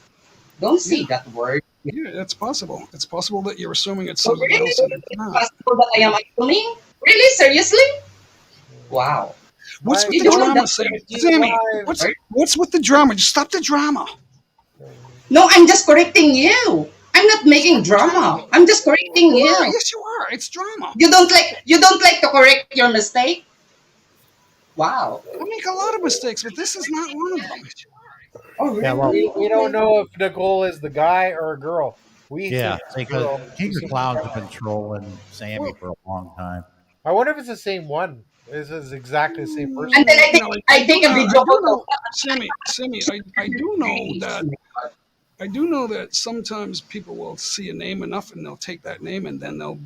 Don't say that word. Yeah, that's possible. It's possible that you're assuming it's somebody else. And it's not. Possible that I am assuming? Really? Seriously? Wow. What's with the drama, Sammy? What's with the drama? Just stop the drama. No, I'm just correcting you. I'm not making drama. I'm just correcting you. Yes, you are. It's drama. You don't like to correct your mistake? Wow. I make a lot of mistakes, but this is not one of them. Oh, really? Yeah, well, we don't know if Nicole is the guy or a girl. Because King of Clowns have been trolling Sammy for a long time. I wonder if it's the same one. This is exactly the same person. And then I think a video photo. Sammy, I do know that sometimes people will see a name enough and they'll take that name and then they'll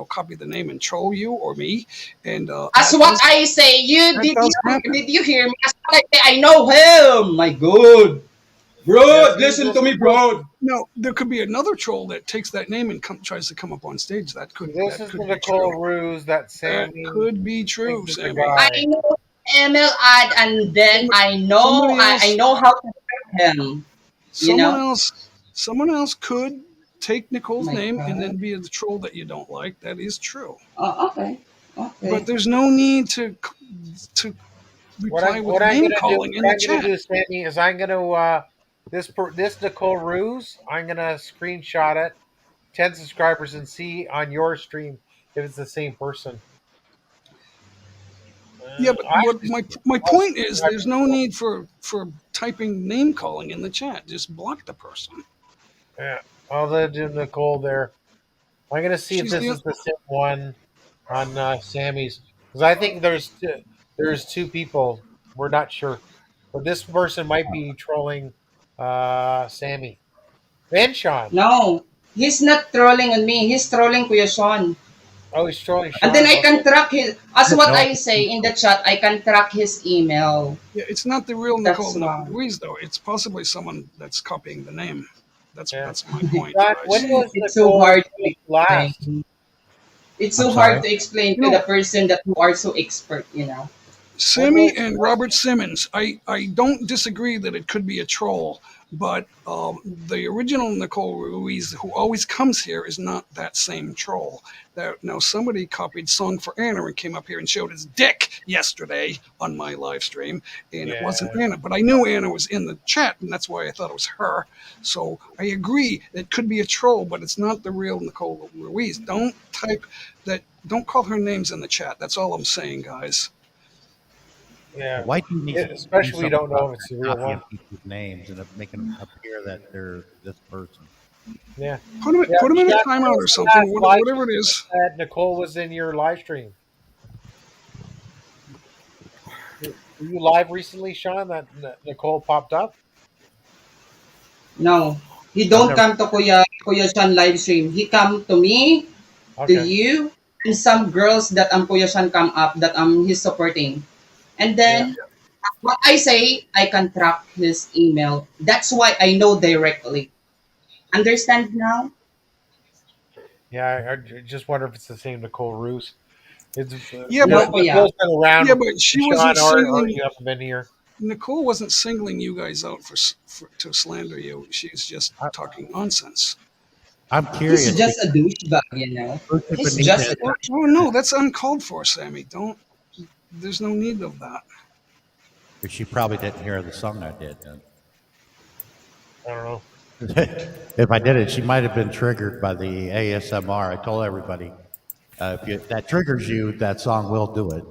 copy the name and troll you or me. And as what I say, did you hear me? As what I say, I know him. My God, bro, listen to me, bro. No, there could be another troll that takes that name and tries to come up on stage. That could. This is the Nicole Ruse that Sammy. That could be true, Sammy. I know ML ad, and then I know how to him. Someone else could take Nicole's My name and then God. be the troll that you don't like. That is true. Oh, okay. But Okay. there's no need to reply with What I'm name gonna do calling in the chat. Sammy, is I'm gonna this Nicole Ruse. I'm gonna screenshot it, 10 subscribers, and see on your stream if it's the same person. Yeah, but I what was, my I was point is, there's no need for typing name calling in the chat. Just block the person. yeah, I'll do Nicole there. I'm gonna see if She's this the is the same one on Sammy's, because I think there's two people. We're not sure, but this person might be trolling Sammy and Sean. No, he's not trolling on me. He's trolling Kuya Sean. Oh, he's trolling And then Sean. I can Okay. track his, as what No, I say in the chat, I can track his email. Yeah, it's not the real That's Nicole why. Ruiz though. It's possibly someone that's copying the name. Yeah. That's my point, Sean, when guys. was It's so Nicole hard to last? explain. It's I'm so sorry. hard to explain You to the know, person that who are so expert. When Sammy was and Robert Simmons. I don't disagree that it could be a troll, but the original Nicole Ruiz, who always comes here, is not that same troll. Now somebody copied "Song for Anna" and came up here and showed his dick yesterday on my live stream, and it wasn't Yeah. Anna. But I knew Anna was in the chat, and that's why I thought it was her. So I agree it could be a troll, but it's not the real Nicole Ruiz. Don't type that. Don't call her names in the chat. That's all I'm saying, guys. Yeah. Why do you need to do Especially we something don't know about if it's that, the real copying one. people's names and making them appear that they're this person? Yeah. Put him in a Sean, when timeout was or the something. last live Whatever it stream is. that Nicole was in your live stream? Were you live recently, Sean? That Nicole popped up? No, he I've don't never. come to Kuya Sean live stream. He come to me, to Okay. you, and some girls that Kuya Sean come up that he's supporting. And Yeah. then what I say, I can track his email. That's why I know directly. Understand now? Yeah. I just wonder if it's the same Nicole Roos. It's Yeah, No, but Kuya. Nicole's been around. yeah, but she Sean, wasn't or singling you haven't been here. Nicole wasn't singling you guys out for to slander you. She's just I, talking nonsense. I'm He's curious just a because douchebag. Lucy He's just Benitez, a Oh no, that's uncalled for, Sammy. Don't. There's no need of that. she probably didn't hear the song I did. Then. I don't know. If I did it, she might have been triggered by the ASMR. I told everybody, if that triggers you, that song will do it.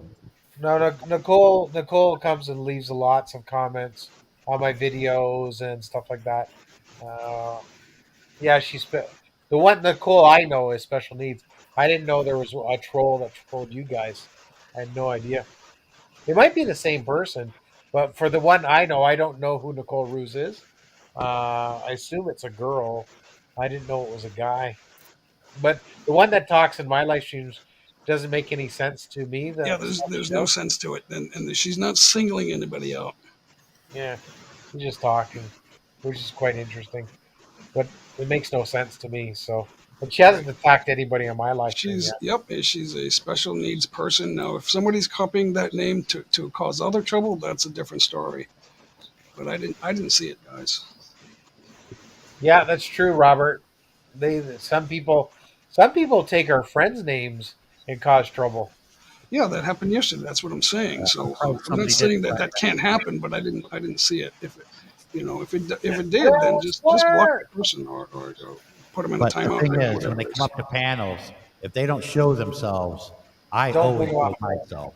No, Nicole comes and leaves lots of comments on my videos and stuff like that. Uh, yeah, the one Nicole I know is special needs. I didn't know there was a troll that trolled you guys. I had no idea. It might be the same person, but for the one I know, I don't know who Nicole Ruse is. I assume it's a girl. I didn't know it was a guy. But the one that talks in my live streams doesn't make any sense to me. Yeah, The stuff she there's no does. sense to it, and she's not singling anybody out. Yeah, she's just talking, which is quite interesting. But it makes no sense to me. So, but she hasn't attacked anybody on my live stream She's yet. she's a special needs person. Now, if somebody's copying that name to cause other trouble, that's a different story. But I didn't see it, guys. Yeah, that's true, Robert. Some people take our friends' names and cause trouble. Yeah, that happened yesterday. That's what I'm saying. I'm So surprised I'm not somebody did saying that that. that can't happen, but I didn't see it. If it, if it did, then Girl just block Explorer! the person or put them in a But the timeout thing room, is, when whatever they it come is. up to panels, if they don't show themselves, I Don't always bring show up. myself.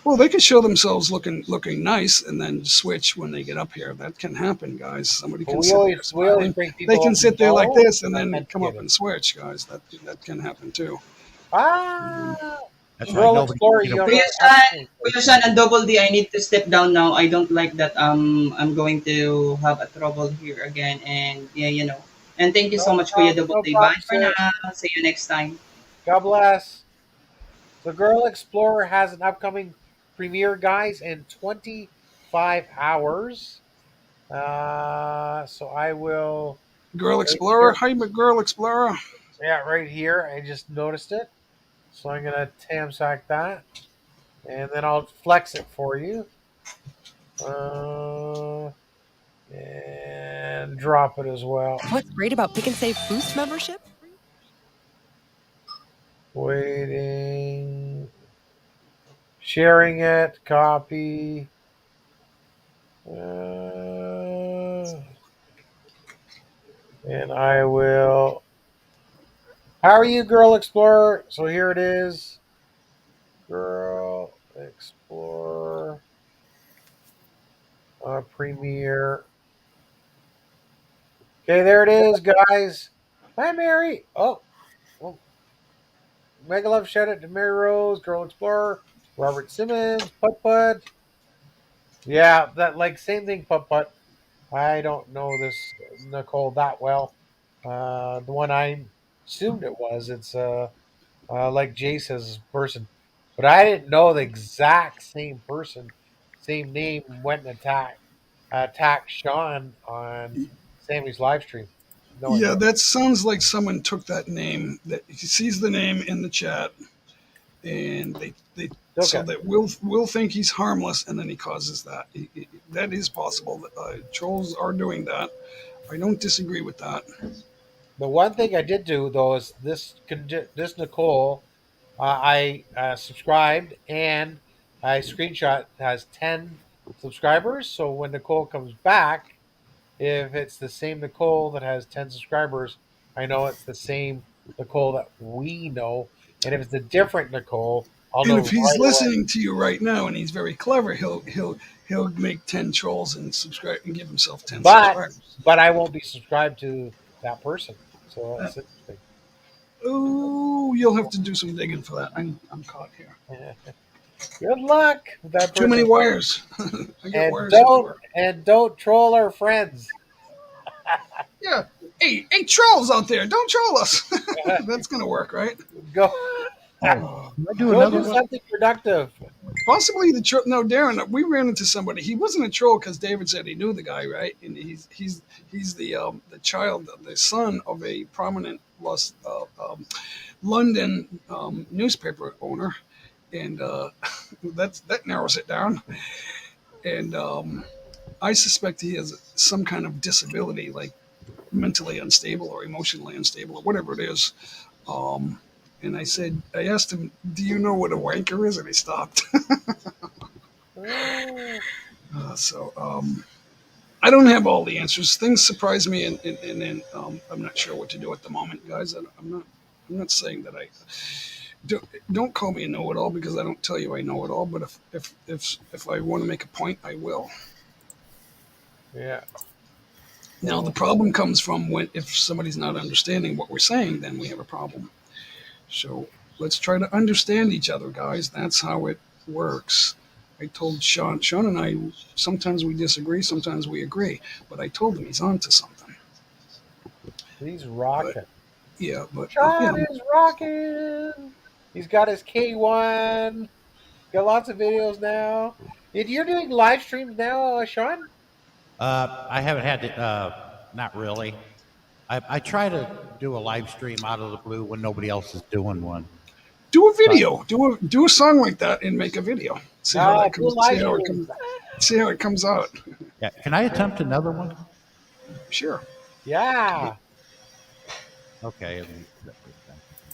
Well, they can show themselves looking nice and then switch when they get up here. That can happen, guys. Somebody But can we sit there always smiling. bring They people can up to sit there like know. this and then come up Authenticated. and switch, guys. That can happen too. Ah, That's right. Girl Nobody Explorer, can you see have them. Kuya Sean and Double D, I need to step down now. I don't like that. I'm going to have a trouble here again, and yeah. And thank you so much, Kuya Double no D. Bye problem, for sis. now. See you next time. God bless. The Girl Explorer has an upcoming premiere, guys, in 25 hours. So I will Girl right Explorer, here. hi, Girl Explorer. Yeah, right here. I just noticed it. So I'm gonna Tamsack that, and then I'll flex it for you. And and drop it as well. What's great about Pick and Save Boost membership? Waiting. Sharing it. Copy. And I will. How are you, Girl Explorer? So here it is. Girl Explorer. Premiere. Okay, there it is, guys. Hi, Mary. Oh, well, Mega Love shout out to Mary Rose, Girl Explorer, Robert Simmons, Putt Putt. Yeah, that like same thing, Putt Putt. I don't know this Nicole that well. The one I assumed it was, it's like Jace's person, but I didn't know the exact same person, same name went and attacked Sean on Sammy's live stream. No Yeah, idea. that sounds like someone took that name. That he sees the name in the chat, and they so Okay. that will think he's harmless, and then he causes that. That is possible. Trolls are doing that. I don't disagree with that. The one thing I did do though is this Nicole, I subscribed and I screenshot has 10 subscribers. So when Nicole comes back, if it's the same Nicole that has 10 subscribers, I know it's the same Nicole that we know. And if it's a different Nicole, I'll And know if he's right away. listening to you right now, and he's very clever, he'll make 10 trolls and subscribe and give himself 10 But subscribers. I won't be subscribed to that person. So that's interesting. Oh, you'll have to do some digging for that. I'm caught here. Good luck with that Too many person. wires. I got And wires everywhere. don't troll our friends. Yeah. Hey, trolls out there, don't troll us. That's gonna work, right? Go Oh, can I do go another do one? something productive. Possibly the troll. No, Darren, we ran into somebody. He wasn't a troll because David said he knew the guy, right? And he's the child, the son of a prominent London newspaper owner, and that narrows it down. And I suspect he has some kind of disability, like mentally unstable or emotionally unstable or whatever it is. And I asked him, "Do you know what a wanker is?" And he stopped. So I don't have all the answers. Things surprise me, and I'm not sure what to do at the moment, guys. I'm not saying that I don't call me a know-it-all because I don't tell you I know it all. But if I want to make a point, I will. Yeah. Now the problem comes from when if somebody's not understanding what we're saying, then we have a problem. So let's try to understand each other, guys. That's how it works. I told Sean and I, sometimes we disagree, sometimes we agree, but I told him he's onto something. He's rocking. But Sean is rocking. He's got his K1. Got lots of videos now. You're doing live streams now, Sean? I haven't had to, not really. I try to do a live stream out of the blue when nobody else is doing one. Do a video. Do a song like that and make a video. See how that comes. See how it comes out. Yeah. Can I attempt another one? Sure. Yeah. Okay.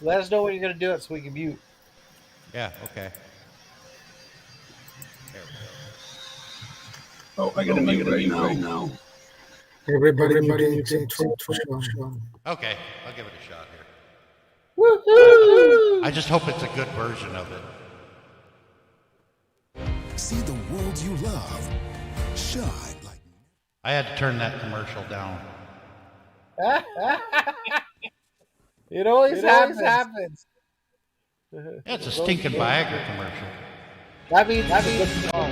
Let us know when you're going to do it so we can mute. Yeah. Okay. Oh, I got to mute right now. Everybody except for Sean. Okay. I'll give it a shot here. Woohoo! I just hope it's a good version of it. See the world you love. Shine like. I had to turn that commercial down. It always happens. It's a stinking Viagra commercial. That means it's a good song.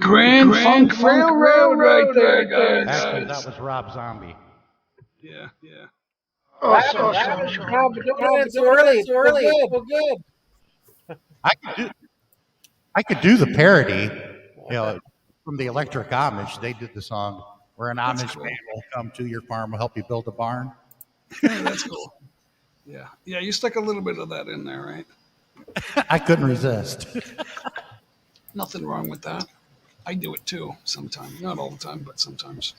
Grand Funk Railroad right there, guys. Actually, that was Rob Zombie. Yeah, yeah. It's too early. It's early. Well, good. I could do the parody, from the Electric Amish. They did the song where an Amish man will come to your farm, will help you build a barn. Yeah, that's cool. Yeah, yeah. You stuck a little bit of that in there, right? I couldn't resist. Nothing wrong with that. I do it too sometimes. Not all the time, but sometimes.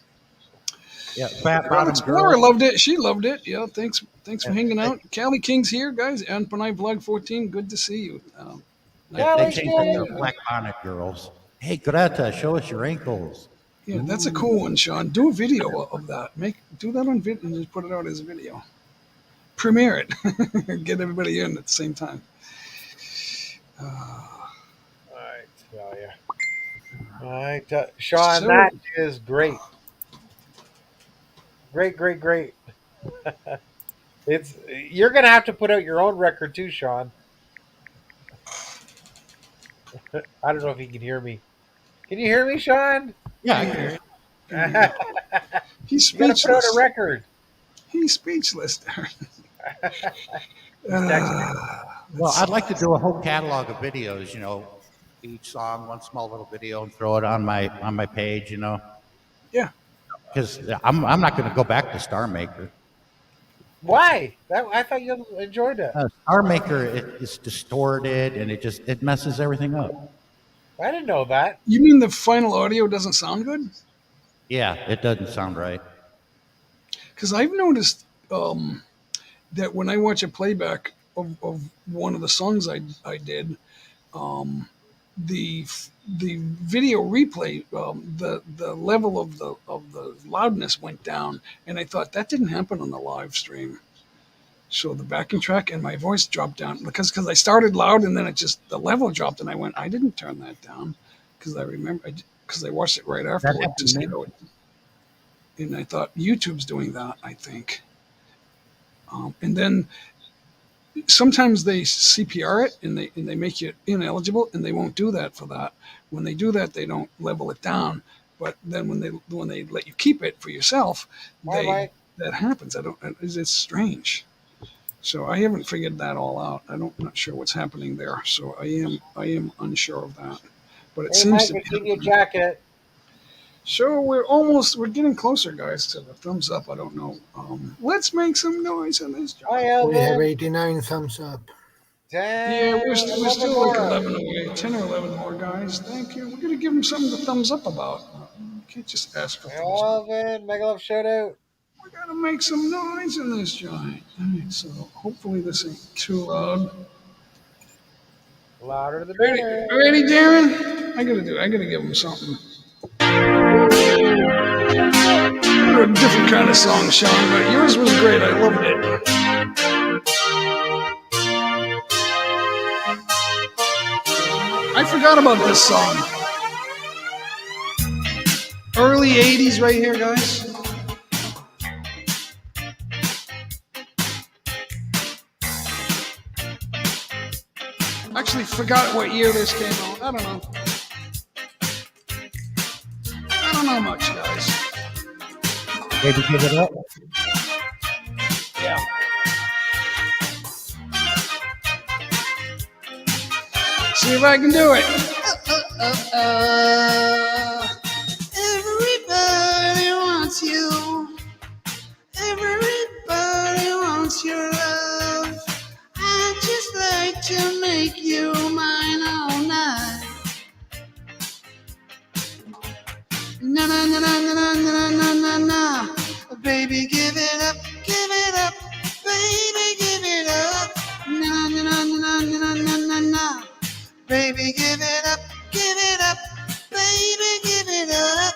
Yeah, Fat Bottom Explorer Girl. loved it. She loved it. Yeah, thanks for hanging out. Callie King's here, guys. And Panay Vlog 14. Good to see you. They changed it to Black Bonnet Girls. Hey, Greta, show us your ankles. Yeah, that's a cool one, Sean. Do a video of that. Do that on video and just put it out as a video. Premiere it. Get everybody in at the same time. All right, Sean, that is great. Great. You're gonna have to put out your own record too, Sean. I don't know if he can hear me. Can you hear me, Sean? Yeah, I can hear you. He's You gotta speechless. put out a record. He's speechless. Well, I'd like to do a whole catalog of videos, each song, one small little video, and throw it on my page, Yeah. Because I'm not going to go back to Star Maker. Why? I thought you enjoyed it. Star Maker is distorted and it messes everything up. I didn't know that. You mean the final audio doesn't sound good? Yeah, it doesn't sound right. Because I've noticed that when I watch a playback of one of the songs I did, the video replay, the level of the loudness went down, and I thought that didn't happen on the live stream. So the backing track and my voice dropped down because I started loud and then the level dropped, and I went, I didn't turn that down because I remember because I watched it right afterward. And I thought YouTube's doing that, I think. And then sometimes they CPR it and they make you ineligible, and they won't do that for that. When they do that, they don't level it down. But then when they let you keep it for yourself, that happens. It's strange. So I haven't figured that all out. I'm not sure what's happening there. So I am unsure of that. But it seems to be. Give you a jacket. So we're getting closer, guys, to the thumbs up. I don't know. Let's make some noise on this. We have 89 thumbs up. Yeah, we're still like 11 away. 10 or 11 more, guys. Thank you. We're going to give them something to thumbs up about. You can't just ask for thumbs up. Mega Love shout out. We got to make some noise in this joint. All right, so hopefully this ain't too loud. Louder the better. Ready, Darren? I got to give them something. A different kind of song, Sean, but yours was great. I loved it. I forgot about this song. Early 80s right here, guys. Actually forgot what year this came out. I don't know. I don't know much, guys. Maybe give it up. Yeah. See if I can do it. Everybody wants you. Everybody wants your love. I'd just like to make you mine all night. Na na na na na na na na na. Baby, give it up, baby, give it up. Na na na na na na na na. Baby, give it up, baby, give it up.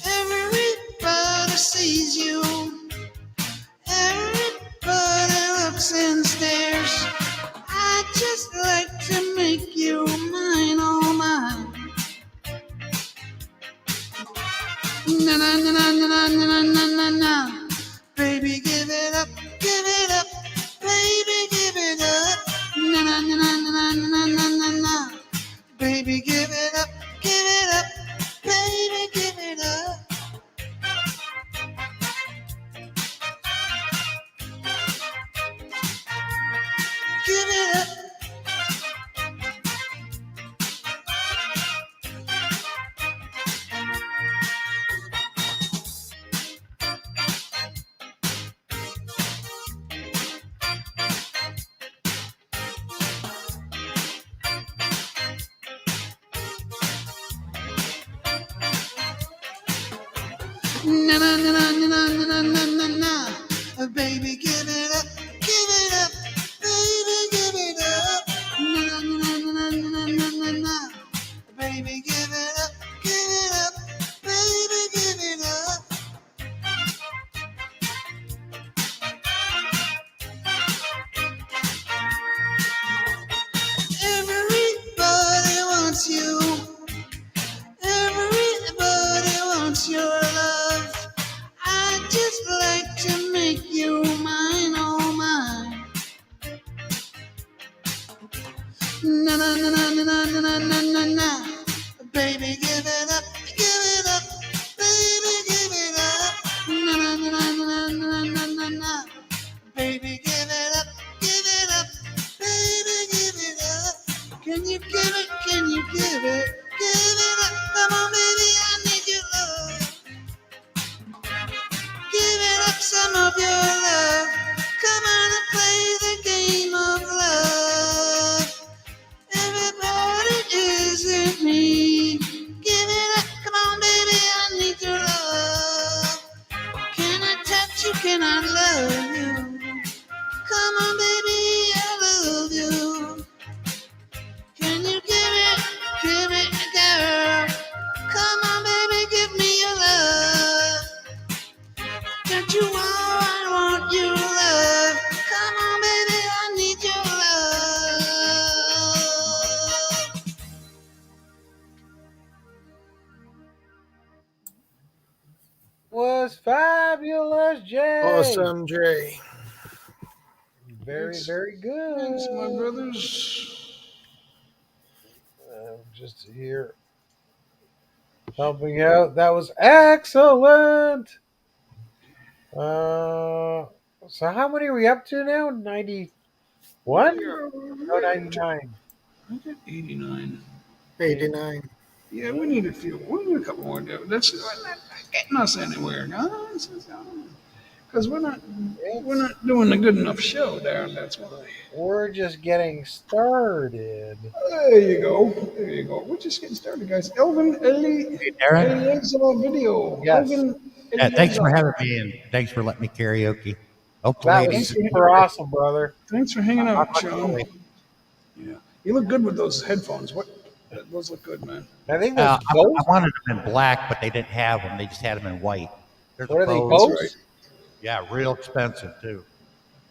Everybody sees you. Everybody looks and stares. I'd just like to make you mine, all mine. Na na na na na na na na na. Baby, Baby, give it up, baby, give it up. Na, na, na, na, na, na, na, na. Baby, give it up, baby, give it up. Everybody wants you. Everybody wants your love. I'd just like to make you mine, oh mine. Na na na na na na na na na na. Baby, give it up, baby, give it up. Na na na na na na na na. Baby, give it up, baby, give it up. Can you give it? Can you give it? Give it up, come on, baby, I need your love. Give it up some of your love. Come on and play the game of love. Everybody isn't me. Give it up, come on, baby, I need your love. Can I touch you? Can I love you? Come on, baby, I love you. Can you give it, girl? Come on, baby, give me your love. Don't you want, I want your love. Come on, baby, I need your love. Was fabulous, Jay. Awesome, Jay. Very, very good. Thanks, my brothers. Just here helping out. That was excellent. So how many are we up to now? 91? No, 99. I did 89. 89. Yeah, we need a few. We need a couple more. That's not getting us anywhere, guys. Because we're not doing a good enough show there. That's why. We're just getting started. There you go. There you go. We're just getting started, guys. Elvin Eliezer video. Yes. Elvin Yeah, thanks for Eliezer. having me and thanks for letting me karaoke. That Hopefully, was super awesome, brother. Thanks for hanging out, Sean. Yeah, you look good with those headphones. What? Those look good, man. I think I those wanted them in black, but they didn't have them. They just had them in white. There's What are they, Bose. Bose? Yeah, real expensive too.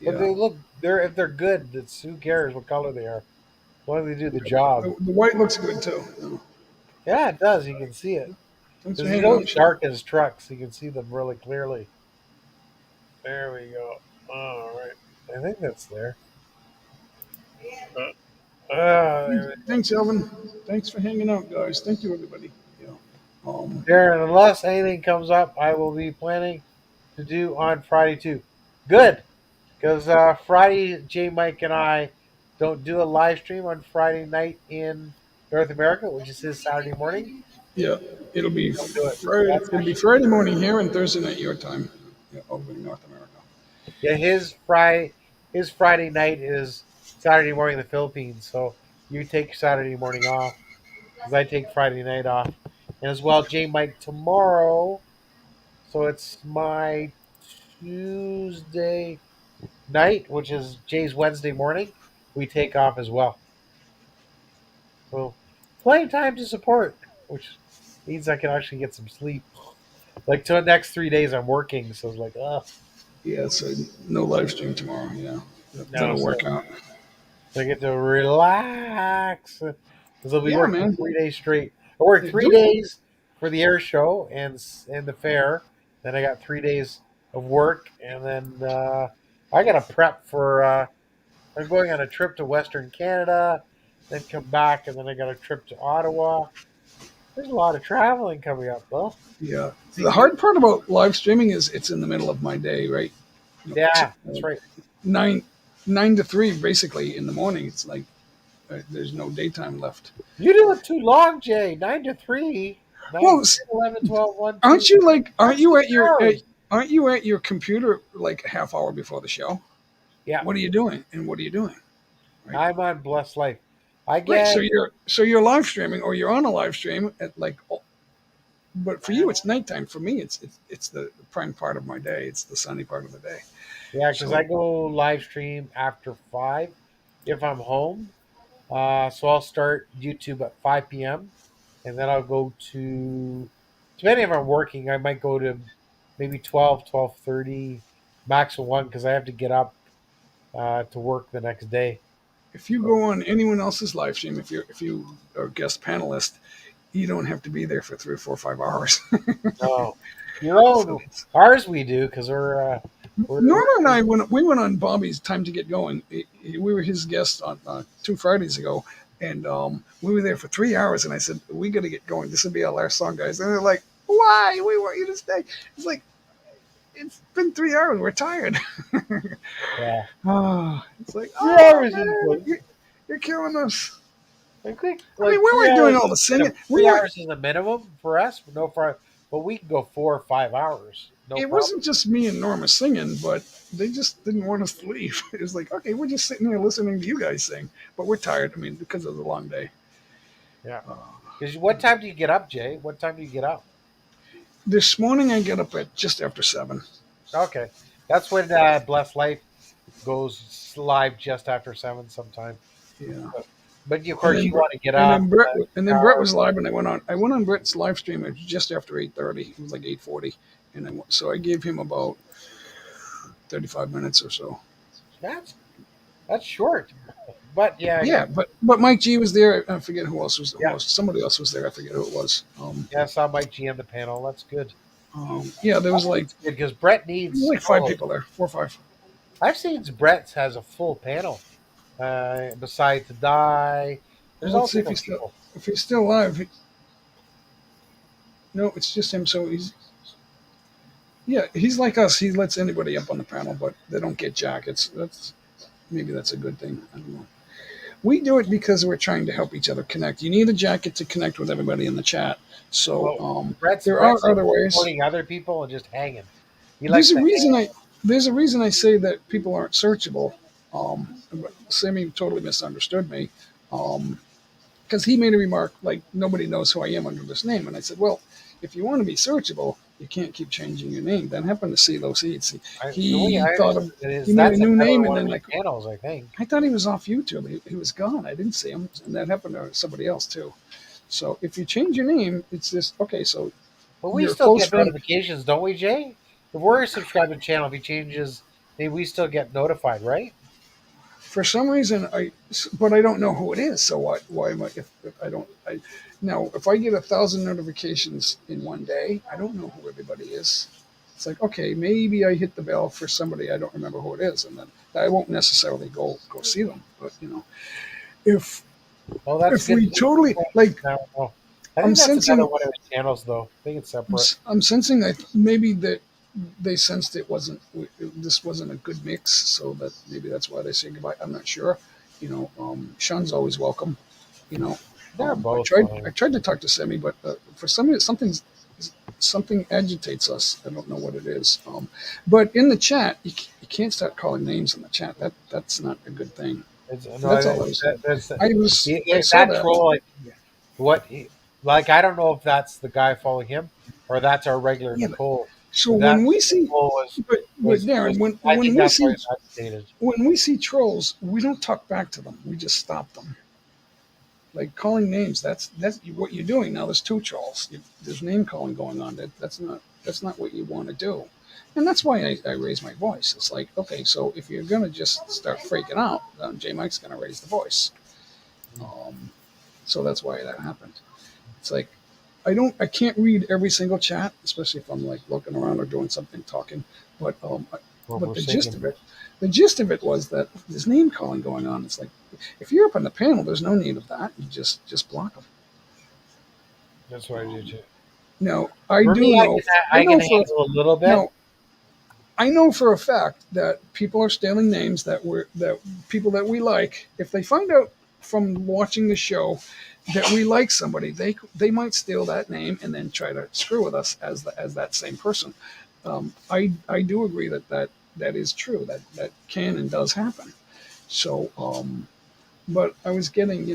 But they look. If they're good, it's who cares what color they are. As long as they do the job. The white looks good too. Yeah, it does. You can see it. Thanks Because for he's hanging always out, dark in his truck, so you can see them really clearly. There we go. All right. I think that's there. Thanks, Elvin. Thanks for hanging out, guys. Thank you, everybody. Yeah. Darren, unless anything comes up, I will be planning to do on Friday too. Good. Because Friday, J. Mike and I don't do a live stream on Friday night in North America, which is his Saturday morning. Yeah, it'll be do it. Friday. It'll be Friday morning here and Thursday night your time. Yeah, over in North America. Yeah, his Friday night is Saturday morning in the Philippines. So you take Saturday morning off, because I take Friday night off, and as well J. Mike tomorrow. So it's my Tuesday night, which is Jay's Wednesday morning. We take off as well. So plenty of time to support, which means I can actually get some sleep. Like till the next 3 days I'm working, so it's like, Yeah, so no live stream tomorrow. Yeah, that'll work out. So I get to relax. Because I'll be Yeah, working man. 3 days straight. I work 3 days for the air show and the fair. Then I got 3 days of work, and then I got to prep for. I'm going on a trip to Western Canada, then come back, and then I got a trip to Ottawa. There's a lot of traveling coming up, though. Yeah. The hard part about live streaming is it's in the middle of my day, right? Yeah, that's right. 9 to 3, basically in the morning. It's like there's no daytime left. You do it too long, Jay. 9 to 3. 9, Well, 10, 11, 12, 1, 2. Aren't you hours. at your computer like a half hour before the show? Yeah. What are you doing? And what are you doing? I'm on Blessed Life. I Right, get so you're live streaming or you're on a live stream at like but for you, it's nighttime. For me, it's the prime part of my day. It's the sunny part of the day. Yeah, because So I go live stream after 5 if I'm home. So I'll start YouTube at 5 p.m. and then I'll go to, depending if I'm working, I might go to maybe 12, 12:30, max of 1 because I have to get up to work the next day. if you go on anyone else's live stream, if you are a guest panelist, you don't have to be there for 3 or 4 or 5 hours. No, your own, ours we do because we're Norma and I, when we went on Bobby's Time to Get Going, we were his guests on 2 Fridays ago, and we were there for 3 hours. And I said, "We got to get going. This will be our last song, guys." And they're like, "Why? We want you to stay." It's like, it's been 3 hours. We're tired. yeah. It's like, 3 oh, hours man, is you're killing us. I think, I mean, we 3 weren't doing hours all the is- singing. 3 hours is the minimum for us. No, but we can go 4 or 5 hours. No It problem. wasn't just me and Norma singing, but they just didn't want us to leave. It was like, okay, we're just sitting here listening to you guys sing, but we're tired. I mean, because of the long day. Yeah. 'Cause what time do you get up, Jay? What time do you get up? This morning I get up at just after 7. Okay, that's when Blessed Life goes live just after 7 sometime. Yeah. But of course, you want to get and up. then Brett, and then Brett was live, and I went on Brett's live stream. It was just after 8:30. It was like 8:40, and so I gave him about 35 minutes or so. That's short. But yeah. Yeah, but Mike G was there. I forget who else was the host. Somebody else was there. I forget who it was. Yeah, I saw Mike G on the panel. That's good. Yeah, there was like because Brett needs like 5 people there, 4 or 5. I've seen Brett has a full panel. Besides to die, there's Let's also see if he's still alive. No, it's just him. So he's like us. He lets anybody up on the panel, but they don't get jackets. Maybe that's a good thing. I don't know. We do it because we're trying to help each other connect. You need a jacket to connect with everybody in the chat. So there are other ways. Supporting other people and just hanging. There's a reason I say that people aren't searchable. Sammy totally misunderstood me because he made a remark like nobody knows who I am under this name, and I said, well, if you want to be searchable, you can't keep changing your name. That happened to CeeLo Seeds. He made a new name, and then panels, I think. I thought he was off YouTube. He was gone. I didn't see him, and that happened to somebody else too. So if you change your name, it's just okay. So, but we still get notifications, don't we, Jay? If we're subscribed to the channel, if he changes, maybe we still get notified, right? For some reason, but I don't know who it is. So why am I? If I don't, now if I get 1,000 notifications in one day, I don't know who everybody is. It's like, okay, maybe I hit the bell for somebody I don't remember who it is, and then I won't necessarily go see them. But if we totally like, I'm sensing one of his channels though. I think it's separate. I'm sensing that maybe that they sensed this wasn't a good mix, so that maybe that's why they say goodbye. I'm not sure. Sean's always welcome. They're both. I tried to talk to Sammy, but for some reason something agitates us. I don't know what it is. But in the chat, you can't start calling names in the chat. That's not a good thing. That's all I was saying. That troll. Like I don't know if that's the guy following him or that's our regular Nicole. So when we see, Darren, when we see trolls, we don't talk back to them. We just stop them. Like calling names, that's what you're doing now. There's 2 trolls. There's name calling going on. That's not what you want to do, and that's why I raise my voice. It's like, okay, so if you're gonna just start freaking out, then J Mike's gonna raise the voice. So that's why that happened. It's like I can't read every single chat, especially if I'm like looking around or doing something talking. But the gist of it was that there's name calling going on. It's like if you're up on the panel, there's no need of that. You just block them. That's what I do too. No, I can handle a little bit. No, I know for a fact that people are stealing names that people that we like. If they find out from watching the show that we like somebody, they might steal that name and then try to screw with us as that same person. I do agree that is true. That can and does happen. So, but I was getting,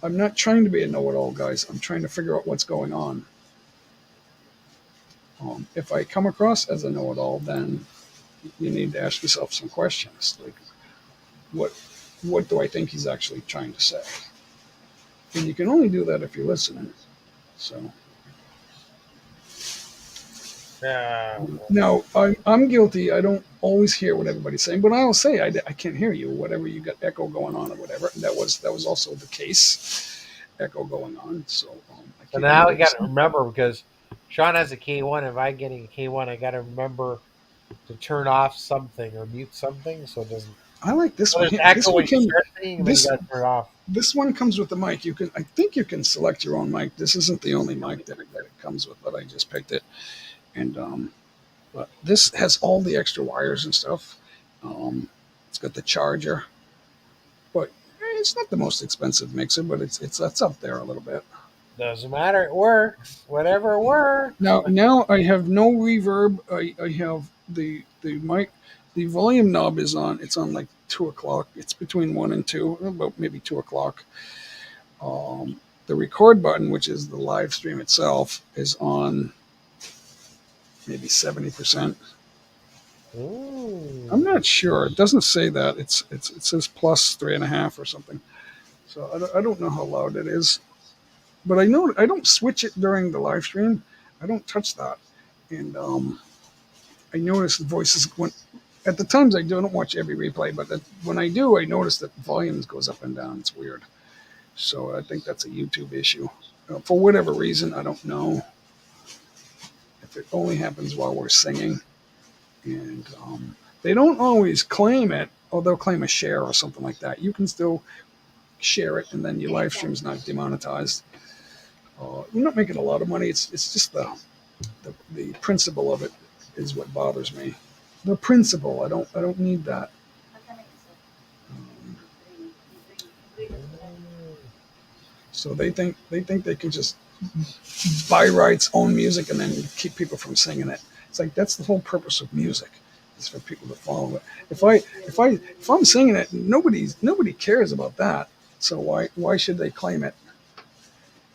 I'm not trying to be a know-it-all, guys. I'm trying to figure out what's going on. If I come across as a know-it-all, then you need to ask yourself some questions, like what do I think he's actually trying to say? And you can only do that if you're listening. So now I'm guilty. I don't always hear what everybody's saying, but I'll say I can't hear you. Whatever you got echo going on or whatever. And that was also the case. Echo going on. So So now we got to remember, because Sean has a K1. If I'm getting a K1, I got to remember to turn off something or mute something so it doesn't. I like this so one. there's This echo one when you came, start singing, then you got to turn it off. This one comes with the mic. I think you can select your own mic. This isn't the only mic that it comes with, but I just picked it. And but this has all the extra wires and stuff. It's got the charger, but it's not the most expensive mixer, but it's up there a little bit. Doesn't matter. It works. Whatever works. Now I have no reverb. I have the mic. The volume knob is on. It's on like 2 o'clock. It's between 1 and 2, about maybe 2 o'clock. The record button, which is the live stream itself, is on maybe 70%. Ooh. I'm not sure. It doesn't say that. It says plus 3.5 or something. So I don't know how loud it is. But I know I don't switch it during the live stream. I don't touch that. And I notice the voices at the times I don't watch every replay, but when I do, I notice that the volume goes up and down. It's weird. So I think that's a YouTube issue. For whatever reason, I don't know if it only happens while we're singing. And they don't always claim it, or they'll claim a share or something like that. You can still share it, and then your live stream's not demonetized. You're not making a lot of money. It's just the principle of it is what bothers me. The principle. I don't need that. So they think they can just buy rights, own music, and then keep people from singing it. It's like that's the whole purpose of music. It's for people to follow it. If I'm singing it, nobody cares about that. So why should they claim it?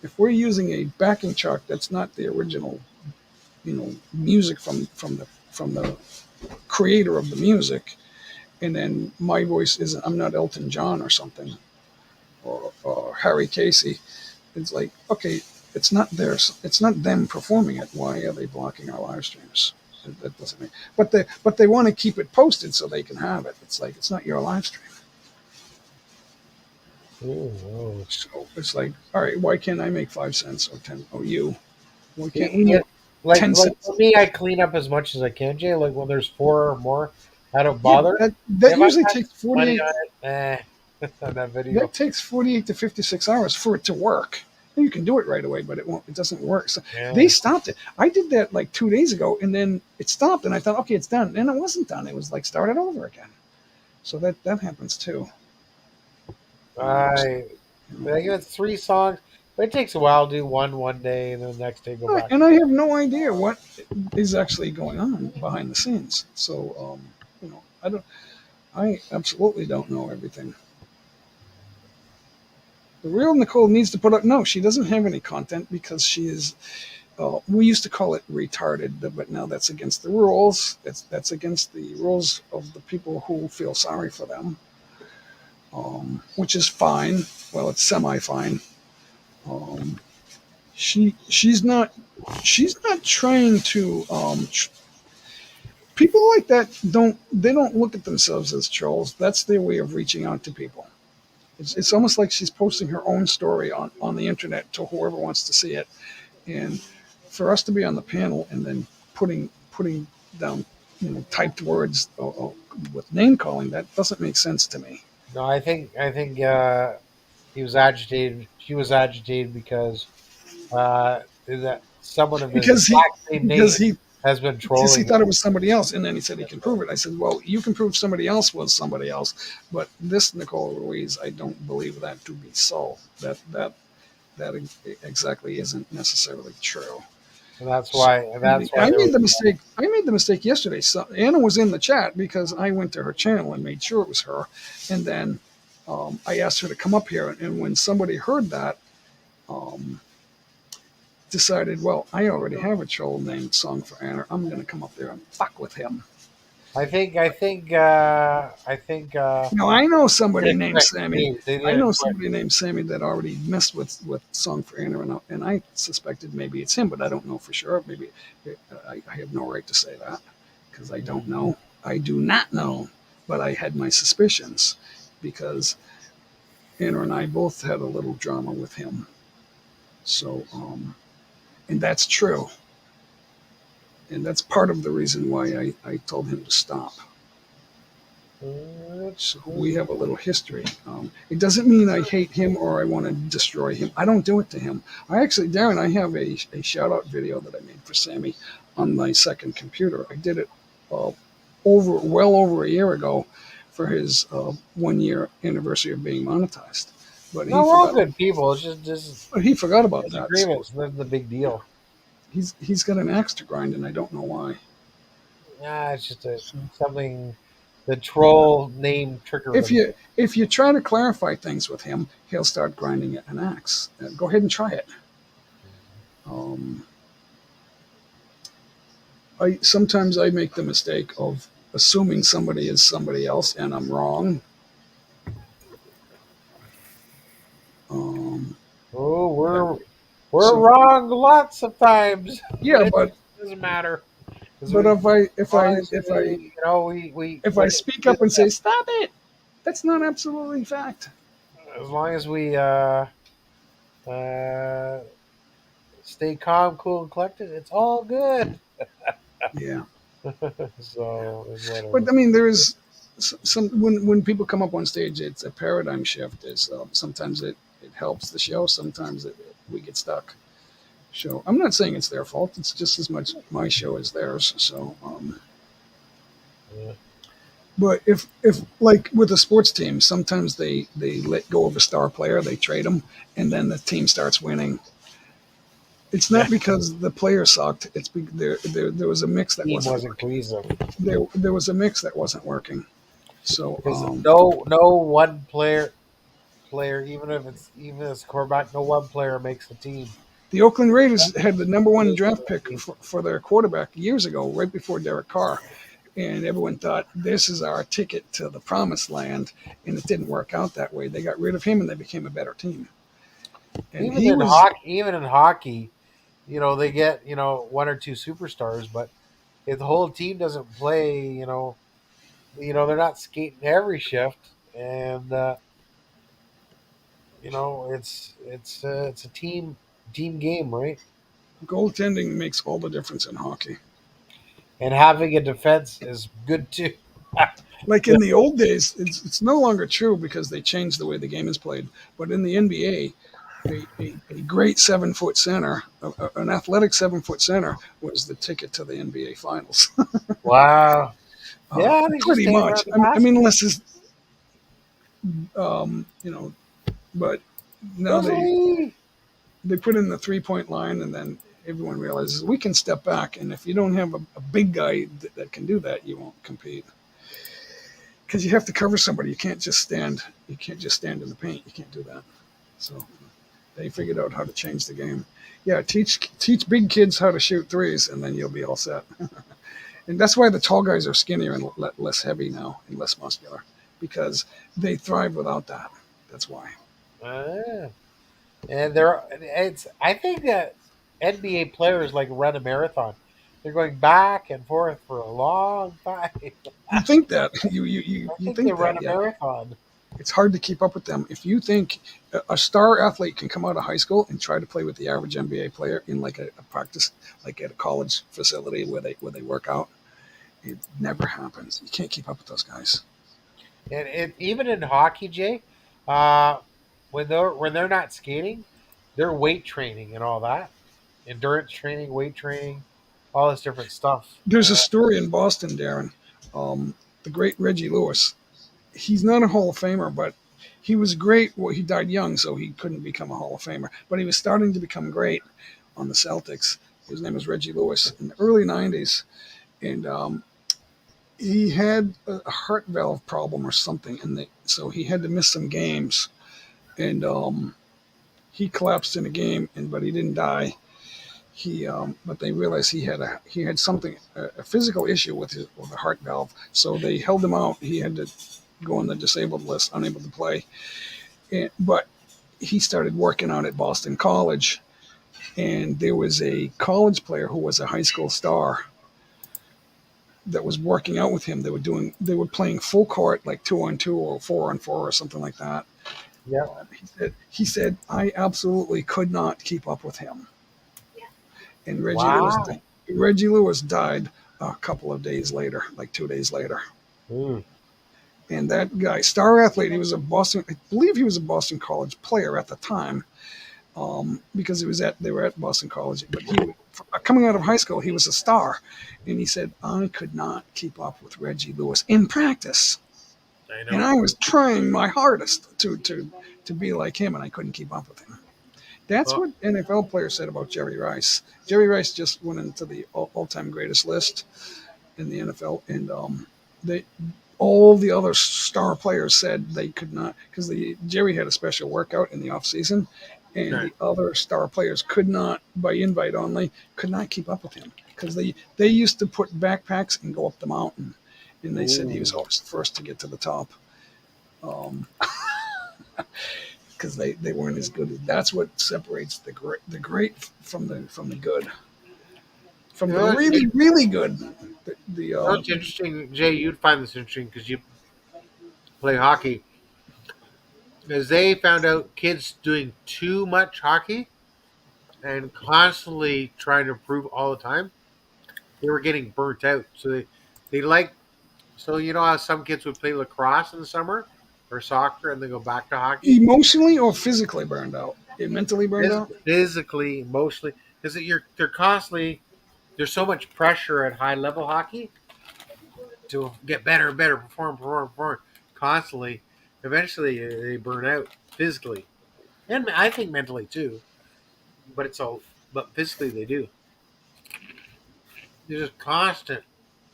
If we're using a backing track that's not the original, music from the creator of the music, and then my voice isn't, I'm not Elton John or something, or Harry Casey, it's like, okay, it's not theirs, it's not them performing it. Why are they blocking our live streams? That doesn't make. But they want to keep it posted so they can have it. It's like it's not your live stream. Ooh. So it's like, all right, why can't I make 5 cents or 10? Or you? Why can't we make like 10 cents? For me, I clean up as much as I can, Jay. Like when there's 4 or more, I don't bother. Yeah, that usually takes 48. On that video. That takes 48 to 56 hours for it to work. You can do it right away, but it won't. It doesn't work. So they stopped it. I did that like 2 days ago, and then it stopped, and I thought, okay, it's done, and it wasn't done. It was like started over again. So that happens too. I got 3 songs, but it takes a while to do one day, and then the next day go back. And I have no idea what is actually going on behind the scenes. So I absolutely don't know everything. The real Nicole needs to put up. No, she doesn't have any content because she is. We used to call it retarded, but now that's against the rules. That's against the rules of the people who feel sorry for them. Which is fine. Well, it's semi-fine. She's not trying to. People like that don't look at themselves as trolls. That's their way of reaching out to people. It's almost like she's posting her own story on the internet to whoever wants to see it. And for us to be on the panel and then putting down typed words with name calling, that doesn't make sense to me. No, I think he was agitated. She was agitated because that someone of his exact same name has been trolling. Because he thought it was somebody else, and then he said he can prove it. I said, well, you can prove somebody else was somebody else, but this Nicole Ruiz, I don't believe that to be so. That exactly isn't necessarily true. And that's why. I made the mistake. I made the mistake yesterday. So Anna was in the chat because I went to her channel and made sure it was her, and then I asked her to come up here, and when somebody heard that, decided, well, I already have a troll named Song for Anna. I'm going to come up there and fuck with him. I think. Now I know somebody They named quit. Sammy. They I know didn't quit. somebody named Sammy that already messed with Song for Anna, and I suspected maybe it's him, but I don't know for sure. Maybe I have no right to say that because I don't know. I do not know, but I had my suspicions because Anna and I both had a little drama with him. So, and that's true. And that's part of the reason why I told him to stop. So we have a little history. It doesn't mean I hate him or I want to destroy him. I don't do it to him. Darren, I have a shout out video that I made for Sammy on my second computer. I did it well over a year ago for his 1 year anniversary of being monetized. But No, we're all good people. It's just but he forgot about that. disagreements. That's the big deal. He's got an axe to grind, and I don't know why. Yeah, it's just something. The troll name triggered him. If you try to clarify things with him, he'll start grinding an axe. Go ahead and try it. Sometimes I make the mistake of assuming somebody is somebody else, and I'm wrong. We're wrong lots of times. Yeah, but it doesn't matter. But if I speak up and say stop it, that's not absolutely fact. As long as we stay calm, cool, and collected, it's all good. Yeah. So, but I mean, there is some when people come up on stage, it's a paradigm shift. Is sometimes it helps the show, sometimes we get stuck. So I'm not saying it's their fault. It's just as much my show as theirs. So, yeah. But if like with a sports team, sometimes they let go of a star player, they trade them, and then the team starts winning. It's not because the player sucked. It's there was a mix that wasn't working. There was a mix that wasn't working. So no one player, even if it's quarterback, no one player makes the team. The Oakland Raiders had the number one draft pick for their quarterback years ago, right before Derek Carr. And everyone thought, this is our ticket to the promised land. And it didn't work out that way. They got rid of him and they became a better team. And even in hockey, they get, one or two superstars. But if the whole team doesn't play, they're not skating every shift. And, it's a team game, right? Goaltending makes all the difference in hockey. And having a defense is good too. Like in the old days, it's no longer true because they changed the way the game is played. But in the NBA, a great 7-foot center, an athletic 7-foot center, was the ticket to the NBA Finals. Wow. Yeah, pretty much. I mean, unless it's, but now they put in the 3-point line, and then everyone realizes we can step back. And if you don't have a big guy that can do that, you won't compete. Because you have to cover somebody. You can't just stand. You can't just stand in the paint. You can't do that. So they figured out how to change the game. Yeah, teach big kids how to shoot threes, and then you'll be all set. And that's why the tall guys are skinnier and less heavy now and less muscular, because they thrive without that. That's why. And I think that NBA players like run a marathon. They're going back and forth for a long time. You think that you think think they run that, a marathon. It's hard to keep up with them. If you think a star athlete can come out of high school and try to play with the average NBA player in like a practice, like at a college facility where they work out, it never happens. You can't keep up with those guys. And even in hockey, Jay, when they're not skating, they're weight training and all that, endurance training, weight training, all this different stuff. There's a story in Boston, Darren. The great Reggie Lewis. He's not a Hall of Famer, but he was great. Well, he died young, so he couldn't become a Hall of Famer. But he was starting to become great on the Celtics. His name was Reggie Lewis in the early 90s. And he had a heart valve problem or something, and so he had to miss some games, and he collapsed in a game, but he didn't die. But they realized he had something, a physical issue with the heart valve, so they held him out. He had to go on the disabled list, unable to play. But he started working out at Boston College, and there was a college player who was a high school star that was working out with him. They were playing full court, like 2-on-2 or 4-on-4 or something like that. Yeah. He said, I absolutely could not keep up with him. And Reggie Lewis died a couple of days later, like 2 days later. Mm. And that guy, star athlete, I believe he was a Boston College player at the time, because they were at Boston College. But coming out of high school, he was a star. And he said, I could not keep up with Reggie Lewis in practice. I know. And I was trying my hardest to be like him, and I couldn't keep up with him. That's what NFL players said about Jerry Rice. Jerry Rice just went into the all-time greatest list in the NFL, and all the other star players said they could not, because Jerry had a special workout in the off season, and the other star players could not, by invite only, could not keep up with him, because they used to put backpacks and go up the mountain, and they said he was always the first to get to the top. Because they weren't as good. That's what separates the great from the good. From the really, really good. That's interesting, Jay. You'd find this interesting because you play hockey. As they found out kids doing too much hockey and constantly trying to improve all the time, they were getting burnt out. So so you know how some kids would play lacrosse in the summer or soccer and then go back to hockey? Emotionally or physically burned out? Mentally burned out? Physically, emotionally. Because they're constantly, there's so much pressure at high level hockey to get better and better, perform constantly. Eventually they burn out physically. And I think mentally too. But physically they do. They're just constant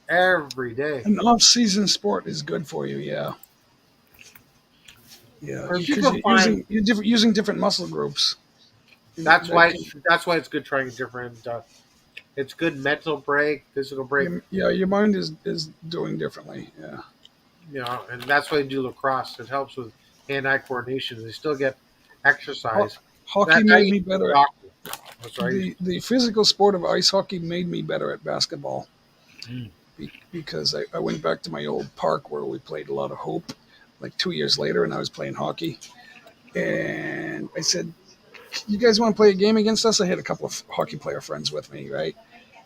every day. An off-season sport is good for you, yeah. Yeah, because you're using different muscle groups. That's why it's good trying different. It's good mental break, physical break. Yeah, your mind is doing differently. Yeah. Yeah, and that's why they do lacrosse. It helps with hand-eye coordination. They still get exercise. Hockey made me better. Sorry. The physical sport of ice hockey made me better at basketball. Because I went back to my old park where we played a lot of hoop, like 2 years later, and I was playing hockey. And I said, you guys want to play a game against us? I had a couple of hockey player friends with me, right?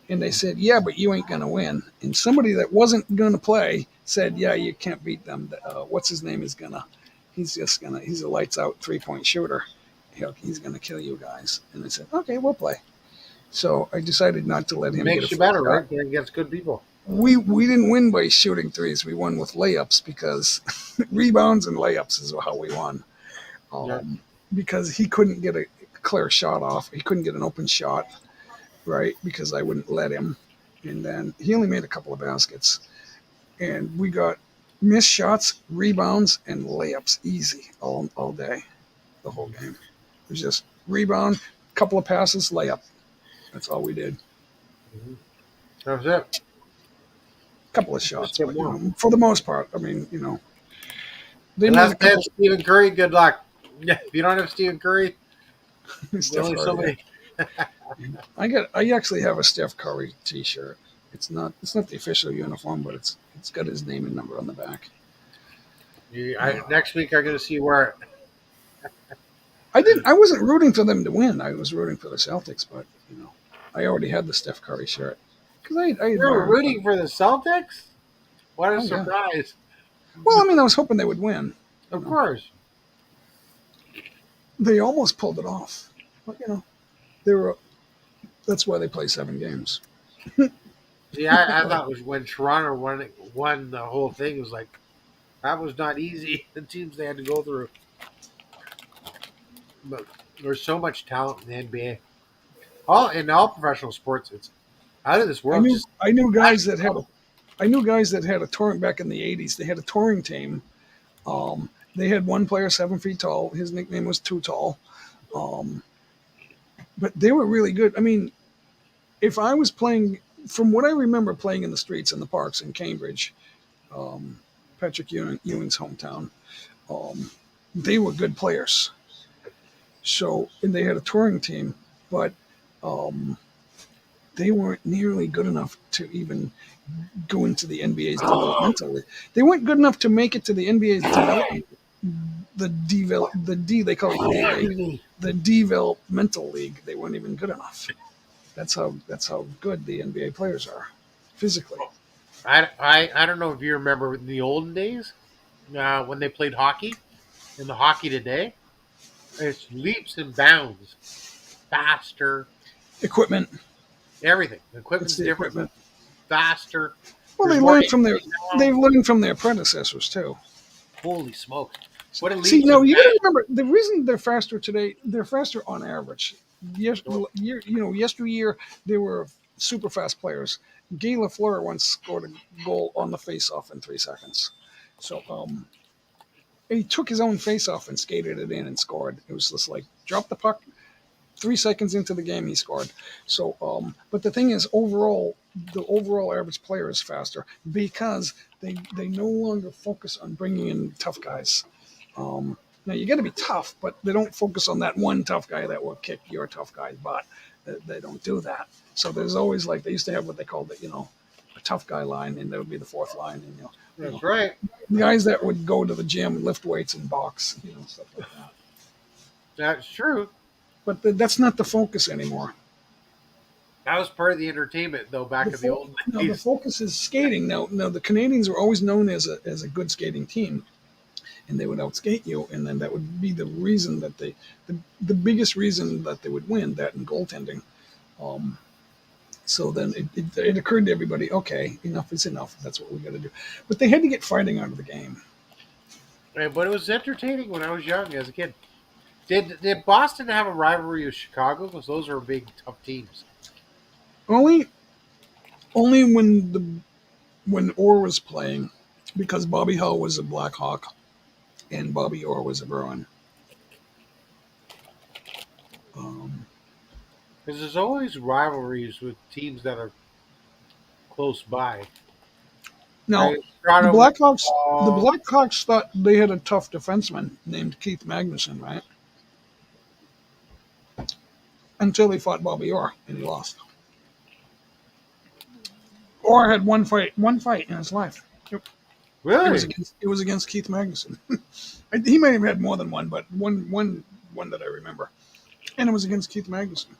And they said, yeah, but you ain't going to win. And somebody that wasn't going to play said, yeah, you can't beat them. What's his name is he's a lights out 3-point shooter. He's going to kill you guys. And I said, okay, we'll play. So I decided not to let him. Makes you better, right? Against good people. We didn't win by shooting threes. We won with layups, because rebounds and layups is how we won. Because he couldn't get a clear shot off. He couldn't get an open shot, right? Because I wouldn't let him. And then he only made a couple of baskets. And we got missed shots, rebounds, and layups easy all day, the whole game. It was just rebound, couple of passes, layup. That's all we did. That was it. Couple of shots, but, for the most part, I mean, they made a couple. Stephen Curry, good luck. Yeah, if you don't have Stephen Curry, Steph Curry. I actually have a Steph Curry T-shirt. It's not the official uniform, but it's got his name and number on the back. Next week I'm going to see you wear it. I wasn't rooting for them to win. I was rooting for the Celtics, but I already had the Steph Curry shirt. You were rooting for the Celtics? What a surprise! Yeah. Well, I mean, I was hoping they would win. Of course. They almost pulled it off, but that's why they play 7 games. See, I thought it was when Toronto won the whole thing. It was like, that was not easy. The teams they had to go through. But there's so much talent in the NBA. In all professional sports, it's out of this world. I knew guys that had I knew guys that had a touring back in the '80s. They had a touring team. They had one player 7 feet tall. His nickname was Too Tall. Um, but they were really good. I mean, if I was playing, from what I remember playing in the streets and the parks in Cambridge, Patrick Ewing's hometown, they were good players. So, and they had a touring team, but they weren't nearly good enough to even go into the NBA's developmental league. They weren't good enough to make it to the NBA's development. They call it the developmental league. They weren't even good enough. That's how good the NBA players are physically. I don't know if you remember in the olden days when they played hockey. In the hockey today, it's leaps and bounds faster. Equipment. Everything. The equipment's different. Equipment. Faster. Well, they've learned from their predecessors too. Holy smokes! What a leap! See, no, you got to remember the reason they're faster today. They're faster on average. Yesteryear they were super fast players. Guy Lafleur once scored a goal on the face-off in 3 seconds. So, he took his own face-off and skated it in and scored. It was just like drop the puck. 3 seconds into the game, he scored. So, but the thing is, the overall average player is faster because they no longer focus on bringing in tough guys. Now you got to be tough, but they don't focus on that one tough guy that will kick your tough guy's butt. They don't do that. So there's always they used to have what they called a tough guy line, and that would be the fourth line. And that's right. Guys that would go to the gym and lift weights and box, stuff like that. That's true. But that's not the focus anymore. That was part of the entertainment, though, back in the old days. No, the focus is skating. Now, the Canadians were always known as a good skating team, and they would outskate you, and then that would be the reason that the biggest reason that they would win, that and goaltending. So then it occurred to everybody, okay, enough is enough. That's what we got to do. But they had to get fighting out of the game. Right, but it was entertaining when I was young as a kid. Did Boston have a rivalry with Chicago? Because those are big, tough teams. Only when Orr was playing, because Bobby Hull was a Black Hawk and Bobby Orr was a Bruin. Because there's always rivalries with teams that are close by. No, the Blackhawks thought they had a tough defenseman named Keith Magnuson, right? Until they fought Bobby Orr and he lost. Orr had one fight in his life. Really? It was against Keith Magnuson. He may have had more than one, but one that I remember, and it was against Keith Magnuson.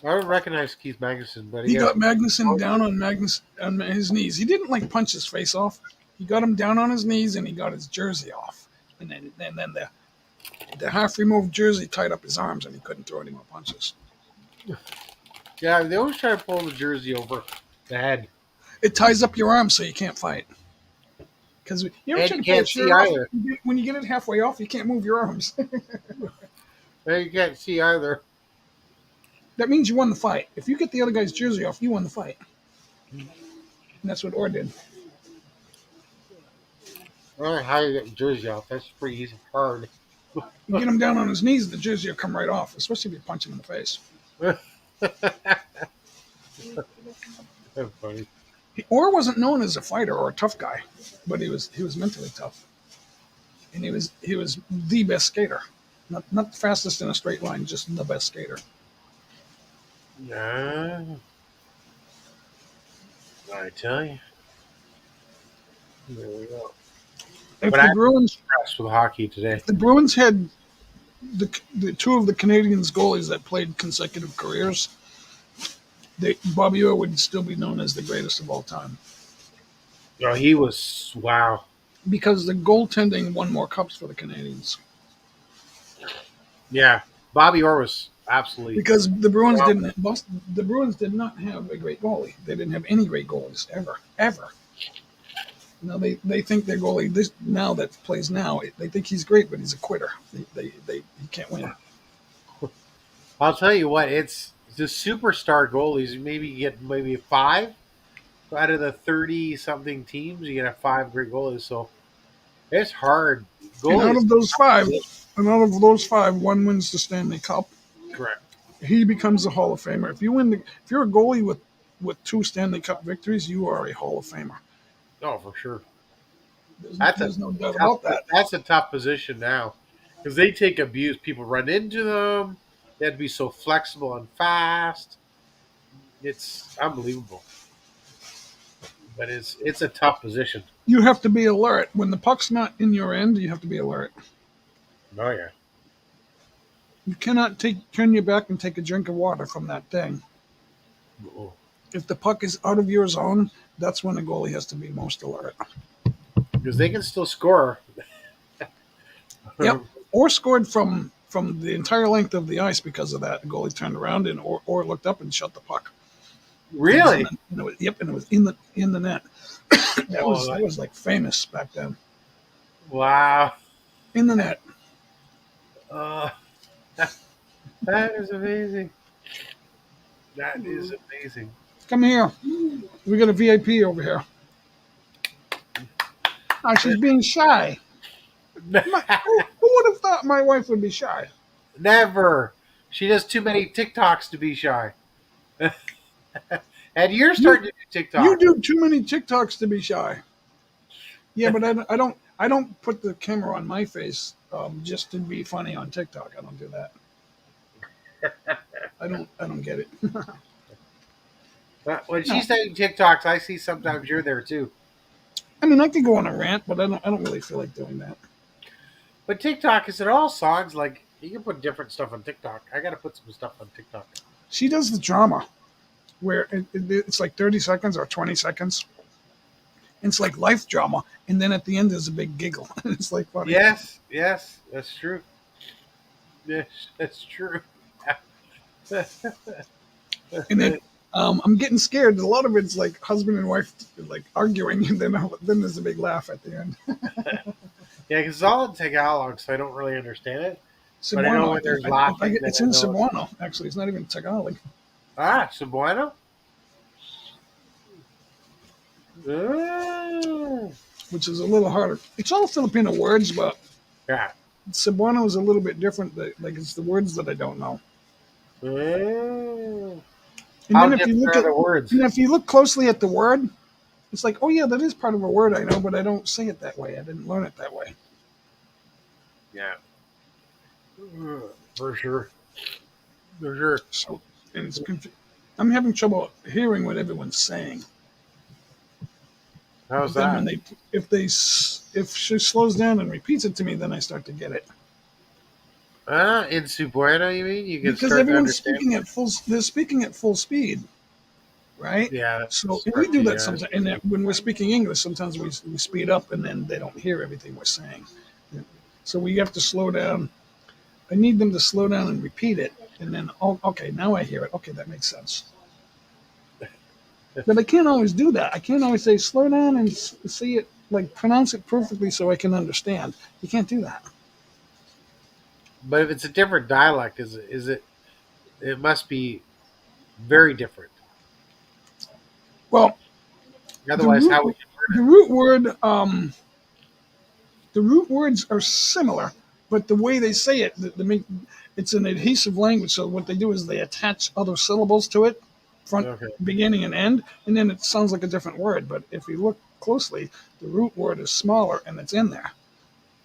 I don't recognize Keith Magnuson, but he got Magnuson down on his knees. He didn't punch his face off. He got him down on his knees and he got his jersey off, and then the half removed jersey tied up his arms and he couldn't throw any more punches. Yeah, they always try to pull the jersey over the head. It ties up your arms so you can't fight. Because you ever try to pull a shirt off, when you get it halfway off, you can't move your arms. You can't see either. That means you won the fight. If you get the other guy's jersey off, you won the fight. And that's what Orr did. I don't know how you get the jersey off. That's pretty easy. Hard. You get him down on his knees, the jersey will come right off, especially if you punch him in the face. That's funny. Orr wasn't known as a fighter or a tough guy, but he was mentally tough. And he was the best skater. Not the fastest in a straight line, just the best skater. Yeah. I tell you. There we go. If but the Bruins impressed with hockey today. The Bruins had the two of the Canadians goalies that played consecutive careers. Bobby Orr would still be known as the greatest of all time. Oh, he was wow. Because the goaltending won more cups for the Canadians. Yeah, Bobby Orr was absolutely because the Bruins The Bruins did not have a great goalie. They didn't have any great goalies ever. Now they think their goalie that plays now. They think he's great, but he's a quitter. He can't win. I'll tell you what, it's the superstar goalies. Maybe you get 5, out of the 30-something teams, you can have 5 great goalies. So it's hard. And out Goalies, of those five, one wins the Stanley Cup. correct. He becomes a Hall of Famer. If you're a goalie with 2 Stanley Cup victories, you are a Hall of Famer. Oh, for sure. There's no doubt about that. That's a tough position now because they take abuse. People run into them. They have to be so flexible and fast. It's unbelievable. But it's a tough position. You have to be alert. When the puck's not in your end, you have to be alert. Oh, yeah. You cannot turn your back and take a drink of water from that thing. Oh. If the puck is out of your zone, that's when the goalie has to be most alert. Because they can still score. Yep. Or scored from the entire length of the ice because of that. The goalie turned around or looked up and shot the puck. Really? And it was in the net. that was like famous back then. Wow. In the net. That is amazing. That is amazing. Come here. We got a VIP over here. Oh, she's being shy. Who would have thought my wife would be shy? Never. She does too many TikToks to be shy. And you're starting to do TikTok. You do too many TikToks to be shy. Yeah, but I don't put the camera on my face just to be funny on TikTok. I don't do that. I don't get it. When she's doing TikToks, I see sometimes you're there too. I mean, I could go on a rant, but I don't really feel like doing that. But TikTok, is it all songs? Like, you can put different stuff on TikTok. I got to put some stuff on TikTok. She does the drama where it's like 30 seconds or 20 seconds. It's like life drama. And then at the end, there's a big giggle. It's like funny. Yes, that's true. Yes, that's true. And then I'm getting scared. A lot of it's like husband and wife like arguing, and then there's a big laugh at the end. Yeah, because it's all in Tagalog, so I don't really understand it. But I know Cebuano, when there's I laughing. think it's in Cebuano, actually. It's not even Tagalog. Ah, Cebuano? Oh. Which is a little harder. It's all Filipino words, but Yeah. Cebuano is a little bit different. Like it's the words that I don't know. Oh. And How then if you different look are at the words? and if you look closely at the word, it's like, oh yeah, that is part of a word I know, but I don't say it that way. I didn't learn it that way. Yeah. For sure. For sure. So, and it's I'm having trouble hearing what everyone's saying. How's Then that? when if she slows down and repeats it to me, then I start to get it. In Cebuano, you mean? You can Because start to everyone's understand? they're speaking at full speed, right? Yeah. So and we do that sometimes. And then when we're speaking English, sometimes we speed up, and then they don't hear everything we're saying. So we have to slow down. I need them to slow down and repeat it, and then okay, now I hear it. Okay, that makes sense. But I can't always do that. I can't always say slow down and say it like pronounce it perfectly so I can understand. You can't do that. But if it's a different dialect, is it? It must be very different. Well, Otherwise, how would you the learn root word, the root words are similar, but the way they say it, it's an adhesive language. So what they do is they attach other syllables to it, front, beginning, and end, and then it sounds like a different word. But if you look closely, the root word is smaller and it's in there.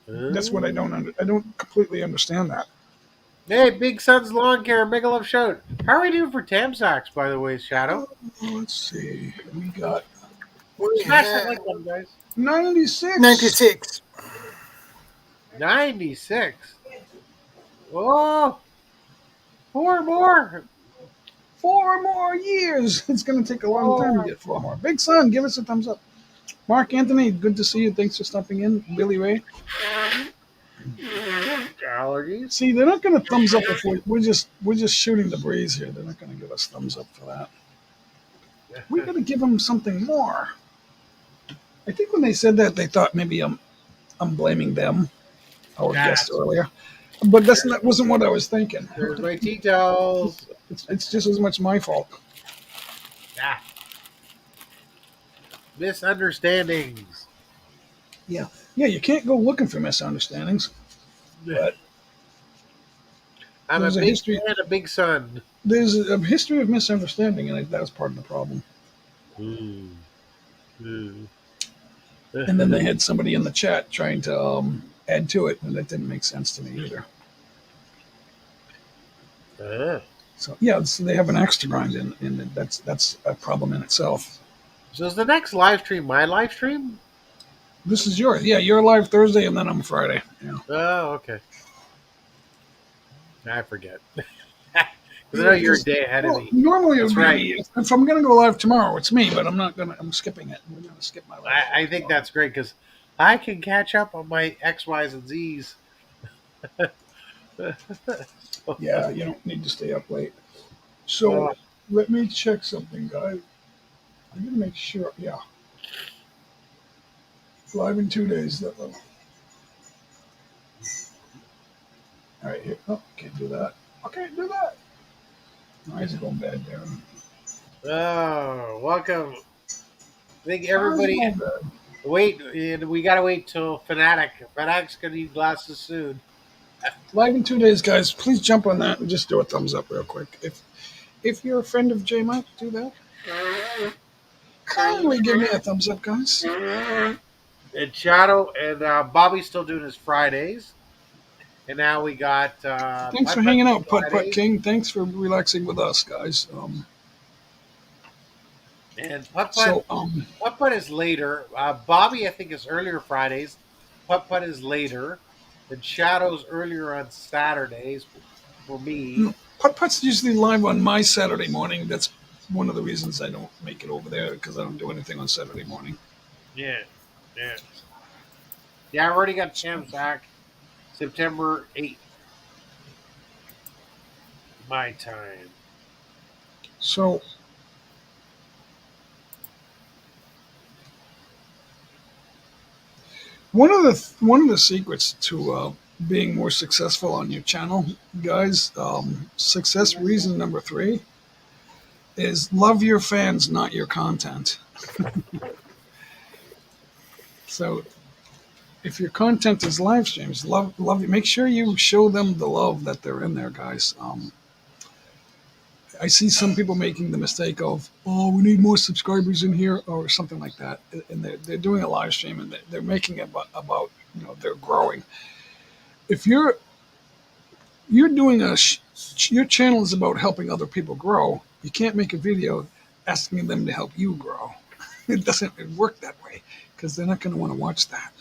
That's what I don't completely understand that. Hey, Big Sun's Lawn Care, Mega Love Show. How are we doing for Tamsax, by the way, Shadow? Let's see. We got Smash that like button, guys. 96. 96. 96. Oh, 4 more. 4 more years. It's going to take a long time to get 4 more. Big Sun, give us a thumbs up. Mark Anthony, good to see you. Thanks for stopping in. Billy Ray. Allergies. See, they're not going to thumbs up if we're just shooting the breeze here. They're not going to give us thumbs up for that. We got to give them something more. I think when they said that, they thought maybe I'm blaming them, our guest earlier, but that wasn't what I was thinking. There's my tea towels. It's just as much my fault. Yeah. Misunderstandings. Yeah, you can't go looking for misunderstandings. But I'm a there's a big history. fan of Big Son. There's a history of misunderstanding, and that's part of the problem. Mm. Mm. And then they had somebody in the chat trying to add to it, and that didn't make sense to me either. So yeah, so they have an axe to grind, and that's a problem in itself. So is the next live stream my live stream? This is yours. Yeah, you're live Thursday, and then I'm Friday. Yeah. Oh, okay. I forget. Because I know you're a day ahead of me. Normally, it That's would right. be, if I'm going to go live tomorrow, it's me, but I'm skipping it. We're going to skip my live. I think that's great because I can catch up on my X, Y's, and Z's. Yeah, you don't need to stay up late. So let me check something, guys. I'm going to make sure. Yeah. Live in 2 days. That level. All right. Here. Oh, can't do that. I can't do that. My eyes are going bad, Darren. Oh, welcome. I think everybody wait, and we gotta wait till Fanatic. Fanatic's gonna need glasses soon. Live in 2 days, guys. Please jump on that and just do a thumbs up real quick. If you're a friend of J Mike, do that. Kindly give me a thumbs up, guys. And Shadow and Bobby's still doing his Fridays. And now we got. Thanks for hanging out, Putt Putt King. Thanks for relaxing with us, guys. And Putt Putt is later. Bobby, I think, is earlier Fridays. Putt Putt is later. And Shadow's earlier on Saturdays for me. Putt Putt's usually live on my Saturday morning. That's one of the reasons I don't make it over there, because I don't do anything on Saturday morning. Yeah. Yeah, I've already got Champs back. September 8th. My time. So, one of the secrets to being more successful on your channel, guys, success reason number 3 is love your fans, not your content. So, if your content is live streams, love, make sure you show them the love that they're in there, guys. I see some people making the mistake of, oh, we need more subscribers in here, or something like that, and they're doing a live stream and they're making it about they're growing. If you're doing your channel is about helping other people grow, you can't make a video asking them to help you grow. It doesn't work that way, because they're not going to want to watch that.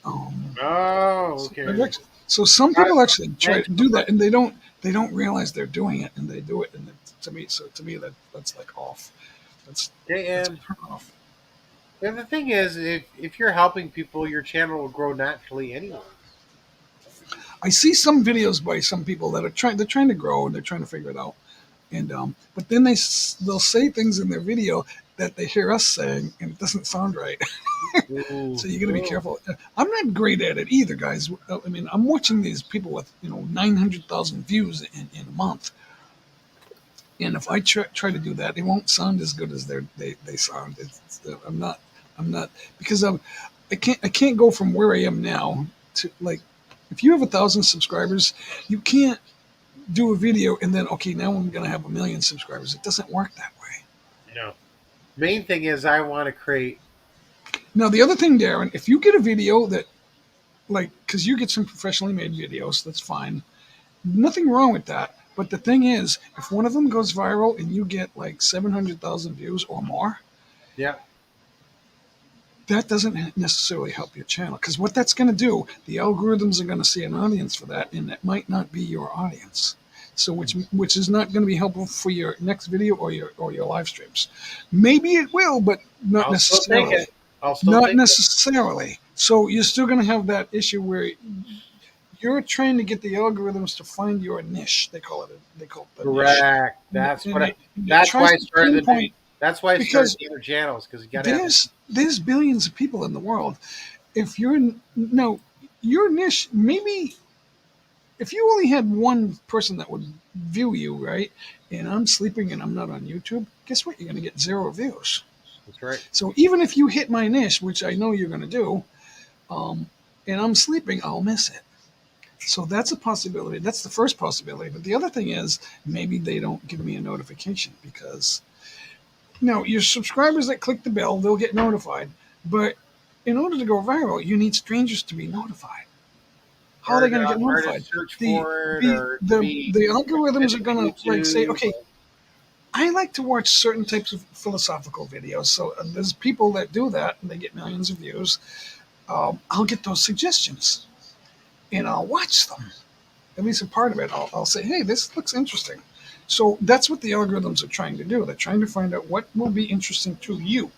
Okay. So some people actually try to do that, and they don't realize they're doing it, and they do it, and to me that's like off. That's turn off. And the thing is, if you're helping people, your channel will grow naturally anyway. I see some videos by some people that are they're trying to grow and they're trying to figure it out, and but then they'll say things in their video that they hear us saying, and it doesn't sound right. So you got to be careful. I'm not great at it either, guys. I mean, I'm watching these people with 900,000 views in a month, and if I try to do that, it won't sound as good as they sound. I'm not because I can't go from where I am now to, like, if you have 1,000 subscribers, you can't do a video and then, okay, now I'm going to have 1 million subscribers. It doesn't work that way. No. Main thing is I want to create. Now, the other thing, Darren, if you get a video that, like, because you get some professionally made videos, that's fine. Nothing wrong with that. But the thing is, if one of them goes viral and you get like 700,000 views or more, yeah, that doesn't necessarily help your channel. Because what that's going to do, the algorithms are going to see an audience for that, and that might not be your audience. So which is not going to be helpful for your next video or your live streams. Maybe it will, but not necessarily. Not necessarily. So you're still going to have that issue where you're trying to get the algorithms to find your niche. They call it the correct. Niche. That's why I started the other channels, because you got to. There's billions of people in the world. If your niche, maybe if you only had one person that would view you, right? And I'm sleeping and I'm not on YouTube. Guess what? You're going to get 0 views. That's right. So even if you hit my niche, which I know you're going to do, and I'm sleeping, I'll miss it. So that's a possibility. That's the first possibility. But the other thing is maybe they don't give me a notification because now your subscribers that click the bell, they'll get notified. But in order to go viral, you need strangers to be notified. How are they going to get Or to notified? search The for it, the or to the, be the algorithms are going to like say, YouTube. okay, I like to watch certain types of philosophical videos. So there's people that do that, and they get millions of views. I'll get those suggestions, and I'll watch them. At least a part of it. I'll say, hey, this looks interesting. So that's what the algorithms are trying to do. They're trying to find out what will be interesting to you.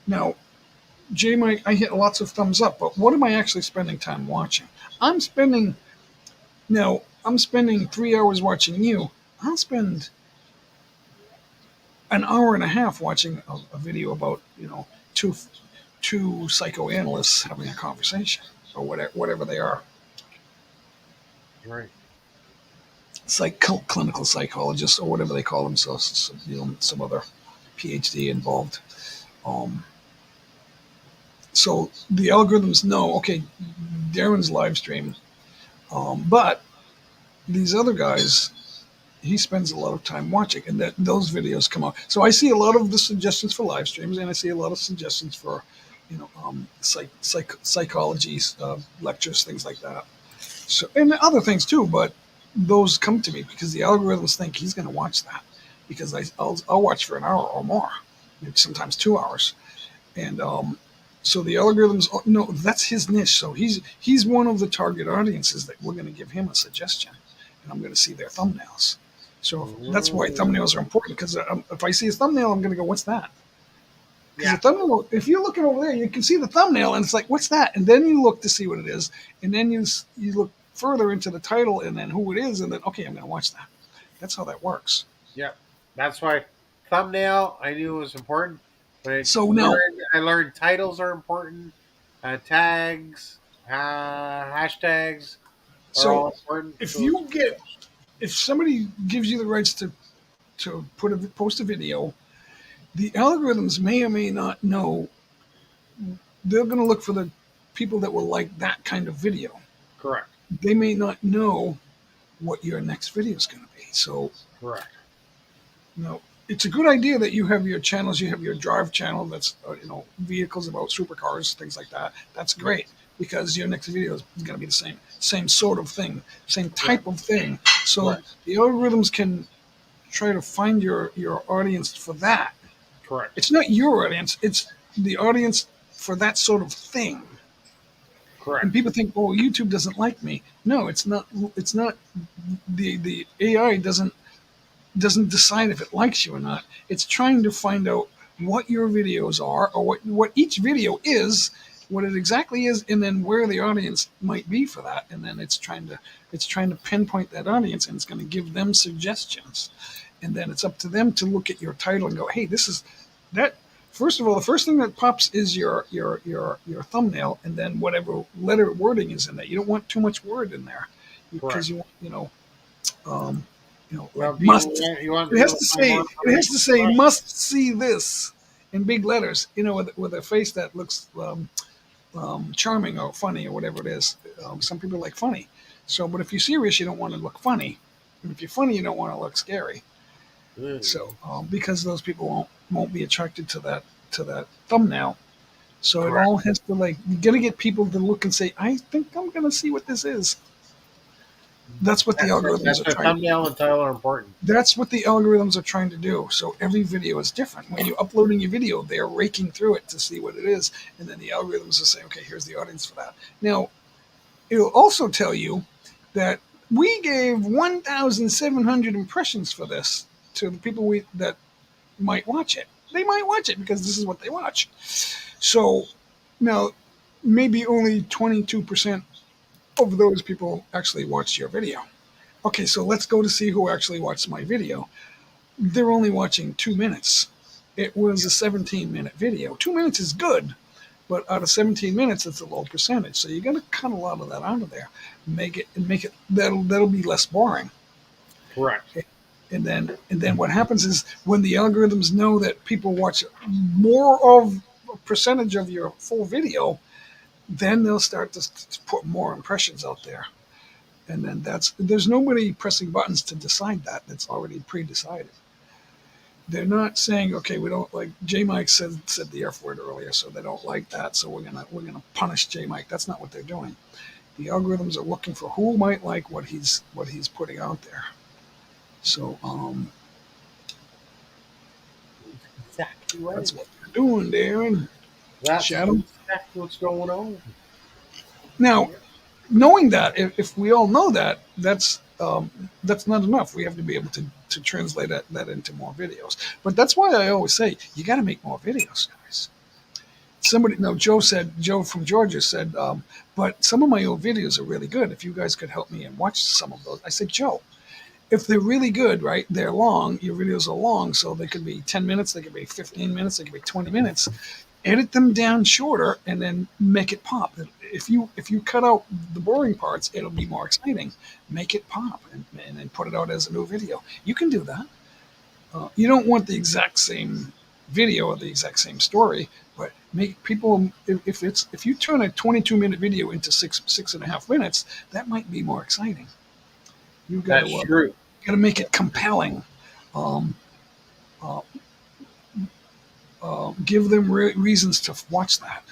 Now, J Mike, I hit lots of thumbs up, but what am I actually spending time watching? I'm spending 3 hours watching you. I'll spend an hour and a half watching a video about two psychoanalysts having a conversation or whatever they are. Right. It's like clinical psychologists or whatever they call themselves. Some other PhD involved. So the algorithms know, okay, Darren's live stream, but these other guys, he spends a lot of time watching, and those videos come out. So I see a lot of the suggestions for live streams, and I see a lot of suggestions for, psychology lectures, things like that. So and other things too, but those come to me because the algorithms think he's going to watch that because I'll watch for an hour or more, maybe sometimes 2 hours, and so the algorithms no, that's his niche. So he's one of the target audiences that we're going to give him a suggestion, and I'm going to see their thumbnails. So that's why thumbnails are important because if I see a thumbnail, I'm going to go, "What's that?" Because the thumbnail, if you're looking over there, you can see the thumbnail, and it's like, "What's that?" And then you look to see what it is, and then you look further into the title, and then who it is, and then okay, I'm going to watch that. That's how that works. Yeah, that's why thumbnail I knew was important. But So now I learned titles are important, tags, hashtags are all important. If somebody gives you the rights to post a video, the algorithms may or may not know. They're going to look for the people that will like that kind of video. Correct. They may not know what your next video is going to be. So correct. No, it's a good idea that you have your channels. You have your drive channel that's vehicles about supercars, things like that. That's great because your next video is going to be the same sort of thing, same type of thing. So the algorithms can try to find your audience for that. Correct. It's not your audience; it's the audience for that sort of thing. Correct. And people think, "Oh, YouTube doesn't like me." No, it's not. It's not. The AI doesn't decide if it likes you or not. It's trying to find out what your videos are or what each video is, what it exactly is, and then where the audience might be for that. And then it's trying to pinpoint that audience, and it's going to give them suggestions. And then it's up to them to look at your title and go, hey, this is that. First of all, the first thing that pops is your thumbnail, and then whatever letter wording is in there. You don't want too much word in there because it has to say must see this in big letters, with a face that looks charming or funny or whatever it is. Some people like funny. So, but if you're serious, you don't want to look funny. And if you're funny, you don't want to look scary. So, because those people won't be attracted to that thumbnail. So Correct. It all has to you got to get people to look and say, I think I'm going to see what this is. That's what the algorithms are trying to do. Thumbnail and title are important. That's what the algorithms are trying to do. So every video is different. When you're uploading your video, they're raking through it to see what it is. And then the algorithms will say, okay, here's the audience for that. Now, it'll also tell you that we gave 1,700 impressions for this to the people that might watch it. They might watch it because this is what they watch. So now maybe only 22% of those people actually watched your video. Okay, so let's go to see who actually watched my video. They're only watching 2 minutes. It was a 17-minute video. 2 minutes is good, but out of 17 minutes, it's a low percentage. So you're gonna cut a lot of that out of there. Make it that'll be less boring. Correct. And then what happens is when the algorithms know that people watch more of a percentage of your full video, then they'll start to put more impressions out there. And then there's nobody pressing buttons to decide that. That's already pre-decided. They're not saying, okay, we don't like J Mike said the F word earlier, so they don't like that, so we're gonna punish J Mike. That's not what they're doing. The algorithms are looking for who might like what he's putting out there. So Exactly right. that's what they're doing, Darren. That's Shadow. exactly what's going on. Now, knowing that, if we all know that, that's not enough. We have to be able to translate that into more videos. But that's why I always say you got to make more videos, guys. Joe from Georgia said, but some of my old videos are really good. If you guys could help me and watch some of those. I said, Joe, if they're really good, right, they're long, your videos are long, so they could be 10 minutes, they could be 15 minutes, they could be 20 minutes. Edit them down shorter and then make it pop. If you cut out the boring parts, it'll be more exciting. Make it pop and then put it out as a new video. You can do that. You don't want the exact same video or the exact same story, but make people, if you turn a 22-minute video into 6.5 minutes, that might be more exciting. You got That's true. to make it compelling. Give them reasons to watch that.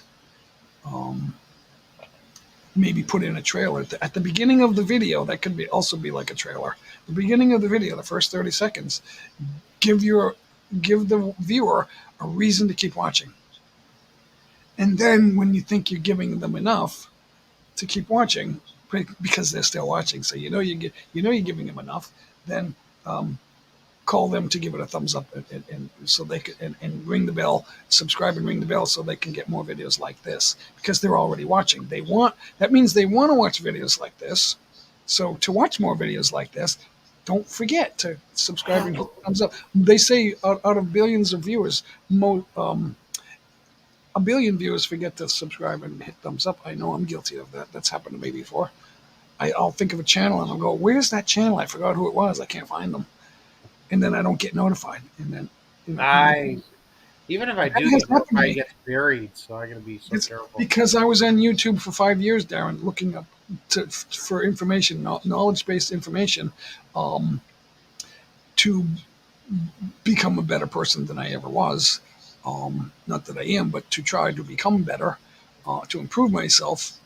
Maybe put in a trailer at the beginning of the video. That could also be like a trailer. The beginning of the video, the first 30 seconds, give the viewer a reason to keep watching. And then when you think you're giving them enough to keep watching, because they're still watching, so you're giving them enough, then call them to give it a thumbs up and so they can and ring the bell, subscribe and ring the bell so they can get more videos like this because they're already watching. That means they want to watch videos like this. So to watch more videos like this, don't forget to subscribe and hit the thumbs up. They say out of billions of viewers, a billion viewers forget to subscribe and hit thumbs up. I know I'm guilty of that. That's happened to me before. I'll think of a channel and I'll go, where's that channel? I forgot who it was. I can't find them. And then I don't get notified. And then even if I do get notified, I get buried. So I got to be so careful. Because I was on YouTube for 5 years, Darren, looking up for information, knowledge-based information, to become a better person than I ever was. Not that I am, but to try to become better, to improve myself.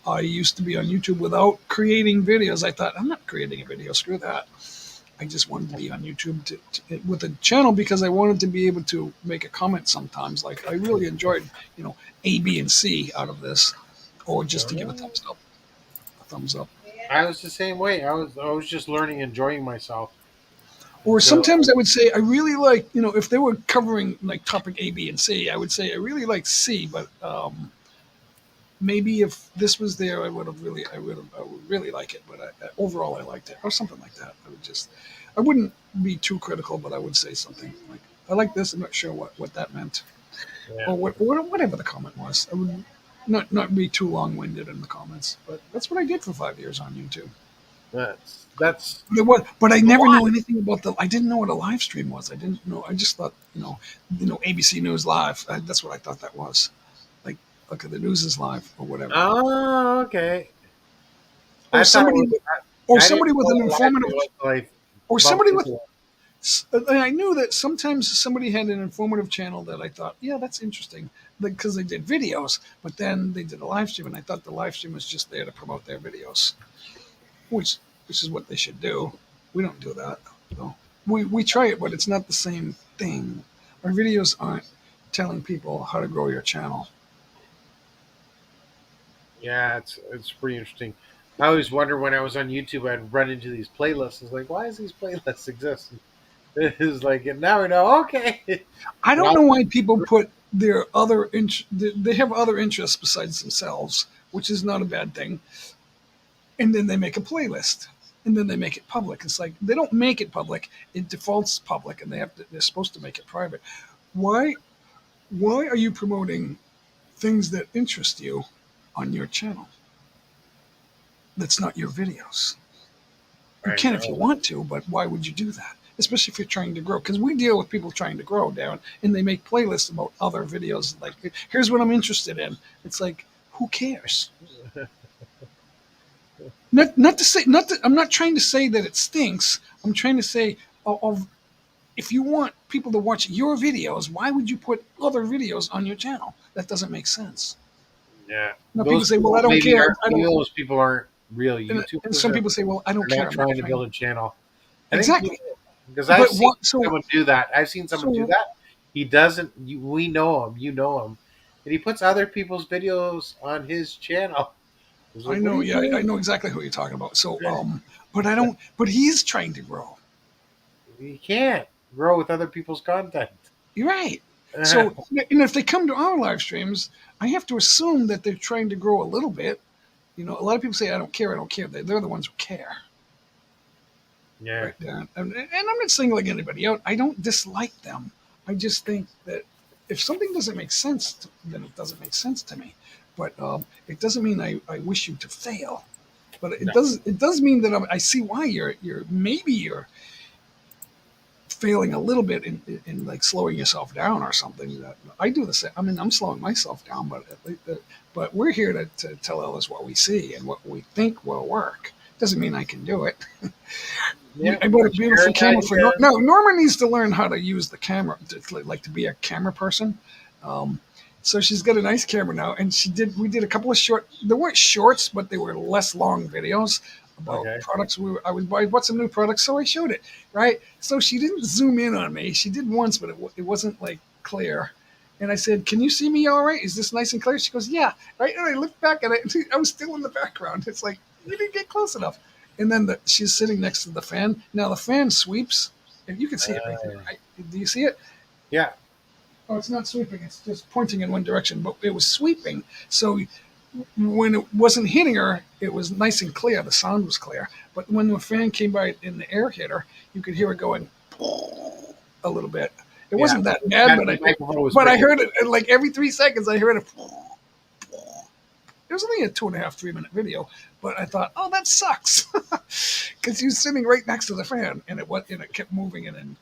I used to be on YouTube without creating videos. I thought, I'm not creating a video. Screw that. I just wanted to be on YouTube with a channel because I wanted to be able to make a comment sometimes. Like I really enjoyed, A, B, and C out of this, or just to give a thumbs up. I was the same way. I was just learning, enjoying myself. Or sometimes I would say I really like, if they were covering like topic A, B, and C, I would say I really like C, but maybe if this was there, I would really like it. But overall, I liked it, or something like that. I wouldn't be too critical, but I would say something like, I like this. I'm not sure what that meant, or whatever the comment was. I would not be too long-winded in the comments, but that's what I did for 5 years on YouTube. That's. But I never knew anything about I didn't know what a live stream was. I didn't know. I just thought, ABC News Live. That's what I thought that was. Like, okay, the news is live or whatever. Oh, okay. Or somebody with an informative. Or somebody with. I knew that sometimes somebody had an informative channel that I thought, yeah, that's interesting, because they did videos, but then they did a live stream, and I thought the live stream was just there to promote their videos, which is what they should do. We don't do that. So we try it, but it's not the same thing. Our videos aren't telling people how to grow your channel. Yeah, it's pretty interesting. I always wonder when I was on YouTube, I'd run into these playlists. It's like, why does these playlists exist? It's like, and now we know. Okay. I don't know why people put their other they have other interests besides themselves, which is not a bad thing. And then they make a playlist, and then they make it public. It's like they don't make it public; it defaults public, and they're supposed to make it private. Why are you promoting things that interest you on your channel? That's not your videos. You I can if you know. want to, but why would you do that? Especially if you're trying to grow. Because we deal with people trying to grow down, and they make playlists about other videos. Like, here's what I'm interested in. It's like, who cares? Not to say, I'm not trying to say that it stinks. I'm trying to say, of if you want people to watch your videos, why would you put other videos on your channel? That doesn't make sense. Yeah, Now people those say, "Well, people I don't maybe care." aren't. I Maybe don't. those people aren't real And YouTubers. some people say, "Well, I don't They're care. not I'm not trying to trying." build a channel. I think Exactly. because I've But seen what? So someone do that. I've seen someone do so that. He doesn't. We know him. You know him, and he puts other people's videos on his channel. It's I like, what are know. you Yeah, I doing? know exactly who you're talking about. So but I don't. But he's trying to grow. You can't grow with other people's content. You're right. So and if they come to our live streams, I have to assume that they're trying to grow a little bit. You know, a lot of people say, "I don't care. I don't care." They're the ones who care. Yeah. Right there. And I'm not singling anybody out. I don't dislike them. I just think that if something doesn't make sense, then it doesn't make sense to me. But it doesn't mean I wish you to fail. But No. it does mean that I see why you're failing a little bit in like slowing yourself down or something. That I do the same. I mean, I'm slowing myself down, but we're here to tell others what we see and what we think will work. Doesn't mean I can do it. Yeah, I bought a beautiful sharing camera for ideas. no. Norma needs to learn how to use the camera, to be a camera person. So she's got a nice camera now, and we did a couple of short. They weren't shorts, but they were less long videos about Okay. products. I bought some new products, so I showed it. Right. So she didn't zoom in on me. She did once, but it wasn't like clear. And I said, "Can you see me all right? Is this nice and clear?" She goes, "Yeah." Right. And I looked back at it. I was still in the background. It's like you didn't get close enough. And then she's sitting next to the fan. Now the fan sweeps, and you can see it right there, right? Do you see it? Yeah. Oh, it's not sweeping. It's just pointing in one direction, but it was sweeping. So when it wasn't hitting her, it was nice and clear. The sound was clear. But when the fan came by and the air hit her, you could hear it going a little bit. It wasn't that bad, The microphone was but I pretty- heard it and like every 3 seconds. I heard it. It was only a 2.5, 3 minute video, but I thought, oh, that sucks, because he was sitting right next to the fan, and it kept moving, and then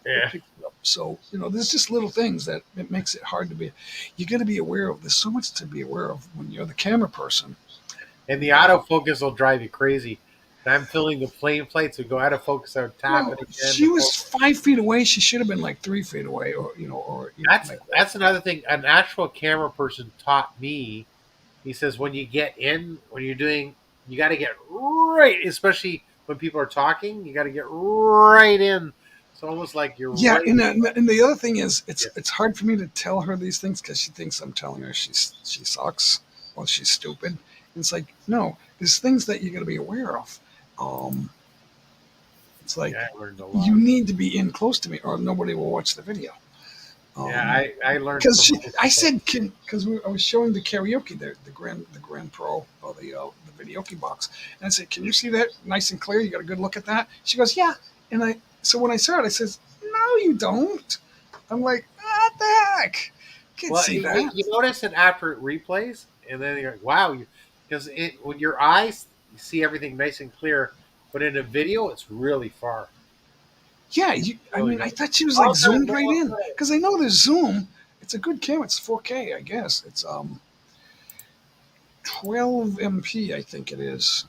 Yeah. picked it up. So there's just little things that it makes it hard to be. You got to be aware of. There's so much to be aware of when you're the camera person. And the autofocus will drive you crazy. And I'm filling the plane plates and go out of focus. I would tap Well, it again. she was 5 feet away. She should have been like 3 feet away, or That's another thing. An actual camera person taught me. He says when you get in, when you're doing, you got to get right, especially when people are talking. You got to get right in. It's almost like you're Yeah, right. and the other thing is, it's hard for me to tell her these things because she thinks I'm telling her she sucks or she's stupid. And it's like, no, there's things that you got to be aware of. It's like I learned a lot. you need to be in close to me, or nobody will watch the video. I learned Because from I said, because I was showing the karaoke, the Grand Pro, or the videoke box, and I said, "Can you see that nice and clear? You got a good look at that?" She goes, "Yeah." And so when I saw it, I says, "No, you don't." I'm like, "What the heck? Can't see that." You notice it after it replays, and then you're like, wow, because when your eyes you see everything nice and clear, but in a video, it's really far. Yeah, I mean, I thought she was like zoomed right in because I know there's zoom. It's a good camera. It's 4K, I guess. It's 12 MP, I think it is.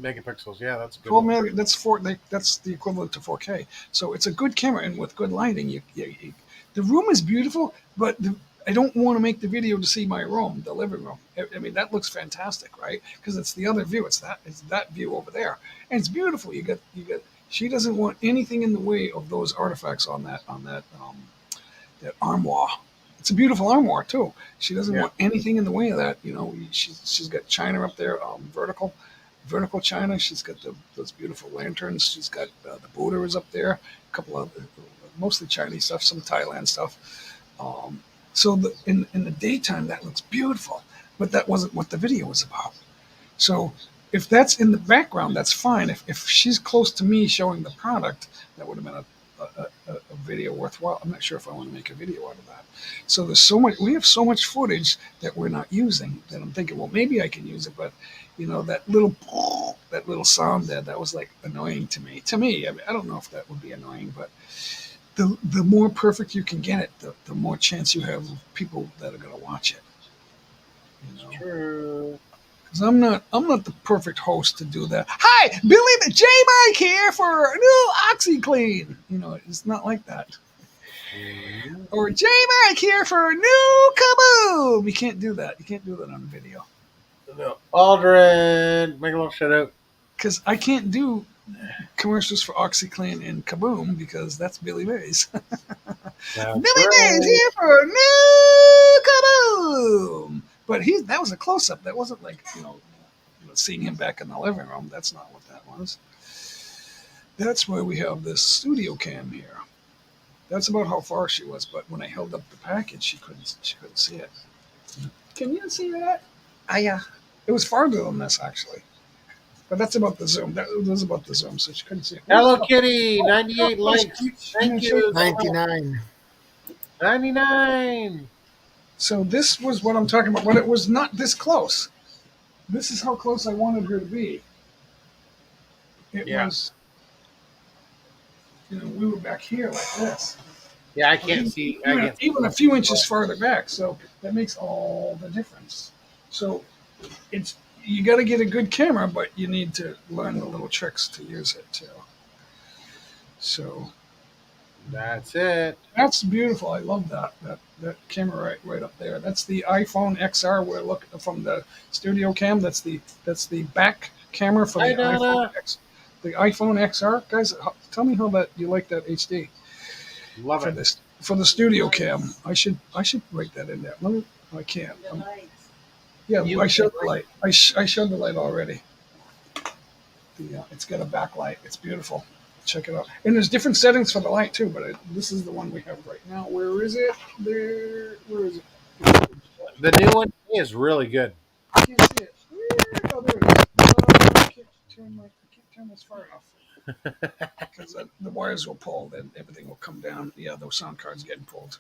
Megapixels, yeah, that's good. 12 meg. That's the equivalent to 4K. So it's a good camera, and with good lighting, the room is beautiful. But I don't want to make the video to see my room, the living room. I mean, that looks fantastic, right? Because it's the other view. It's that view over there, and it's beautiful. You get. She doesn't want anything in the way of those artifacts on that armoire. It's a beautiful armoire too. She doesn't want anything in the way of that. She's got china up there, vertical china. She's got those beautiful lanterns. She's got the Buddha is up there. A couple of mostly Chinese stuff, some Thailand stuff. So in the daytime that looks beautiful, but that wasn't what the video was about. So if that's in the background, that's fine. If she's close to me showing the product, that would have been a video worthwhile. I'm not sure if I want to make a video out of that. So we have so much footage that we're not using that I'm thinking, well, maybe I can use it, but you know, that little sound there, that was like annoying to me. I mean, I don't know if that would be annoying, but the more perfect you can get it, the more chance you have of people that are going to watch it. You know? True. Because I'm not the perfect host to do that. Hi, Billy J Mike here for a new OxyClean. You know, it's not like that. Or J Mike here for a new Kaboom. You can't do that. You can't do that on video. No. Aldrin, make a little shout out. Because I can't do commercials for OxyClean and Kaboom because that's Billy Mays. Billy Mays here for a new Kaboom. But that was a close up. That wasn't like, seeing him back in the living room. That's not what that was. That's why we have this studio cam here. That's about how far she was. But when I held up the package, she couldn't see it. Can you see that? Yeah. It was farther than this actually. But that's about the zoom. That was about the zoom, so she couldn't see it. Hello Kitty, 98 likes. Thank you. 99. 99. So this was what I'm talking about, but it was not this close. This is how close I wanted her to be. It was, we were back here like this. Yeah, I can't see. Even a few inches farther back, so that makes all the difference. So you got to get a good camera, but you need to learn the little tricks to use it too. So that's it. That's beautiful. I love that camera right up there. That's the iPhone XR. We're looking from the studio cam. That's the back camera for the iPhone XR. Guys, tell me how you like that HD. Love it. For the studio cam. I should write that in there. I can't. I showed the light. I showed the light already. It's got a backlight. It's beautiful. Check it out. And there's different settings for the light too, but this is the one we have right now. Where is it? Where is it? The new one is really good. I can't see it. Oh, there it is. I can't turn this far enough. Because the wires will pull, then everything will come down. Yeah, those sound cards getting pulled.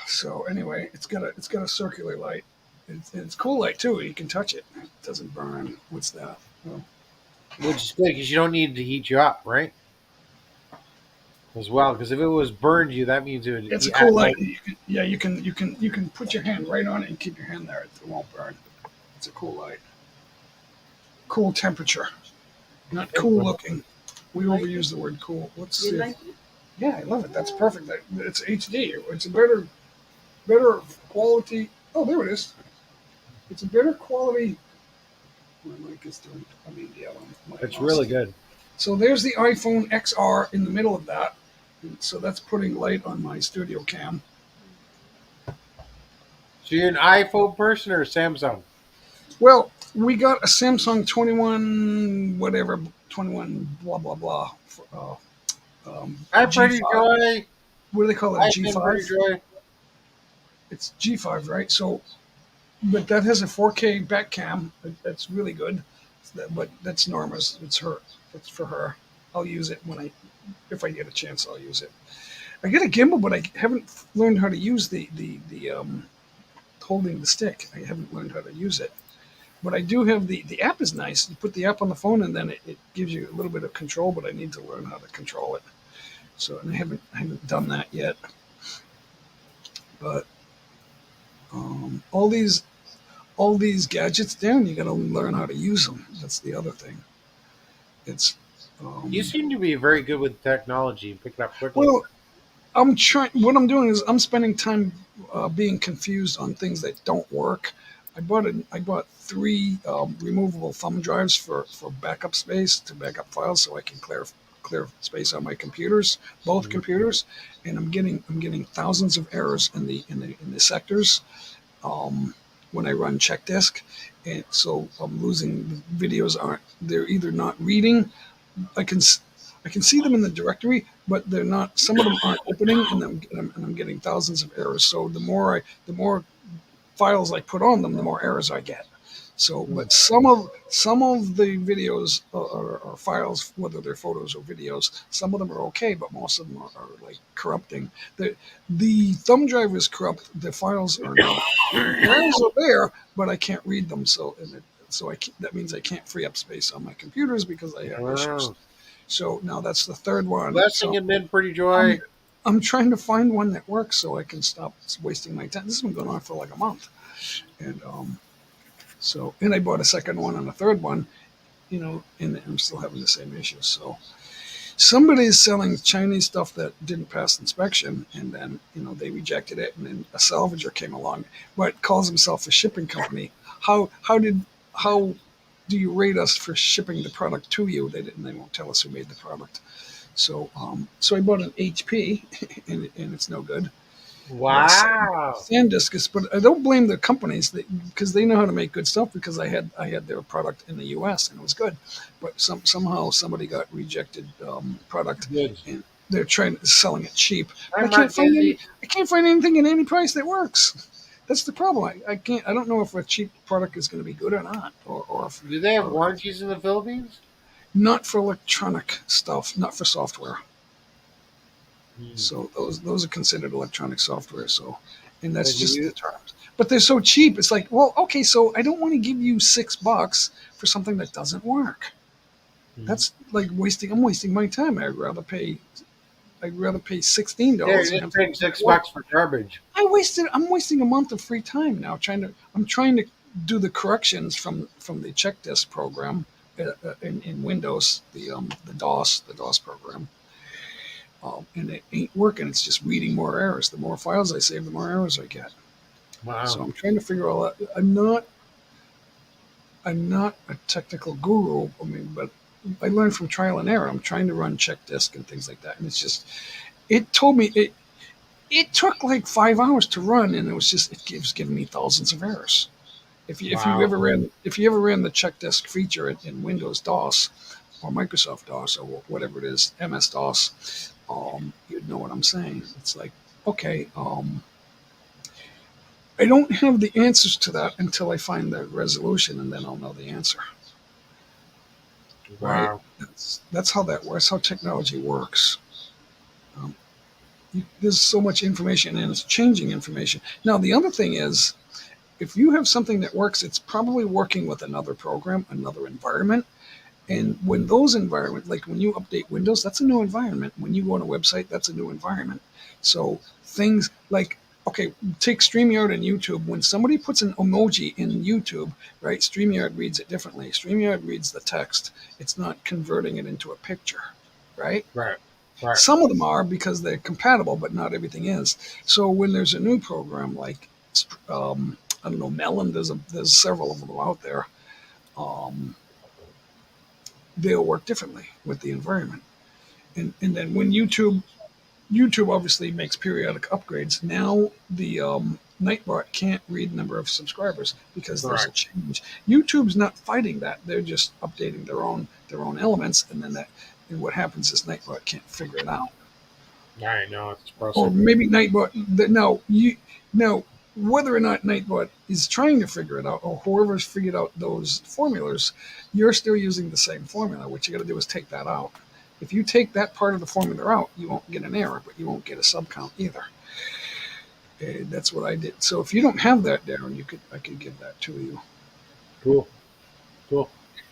So anyway, it's got a circular light. It's cool light too. You can touch it. It doesn't burn. What's that? Oh. Which is good because you don't need it to heat you up, right? As well, because if it was burned you, that means it would. It's a cool light. You can put your hand right on it and keep your hand there. It won't burn. It's a cool light. Cool temperature, not cool looking. We overuse the word cool. Let's see. Yeah, I love it. That's perfect. It's HD. It's a better quality. Oh, there it is. It's a better quality. My mic is doing. It's really good. So there's the iPhone XR in the middle of that. So that's putting light on my studio cam. So you're an iPhone person or a Samsung? Well, we got a Samsung 21 blah blah blah. I'm pretty joy. What do they call it? G5. It's G5, right? So, but that has a 4K back cam. That's really good. But that's Norma's. It's for her. I'll use it if I get a chance. I'll use it. I get a gimbal, but I haven't learned how to use the holding the stick. I haven't learned how to use it. But I do have the app is nice. You put the app on the phone, and then it gives you a little bit of control. But I need to learn how to control it. So, and I haven't done that yet. But all these gadgets down, you got to learn how to use them. That's the other thing. It's you seem to be very good with technology and pick it up quickly. Well, I'm trying. What I'm doing is I'm spending time being confused on things that don't work. I bought 3 removable thumb drives for backup space to back up files, so I can clear space on my computers, both computers, and I'm getting thousands of errors in the sectors when I run check disk, and so I'm losing videos. They're either not reading. I can see them in the directory, but they're not. Some of them aren't opening, and I'm getting thousands of errors. So the more files I put on them, the more errors I get. So, but some of the videos or files, whether they're photos or videos, some of them are okay, but most of them are like corrupting. The thumb drive is corrupt. The files are not. The files are there, but I can't read them. So, that means I can't free up space on my computers because I have issues. So now that's the third one. Blessing and mid pretty joy. I'm trying to find one that works so I can stop wasting my time. This has been going on for like a month, and and I bought a second one and a third one, and I'm still having the same issues. So somebody is selling Chinese stuff that didn't pass inspection, and then they rejected it, and then a salvager came along, but calls himself a shipping company. How do you rate us for shipping the product to you? They won't tell us who made the product. So I bought an HP, and it's no good. Wow. SanDisk, but I don't blame the companies because they know how to make good stuff. Because I had their product in the U.S. and it was good, but somehow somebody got rejected product, and they're selling it cheap. I can't find anything in any price that works. That's the problem. I can't. I don't know if a cheap product is going to be good or not. Or if, do they have warranties in the Philippines? Not for electronic stuff. Not for software. So those are considered electronic software. So, and that's just the terms. But they're so cheap. It's like, well, okay, so I don't want to give you $6 for something that doesn't work. That's like wasting. I'm wasting my time. I'd rather pay $16. Yeah, you're just paying $6 for garbage. I'm wasting a month of free time now. I'm trying to do the corrections from the check disk program in Windows, the DOS program. And it ain't working. It's just reading more errors. The more files I save, the more errors I get. Wow. So I'm trying to figure all that. I'm not a technical guru. I mean, but I learned from trial and error. I'm trying to run check disk and things like that. And it's just, it told me it took like 5 hours to run, and it was giving me thousands of errors. If you ever ran the check disk feature in Windows DOS or Microsoft DOS or whatever it is, MS DOS, you'd know what I'm saying. It's like, okay, I don't have the answers to that until I find the resolution, and then I'll know the answer. Wow. Right? That's how that works. How technology works. There's so much information, and it's changing information. Now, the other thing is, if you have something that works, it's probably working with another program, another environment. And when those environments, like when you update Windows, that's a new environment. When you go on a website, that's a new environment. So things like, okay, take StreamYard and YouTube. When somebody puts an emoji in YouTube, right, StreamYard reads it differently. StreamYard reads the text. It's not converting it into a picture, right? Right. Some of them are because they're compatible, but not everything is. So when there's a new program like, I don't know, Melon, there's several of them out there. They'll work differently with the environment. And then when YouTube obviously makes periodic upgrades, now the Nightbot can't read the number of subscribers because there's a change. YouTube's not fighting that. They're just updating their own elements, and then what happens is Nightbot can't figure it out. I know, it's process. Or maybe Nightbot, whether or not Nightbot is trying to figure it out, or whoever's figured out those formulas, you're still using the same formula. What you got to do is take that out. If you take that part of the formula out, you won't get an error, but you won't get a subcount either. That's what I did. So if you don't have that down, I could give that to you. Cool.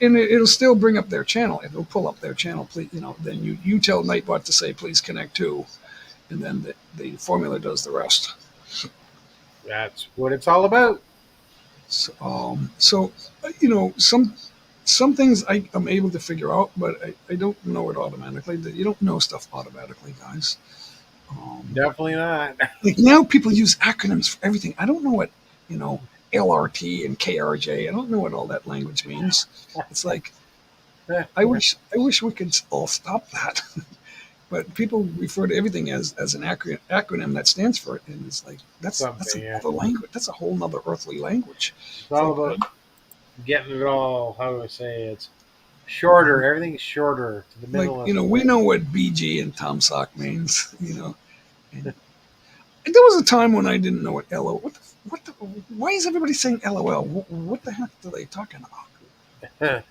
And it'll still bring up their channel. It'll pull up their channel. Please, then you tell Nightbot to say, please connect to, and then the formula does the rest. That's what it's all about. So some things I'm able to figure out, but I don't know it automatically. You don't know stuff automatically, guys. Definitely not. Like now people use acronyms for everything. I don't know what, LRT and KRJ. I don't know what all that language means. It's like, I wish we could all stop that. But people refer to everything as an acronym that stands for it, and it's like that's another language. That's a whole other earthly language. It's all about getting it all. How do I say it's shorter? Everything's shorter to the middle. Like we know what BG and Tom Sock means. And there was a time when I didn't know what LO. Why is everybody saying LOL? What the heck are they talking about?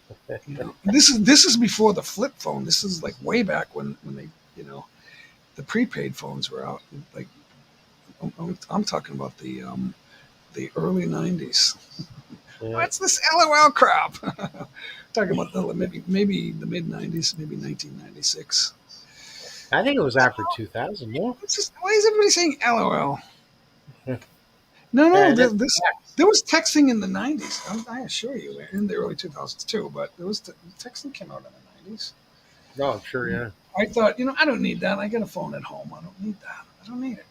You know, this is before the flip phone. This is like way back when they, you know, the prepaid phones were out. Like I'm talking about the early '90s. What's this LOL crap? Talking about maybe the mid '90s, maybe 1996. I think it was after 2000. No, Why is everybody saying LOL? No, there was texting in the '90s. I assure you, in the early 2000s too. But there was texting came out in the '90s. no, I'm sure, yeah. I thought, I don't need that. I got a phone at home. I don't need that. I don't need it.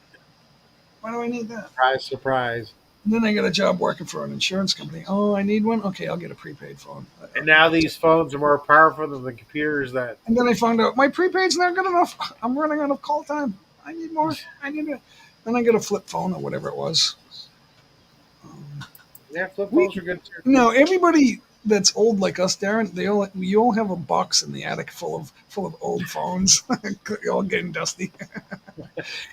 Why do I need that? Surprise, surprise. And then I got a job working for an insurance company. Oh, I need one? Okay, I'll get a prepaid phone. And now these phones are more powerful than the computers that. And then I found out my prepaid's not good enough. I'm running out of call time. I need more. I need it. Then I got a flip phone or whatever it was. Yeah, flip phones are good too. No, everybody that's old like us, Darren, we all have a box in the attic full of old phones, all getting dusty.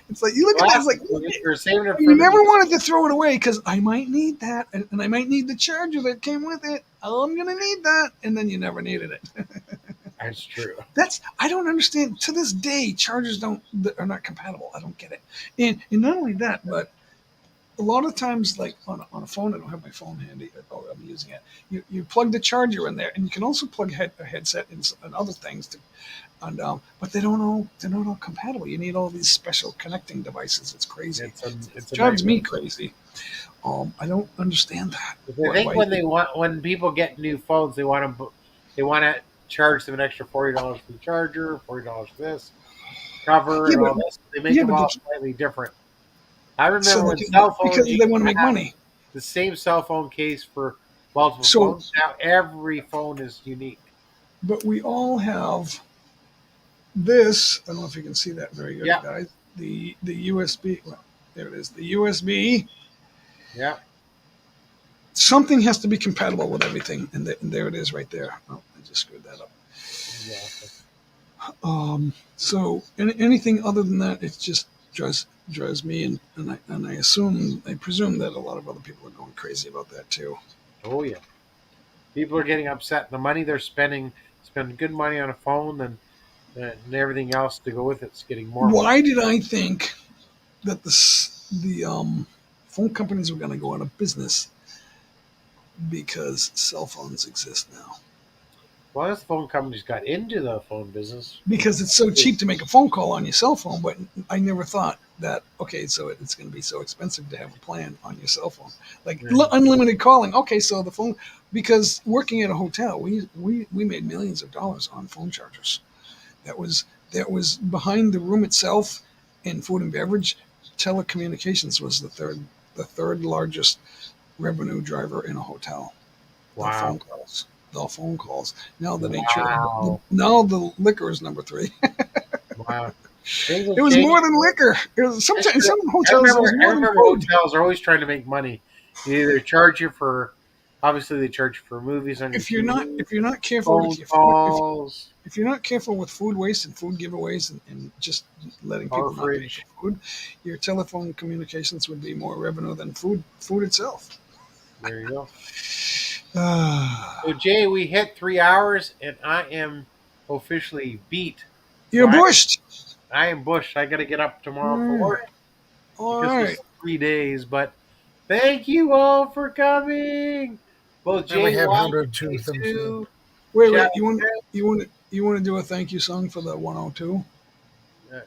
It's like you look at that, it's like you're saving it for you never wanted to throw it away because I might need that, and I might need the charger that came with it. Oh, I'm gonna need that, and then you never needed it. That's true. I don't understand to this day. Chargers are not compatible. I don't get it. And not only that, but a lot of times, like on a phone, I don't have my phone handy. Oh, I'm using it. You plug the charger in there, and you can also plug a headset and other things but they're not all compatible. You need all these special connecting devices. It's crazy. It drives me crazy. I don't understand that. I think when people get new phones, they want to charge them an extra $40 for the charger, $40 for this cover, and all this. They make them all slightly different. I remember when cell phones, because they want to make money. The same cell phone case for multiple phones. Now every phone is unique. But we all have this. I don't know if you can see that very good, guys. The USB. Well, there it is. The USB. Yeah. Something has to be compatible with everything, and there it is, right there. Oh, I just screwed that up. Yeah. So anything other than that, it just drives me, and I presume that a lot of other people are going crazy about that too. Oh yeah, people are getting upset. The money they're spending good money on a phone, and everything else to go with it's getting more. Why did I think that the phone companies were going to go out of business? Because cell phones exist now. Well, as phone companies got into the phone business. Because it's so cheap to make a phone call on your cell phone, but I never thought that, okay, so it's going to be so expensive to have a plan on your cell phone. Like unlimited calling. Okay, so the phone, because working at a hotel, we made millions of dollars on phone chargers. That was behind the room itself in food and beverage. Telecommunications was the third largest revenue driver in a hotel. Wow. The phone calls. Now that ain't true. Now the liquor is number 3. Wow. It was more than liquor. It was some hotels. I remember hotels are always trying to make money. They either charge you for, obviously they charge you for movies on. If you're not careful with your food, if you're not careful with food waste and food giveaways and just letting people not pay for food, your telephone communications would be more revenue than food itself. There you go. So Jay, we hit 3 hours, and I am officially beat. You're bushed. I am bushed. I got to get up tomorrow for work. All right. It's 3 days, but thank you all for coming. Both Jay, we have 102 thumbs up. Wait. You want to do a thank you song for the 102?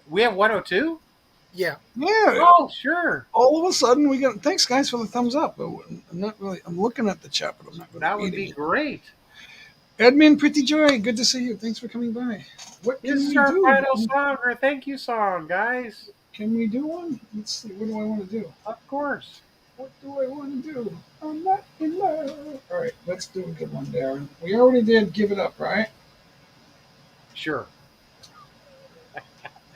We have 102. Yeah. Oh, sure. All of a sudden, we got. Thanks, guys, for the thumbs up. I'm looking at the chat, but I'm not really. That would be great. Edmund Pretty Joy, good to see you. Thanks for coming by. What can This is we our do? final song, our thank you song, guys. Can we do one? Let's see. What do I want to do? Of course. What do I want to do? I'm not in love. All right, let's do a good one, Darren. We already did Give It Up, right? Sure.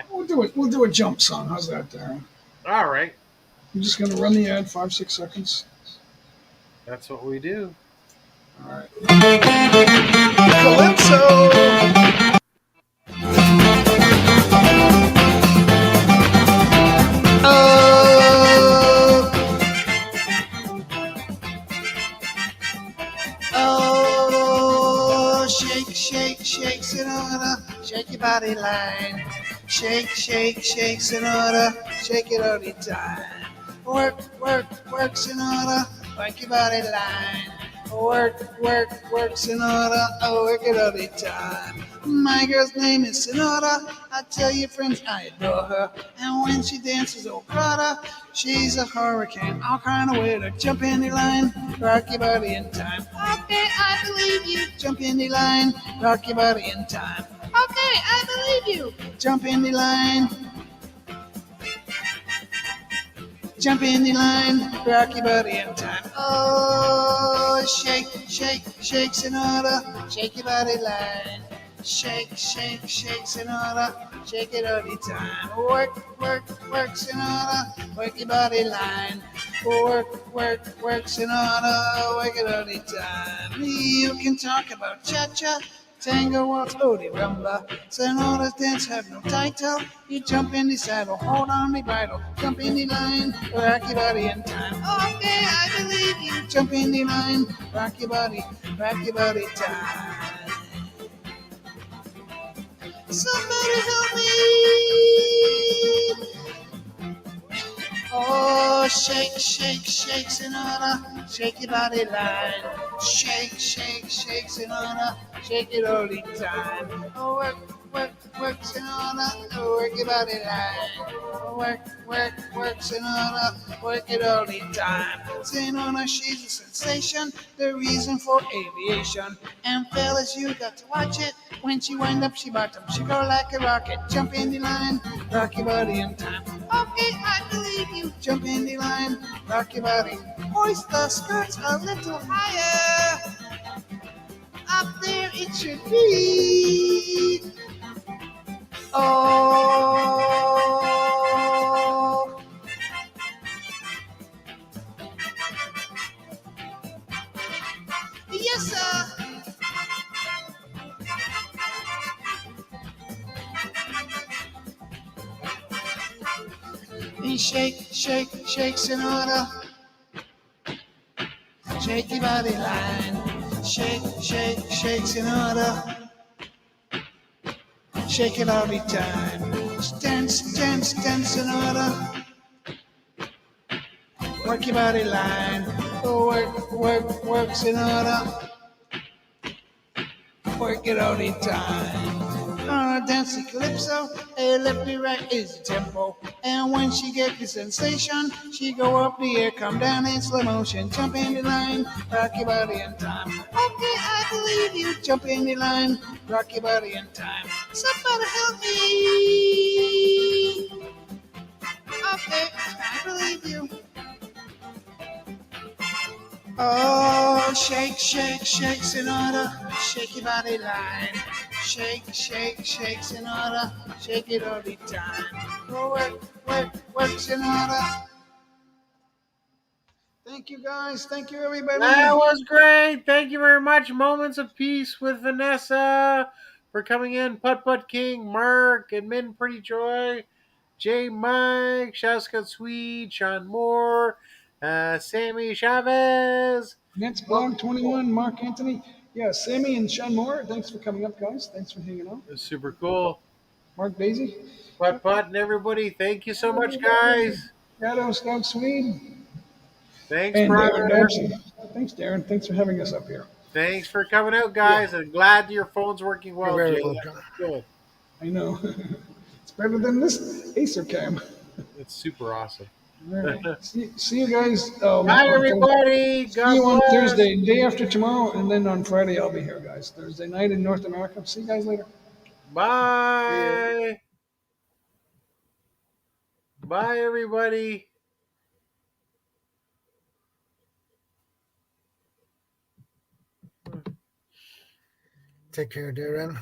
We'll do a jump song. How's that, Darren? All right. I'm just going to run the ad 5-6 seconds. That's what we do. All right. Calypso! body line. Shake, shake, shake, Sonora, shake it all the time. Work, work, work, Sonora, work your body line. Work, work, work, Sonora, work it all the time. My girl's name is Sonora. I tell you, friends, I adore her. And when she dances, oh brother, she's a hurricane. All kind of way to jump in the line, rock your body in time. Okay, I believe you. Jump in the line, rock your body in time. Okay, I believe you. Jump in the line. Jump in the line, rock your body in time. Oh, shake, shake, shake, Sonora, shake your body line. Shake, shake, shake, Sonora, shake it all the time. Work, work, work, Sonora, work your body line. Work, work, work, Sonora, work it all the time. You can talk about cha-cha, tango, waltz, odi, rumba. Sonora's dance have no title. You jump in the saddle, hold on the bridle, jump in the line, rock your body in time. Okay, I believe you. Jump in the line, rock your body time. Somebody help me! Oh, shake, shake, shake, Sonora, shake your body line. Shake, shake, shake, Sonora, shake it all the time. Oh, work, work, work, Sonora, work your body line. Oh, work, work, work, Sonora, work it all the time. Sonora, she's a sensation, the reason for aviation. And fellas, you got to watch it. When she wind up, she bottom, she go like a rocket. Jump in the line, rock your body in time. Okay, I believe you. Jump in the line, rock your body. Hoist the skirts a little higher. Up there it should be. Oh. Yes, sir. Shake, shake, shake, Sonora. Shake your body line. Shake, shake, shake, Sonora. Shake it all the time. Dance, dance, dance, Sonora. Work your body line. Oh, work, work, work, Sonora. Work it all the time. On a dance calypso, a left and right is the tempo. And when she get the sensation, she go up the air, come down in slow motion. Jump in the line, rock your body in time. Okay, I believe you. Jump in the line, rock your body in time. Somebody help me. Okay, I believe you. Oh, shake, shake, shake, Sonora, shake your body line. Shake, shake, shake, Sonora, shake it all the time. Oh, work, work, work, Sonora. Thank you, guys. Thank you, everybody. That was great. Thank you very much. Moments of Peace with Vanessa for coming in. Putt Putt King, Mark, Admin Pretty Joy, J Mike, Shaska Swede, Sean Moore, Sammy Chavez. Vince Blog 21, Mark Anthony. Yeah, Sammy and Sean Moore. Thanks for coming up, guys. Thanks for hanging out. It's super cool. Mark Daisy. Putt Putt and everybody. Thank you so much, guys. Shadow Scout Swede. Thanks, and brother. Darren Dobson. Thanks, Darren. Thanks for having us up here. Thanks for coming out, guys. I'm glad your phone's working well, You're very Jay. welcome. That's good. I know. It's better than this Acer cam. It's super awesome. All right. See you guys. Bye, everybody. God See you on bless. Thursday, day after tomorrow, and then on Friday I'll be here, guys. Thursday night in North America. See you guys later. Bye. Bye, everybody. Take care, Darren.